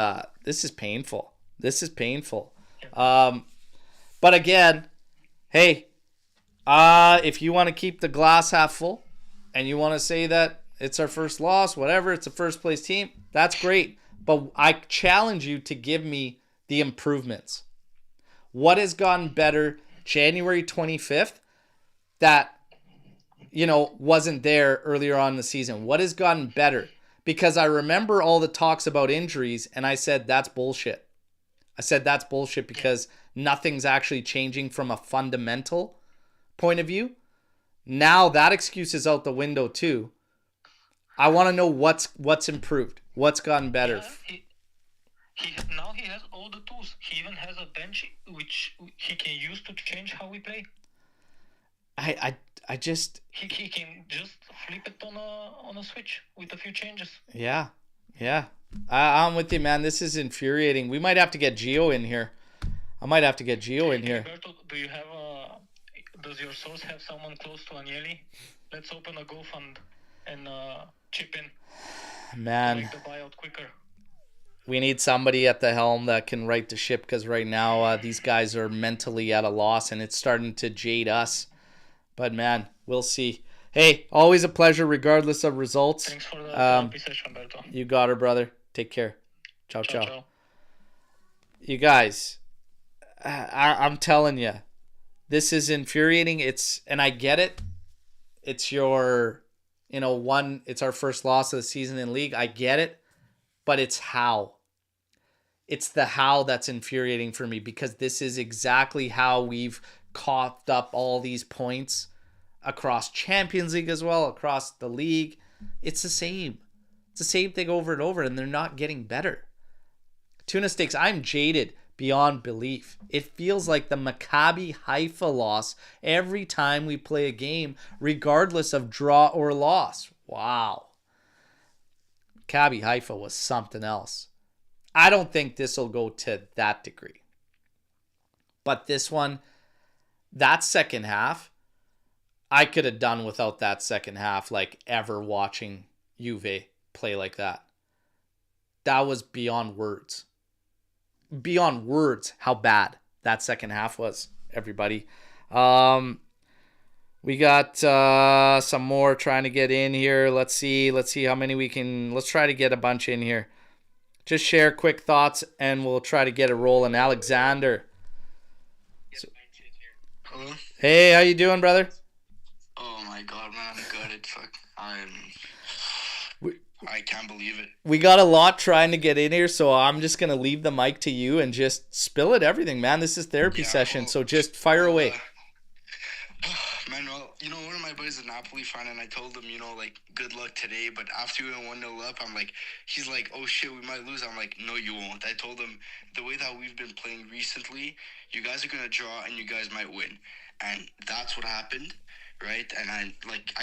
painful. This is painful. But again, hey, if you want to keep the glass half full and you want to say that it's our first loss, whatever, it's a first place team, that's great. But I challenge you to give me the improvements. What has gotten better January 25th that wasn't there earlier on in the season? What has gotten better? Because I remember all the talks about injuries, and I said that's bullshit. I said that's bullshit because nothing's actually changing from a fundamental point of view. Now that excuse is out the window too. I want to know what's improved, what's gotten better. Now he has all the tools. He even has a bench which he can use to change how we play. I just he can just flip it on a switch with a few changes. Yeah. I'm with you, man. This is infuriating. We might have to get Gio in here. I might have to get Gio in here. Berto, does your source have someone close to Agnelli? Let's open a GoFund and chip in. Man, to make the buyout quicker. We need somebody at the helm that can right the ship, because right now these guys are mentally at a loss and it's starting to jade us. But man, we'll see. Hey, always a pleasure regardless of results. Thanks for the session, Berto. You got her, brother. Take care. Ciao. You guys, I'm telling you, this is infuriating. And I get it. It's it's our first loss of the season in league. I get it. But it's how. It's the how that's infuriating for me, because this is exactly how we've coughed up all these points across Champions League as well, across the league. It's the same. It's the same thing over and over, and they're not getting better. Tuna Steaks, I'm jaded beyond belief. It feels like the Maccabi Haifa loss every time we play a game, regardless of draw or loss. Wow. Maccabi Haifa was something else. I don't think this will go to that degree. But this one, that second half, I could have done without that second half, like ever watching Juve play like that. That was beyond words. Beyond words how bad that second half was, everybody. We got some more trying to get in here. Let's see how many we can. Let's try to get a bunch in here. Just share quick thoughts and we'll try to get a roll. And Alexander. Hello? Hey, how you doing, brother? Oh my god, man, I'm gutted. Fuck. I can't believe it. We got a lot trying to get in here, so I'm just going to leave the mic to you and just spill it everything, man. This is therapy session, so just fire away. Man, well, one of my buddies is a Napoli fan, and I told him, good luck today, but after we went 1-0 up, he's like, oh shit, we might lose. I'm like, no, you won't. I told him, the way that we've been playing recently, you guys are going to draw and you guys might win. And that's what happened, right? And I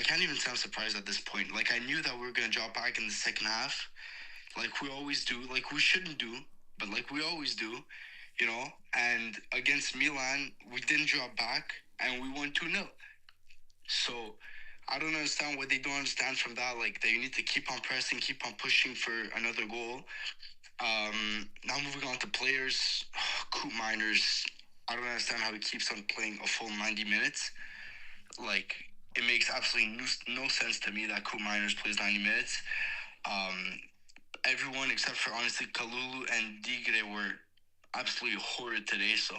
can't even say I'm surprised at this point. I knew that we were going to draw back in the second half, like we always do, like we shouldn't do, but like we always do, you know. And against Milan, we didn't drop back, and we won 2-0. So I don't understand what they don't understand from that. Like that you need to keep on pressing, keep on pushing for another goal. Now moving on to players, Coop Miners. I don't understand how he keeps on playing a full 90 minutes. Like it makes absolutely no sense to me that Coop Miners plays 90 minutes. Everyone except for honestly Kalulu and Digre were absolutely horrid today. So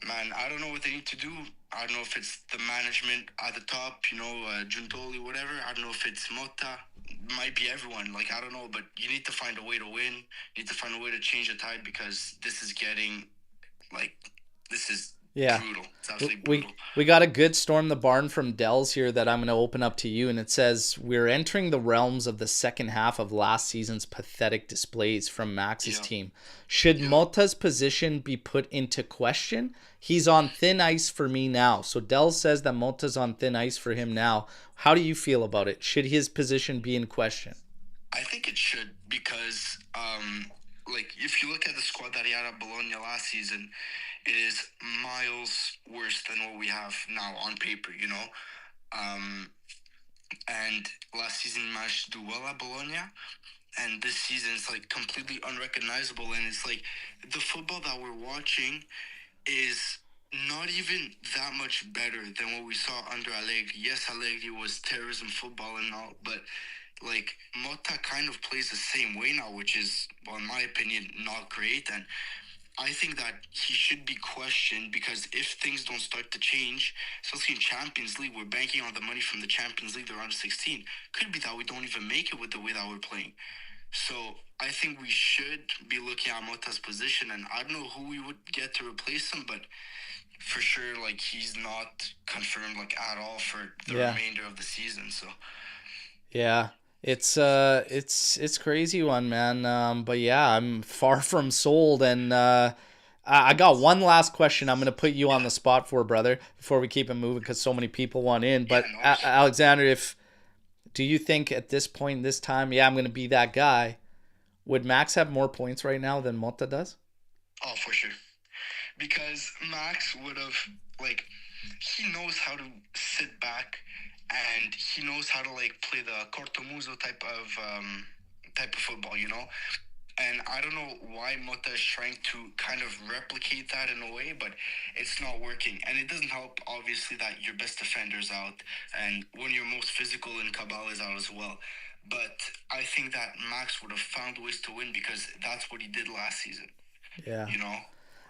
man, I don't know what they need to do. I don't know if it's the management at the top, Giuntoli, whatever. I don't know if it's Motta. Might be everyone. Like, I don't know, but you need to find a way to win. You need to find a way to change the tide because this is getting, this is brutal. It's absolutely brutal. We got a good storm the barn from Dells here that I'm going to open up to you, and it says, we're entering the realms of the second half of last season's pathetic displays from Max's team. Should Motta's position be put into question? He's on thin ice for me now. So Dells says that Motta's on thin ice for him now. How do you feel about it? Should his position be in question? I think it should because, if you look at the squad that he had at Bologna last season, it is miles worse than what we have now on paper, and last season he managed to do well at Bologna, and this season it's completely unrecognizable, and it's the football that we're watching is not even that much better than what we saw under Allegri. Yes, Allegri was terrorism football and all, but Motta kind of plays the same way now, which is, well, in my opinion, not great. And I think that he should be questioned because if things don't start to change, especially in Champions League, we're banking on the money from the Champions League, the round of 16. Could be that we don't even make it with the way that we're playing. So I think we should be looking at Motta's position, and I don't know who we would get to replace him, but for sure, he's not confirmed at all for the remainder of the season. So yeah. It's crazy one, man. But yeah, I'm far from sold, and I got one last question I'm gonna put you on the spot for, brother, before we keep it moving because so many people want in. But Alexander, do you think at this point, this time, I'm gonna be that guy? Would Max have more points right now than Motta does? Oh, for sure, because Max would have he knows how to sit back. And he knows how to play the cortomuso type of football, And I don't know why Motta is trying to kind of replicate that in a way, but it's not working. And it doesn't help, obviously, that your best defender's out and one of your most physical in Cabal is out as well. But I think that Max would have found ways to win because that's what he did last season. Yeah.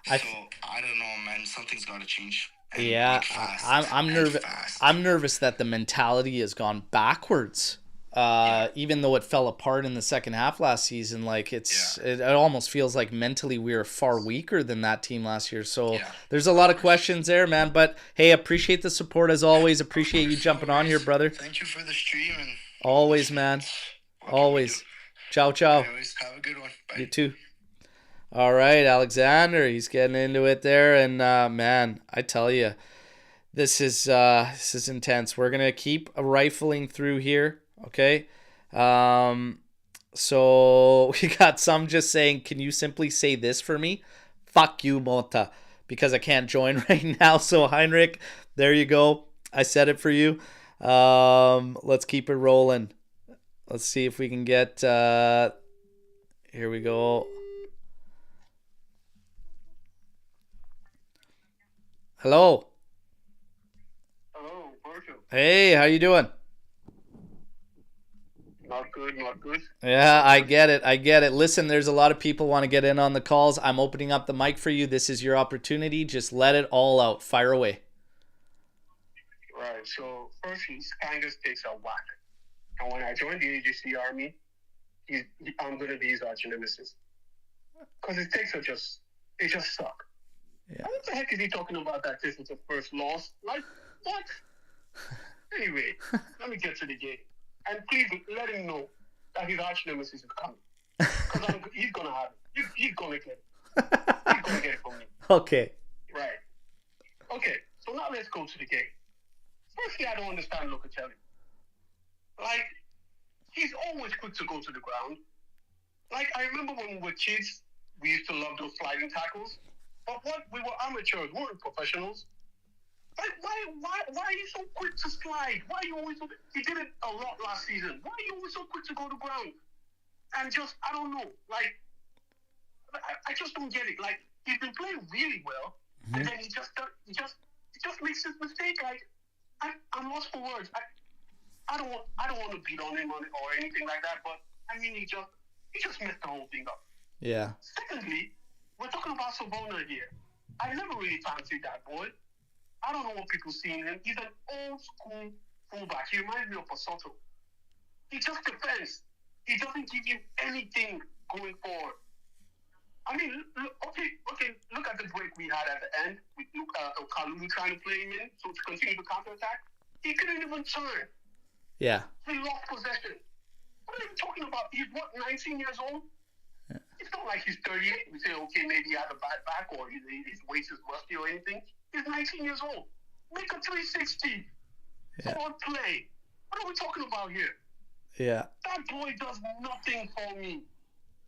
So I don't know, man. Something's got to change. Yeah, I'm nervous. I'm nervous that the mentality has gone backwards. Even though it fell apart in the second half last season, it almost feels like mentally we were far weaker than that team last year. So there's a lot of questions there, man. But hey, appreciate the support as always. Appreciate you jumping on here, brother. Thank you for the stream and always, man. Always. Ciao, ciao. Anyways, have a good one. Bye. You too. All right, Alexander, he's getting into it there, and man, I tell you, this is intense. We're gonna keep rifling through here, okay? So we got some just saying, "Can you simply say this for me? Fuck you, Motta," because I can't join right now. So Heinrich, there you go. I said it for you. Let's keep it rolling. Let's see if we can get. Here we go. Hello. Hello, Berto. Hey, how you doing? Not good, not good. Yeah, I get it. Listen, there's a lot of people want to get in on the calls. I'm opening up the mic for you. This is your opportunity. Just let it all out. Fire away. Right, so first he kind of takes a whack. And when I joined the AGC army, I'm going to be his arch nemesis. Because his takes are they just suck. Yeah. What the heck is he talking about that this was the first loss? Like, what? Anyway, let me get to the game. And please let him know that his arch nemesis is coming. Because he's going to have it. He's going to get it. He's going to get it from me. Okay. Right. Okay, so now let's go to the game. Firstly, I don't understand Lucci. Like, he's always quick to go to the ground. Like, I remember when we were kids, we used to love those sliding tackles. But what? We were amateurs, we weren't professionals. Like, why are you so quick to slide? Why are you always so... He did it a lot last season. Why are you always so quick to go to ground? And just, I don't know. Like, I just don't get it. Like, he's been playing really well, and then he just makes this mistake. Like, I'm lost for words. I don't want to beat on him or anything like that. But I mean, he just messed the whole thing up. Yeah. Secondly, we're talking about Savona here. I never really fancied that boy. I don't know what people see in him. He's an old school fullback. He reminds me of Pasotto. He just defends. He doesn't give you anything going forward. I mean, okay. Look at the break we had at the end with Luca Kalulu trying to play him in, so to continue the counterattack. He couldn't even turn. Yeah. He lost possession. What are you talking about? He's what, 19 years old? Yeah. It's not like he's 38. We say, okay, maybe he has a bad back or his waist is rusty or anything. He's 19 years old. Make a 360. Forward play. What are we talking about here? Yeah. That boy does nothing for me.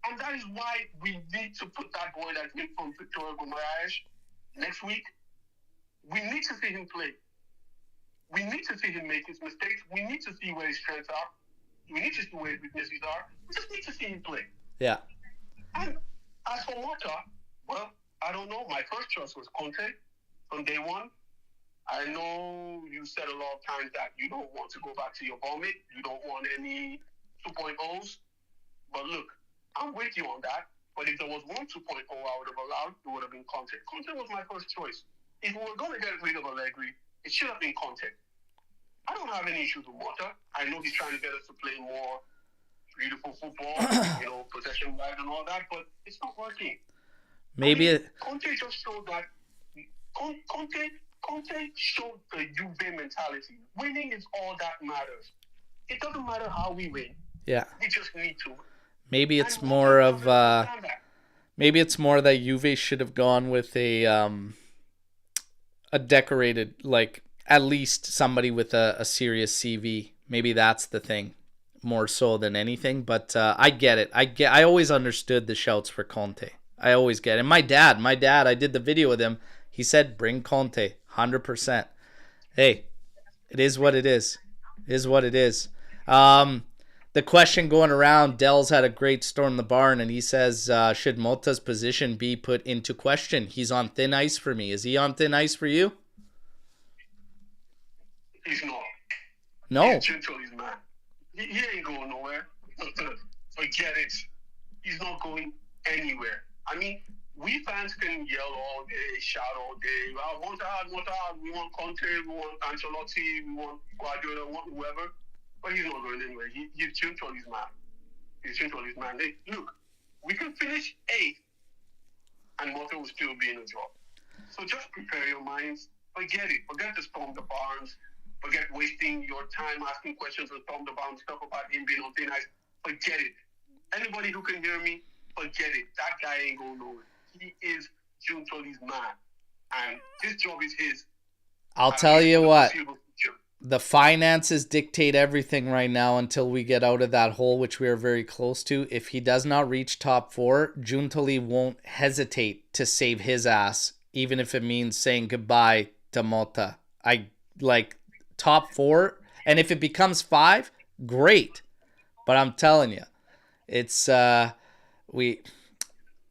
And that is why we need to put that boy that came from Victoria Gomaraes next week. We need to see him play. We need to see him make his mistakes. We need to see where his strengths are. We need to see where his weaknesses are. We just need to see him play. Yeah. And as for Mota, well, I don't know. My first choice was Conte from day one. I know you said a lot of times that you don't want to go back to your vomit. You don't want any 2.0s. But look, I'm with you on that. But if there was one 2.0 I would have allowed, it would have been Conte. Conte was my first choice. If we were going to get rid of Allegri, it should have been Conte. I don't have any issues with Mota. I know he's trying to get us to play more beautiful football, possession-wise and all that, but it's not working. Maybe Conte just showed that. Conte showed the Juve mentality. Winning is all that matters. It doesn't matter how we win. Yeah. We just need to. Maybe it's more of maybe it's more that Juve should have gone with a decorated, like at least somebody with a serious CV. Maybe that's the thing, more so than anything. But I get it. I always understood the shouts for Conte. I always get it. And my dad, I did the video with him. He said, bring Conte, 100%. Hey, it is what it is. It is what it is. The question going around, Dell's had a great storm the barn, and he says, should Mota's position be put into question? He's on thin ice for me. Is he on thin ice for you? He's not. No. He's gentle, he's mad. He ain't going nowhere. Forget it. He's not going anywhere. I mean, we fans can yell all day, shout all day. We want Conte, we want Ancelotti, we want Guardiola, we want whoever. But he's not going anywhere. He's gentle, he's mad. He's gentle, he's mad. Hey, look, we can finish 8th and Motta will still be in the job. So just prepare your minds. Forget it. Forget to storm the barns. Forget wasting your time asking questions and storm the barns, stuff about him being on thin ice. Forget it. Anybody who can hear me, forget it. That guy ain't going nowhere. He is gentle, he's mad. And this job is his. I'll tell you what. The finances dictate everything right now until we get out of that hole, which we are very close to. If he does not reach top 4, Giuntoli won't hesitate to save his ass, even if it means saying goodbye to Motta. I like top 4, and if it becomes 5, great. But I'm telling you, it's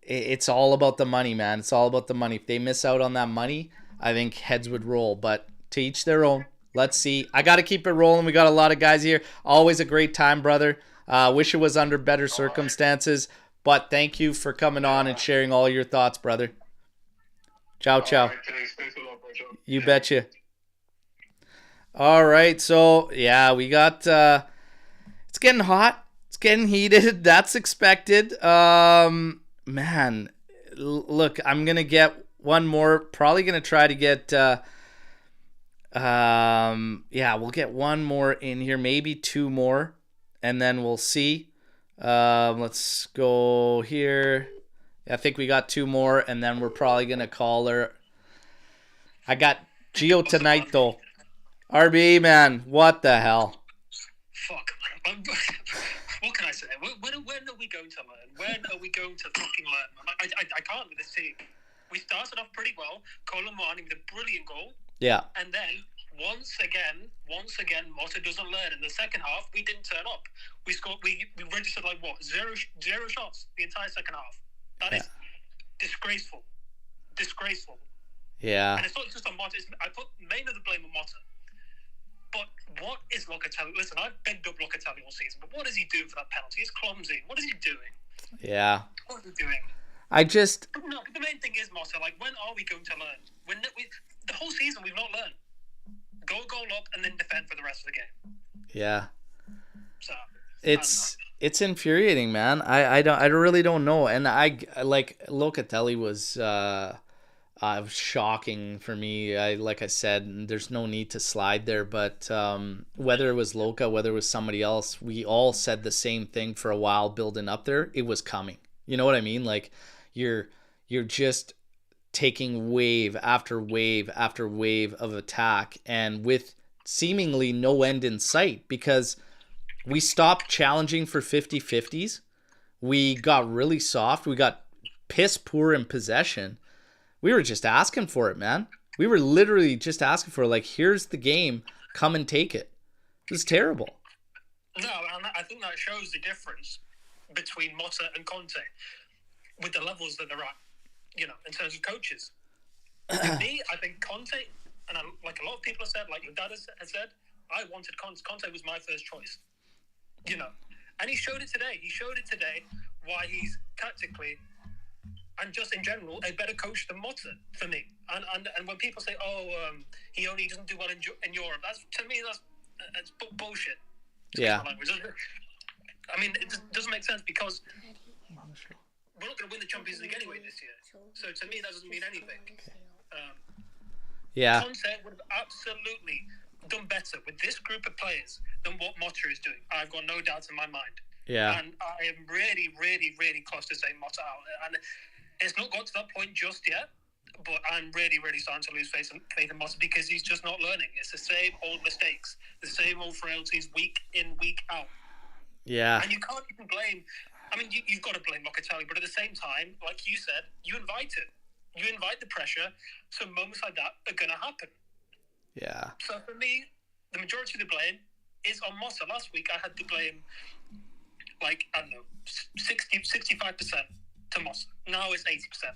it's all about the money, man. It's all about the money. If they miss out on that money, I think heads would roll. But to each their own. Let's see. I got to keep it rolling. We got a lot of guys here. Always a great time, brother. Wish it was under better circumstances. But thank you for coming on and sharing all your thoughts, brother. Ciao, ciao. Thanks a lot, bro. You betcha. All right. So, yeah, we got... it's getting hot. It's getting heated. That's expected. Man, look, I'm going to get one more. Probably going to try to get... yeah, we'll get one more in here, maybe 2 more, and then we'll see. Let's go here. I think we got 2 more, and then we're probably gonna call her. I got Gio tonight though. RBA, man, what the hell? Fuck. What can I say? listen, when are we going to learn? When are we going to fucking learn? I can't with this team. We started off pretty well. Colomani with a brilliant goal. Yeah. And then, once again, Motta doesn't learn. In the second half, we didn't turn up. We registered like what? Zero shots the entire second half. That is disgraceful. Disgraceful. Yeah. And it's not just on Motta. I put main of the blame on Motta. But what is Locatelli? Listen, I've begged up Locatelli all season, but what is he doing for that penalty? He's clumsy. What is he doing? Yeah. What is he doing? No, but the main thing is, Motta, like, when are we going to learn? The whole season, we've not learned. Goal up and then defend for the rest of the game. Yeah. So it's infuriating, man. I really don't know. And I like Locatelli was shocking for me. Like I said, there's no need to slide there, but whether it was Luca, whether it was somebody else, we all said the same thing for a while building up there. It was coming. You know what I mean? Like you're just taking wave after wave after wave of attack, and with seemingly no end in sight, because we stopped challenging for 50-50s. We got really soft. We got piss poor in possession. We were just asking for it, man. We were literally just asking for it. Like, here's the game. Come and take it. It was terrible. No, and I think that shows the difference between Motta and Conte with the levels that they're at, you know, in terms of coaches. To me, I think Conte, and like a lot of people have said, like your dad has said, I wanted Conte. Conte was my first choice, you know. And he showed it today. He showed it today why he's tactically and just in general a better coach than Motta for me. And when people say, he only doesn't do well in Europe, that's, to me, that's bullshit. Yeah. I mean, it doesn't make sense because we're not going to win the Champions League anyway this year. So to me, that doesn't mean anything. Yeah. Conte would have absolutely done better with this group of players than what Motta is doing. I've got no doubts in my mind. Yeah. And I am really, really, really close to saying Motta out. And it's not got to that point just yet, but I'm really, really starting to lose faith in Motta because he's just not learning. It's the same old mistakes, the same old frailties week in, week out. Yeah. And you can't even blame... I mean, you've got to blame Locatelli, but at the same time, like you said, you invite it. You invite the pressure, so moments like that are going to happen. Yeah. So for me, the majority of the blame is on Motta. Last week, I had to blame, like, I don't know, 65% to Motta. Now it's 80%.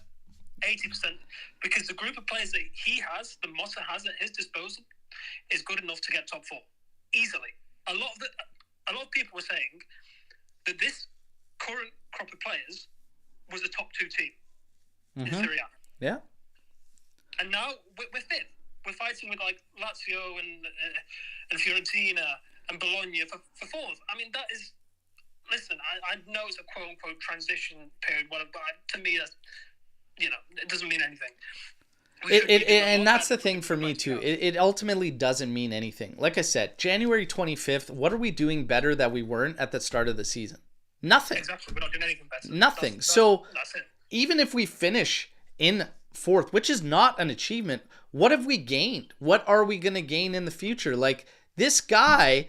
80%, because the group of players that he has, that Motta has at his disposal, is good enough to get top four. Easily. A lot of people were saying that this current crop of players was a top two team in Serie A. Yeah. And now we're fifth. We're fighting with like Lazio and Fiorentina and Bologna for fourth. I mean, that is... Listen, I know it's a quote-unquote transition period, but to me, that's, you know, it doesn't mean anything. And that's the thing for me, too. It ultimately doesn't mean anything. Like I said, January 25th, what are we doing better that we weren't at the start of the season? Nothing. Exactly. We're not doing anything better. Nothing. That's it. Even if we finish in fourth, which is not an achievement, what have we gained? What are we going to gain in the future? Like, this guy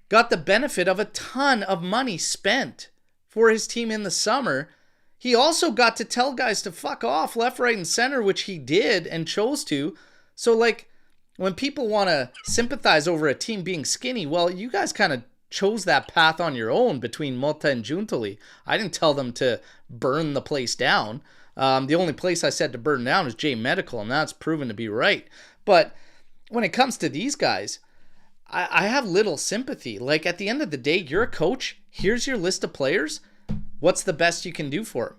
got the benefit of a ton of money spent for his team in the summer. He also got to tell guys to fuck off left, right, and center, which he did and chose to. So, like, when people want to sympathize over a team being skinny, well, you guys kind of chose that path on your own between Motta and Giuntoli. I didn't tell them to burn the place down. The only place I said to burn down is J Medical, and that's proven to be right. But when it comes to these guys, I have little sympathy. Like, at the end of the day, you're a coach. Here's your list of players. What's the best you can do for them?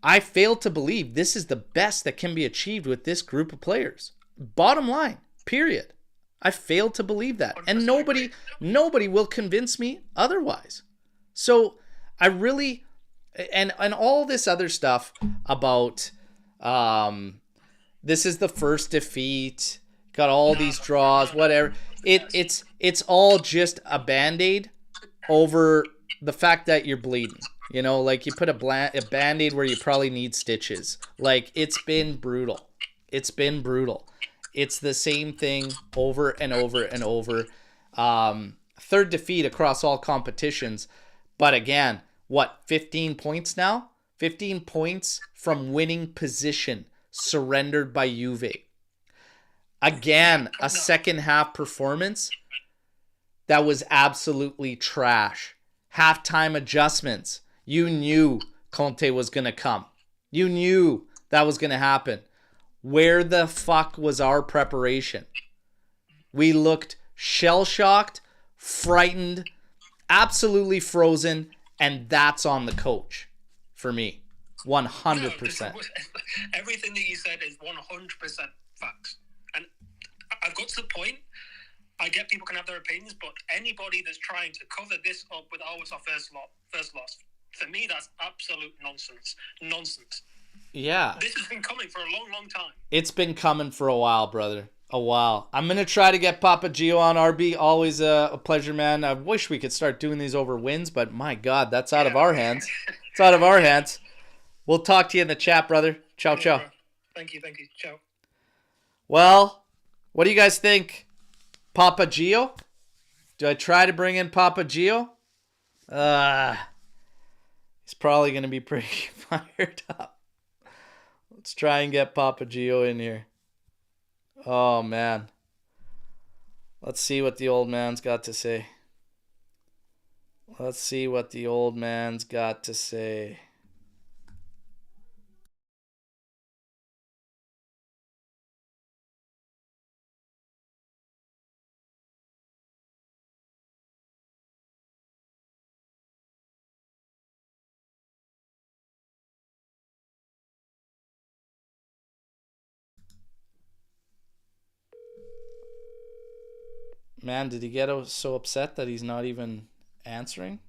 I fail to believe this is the best that can be achieved with this group of players. Bottom line, period. I fail to believe that. And nobody will convince me otherwise. So I really, and all this other stuff about this is the first defeat, got all these draws, whatever. It's all just a Band-Aid over the fact that you're bleeding. You know, like you put a Band-Aid where you probably need stitches. Like, it's been brutal. It's been brutal. It's the same thing over and over and over. Third defeat across all competitions. But again, what, 15 points now? 15 points from winning position surrendered by Juve. Again, a second half performance that was absolutely trash. Halftime adjustments. You knew Conte was going to come. You knew that was going to happen. Where the fuck was our preparation? We looked shell-shocked, frightened, absolutely frozen, and that's on the coach for me. 100%. Everything that you said is 100% facts. And I've got to the point, I get people can have their opinions, but anybody that's trying to cover this up with, oh, it's our first loss, for me, that's absolute nonsense. Nonsense. Yeah. This has been coming for a long, long time. It's been coming for a while, brother. A while. I'm going to try to get Papa Gio on, RB. Always a pleasure, man. I wish we could start doing these over wins, but my God, that's out of our hands. It's out of our hands. We'll talk to you in the chat, brother. Ciao, ciao. Thank you. Ciao. Well, what do you guys think? Papa Gio? Do I try to bring in Papa Gio? He's probably going to be pretty fired up. Let's try and get Papa Gio in here. Oh, man. Let's see what the old man's got to say. Let's see what the old man's got to say. Man, did he get so upset that he's not even answering?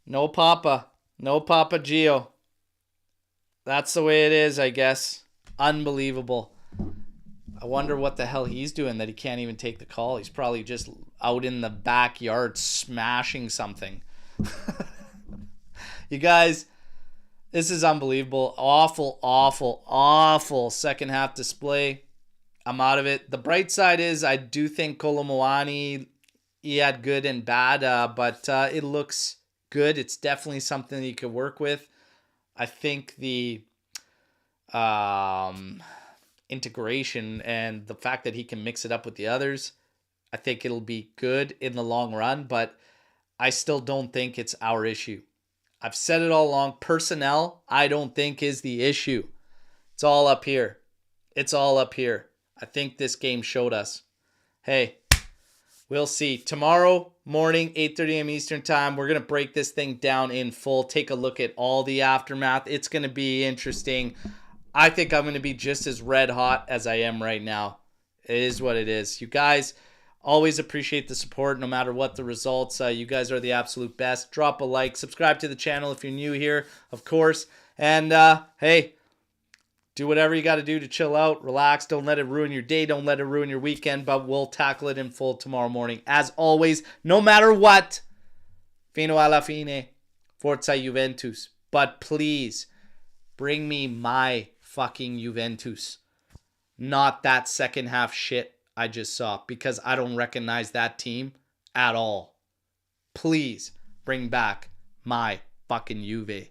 No Papa. No Papa Gio. That's the way it is, I guess. Unbelievable. I wonder what the hell he's doing that he can't even take the call. He's probably just out in the backyard smashing something. You guys, this is unbelievable. Awful, awful, awful second half display. I'm out of it. The bright side is I do think Kolomoani, he had good and bad, but it looks good. It's definitely something that you could work with. I think the integration and the fact that he can mix it up with the others, I think it'll be good in the long run, but I still don't think it's our issue. I've said it all along. Personnel, I don't think is the issue. It's all up here. It's all up here. I think this game showed us. Hey, we'll see. Tomorrow morning, 8:30 a.m. Eastern Time, we're going to break this thing down in full. Take a look at all the aftermath. It's going to be interesting. I think I'm going to be just as red hot as I am right now. It is what it is. You guys, always appreciate the support no matter what the results. You guys are the absolute best. Drop a like. Subscribe to the channel if you're new here, of course. And, hey, do whatever you got to do to chill out, relax. Don't let it ruin your day. Don't let it ruin your weekend. But we'll tackle it in full tomorrow morning. As always, no matter what, fino alla fine, forza Juventus. But please, bring me my fucking Juventus. Not that second half shit I just saw. Because I don't recognize that team at all. Please, bring back my fucking Juve.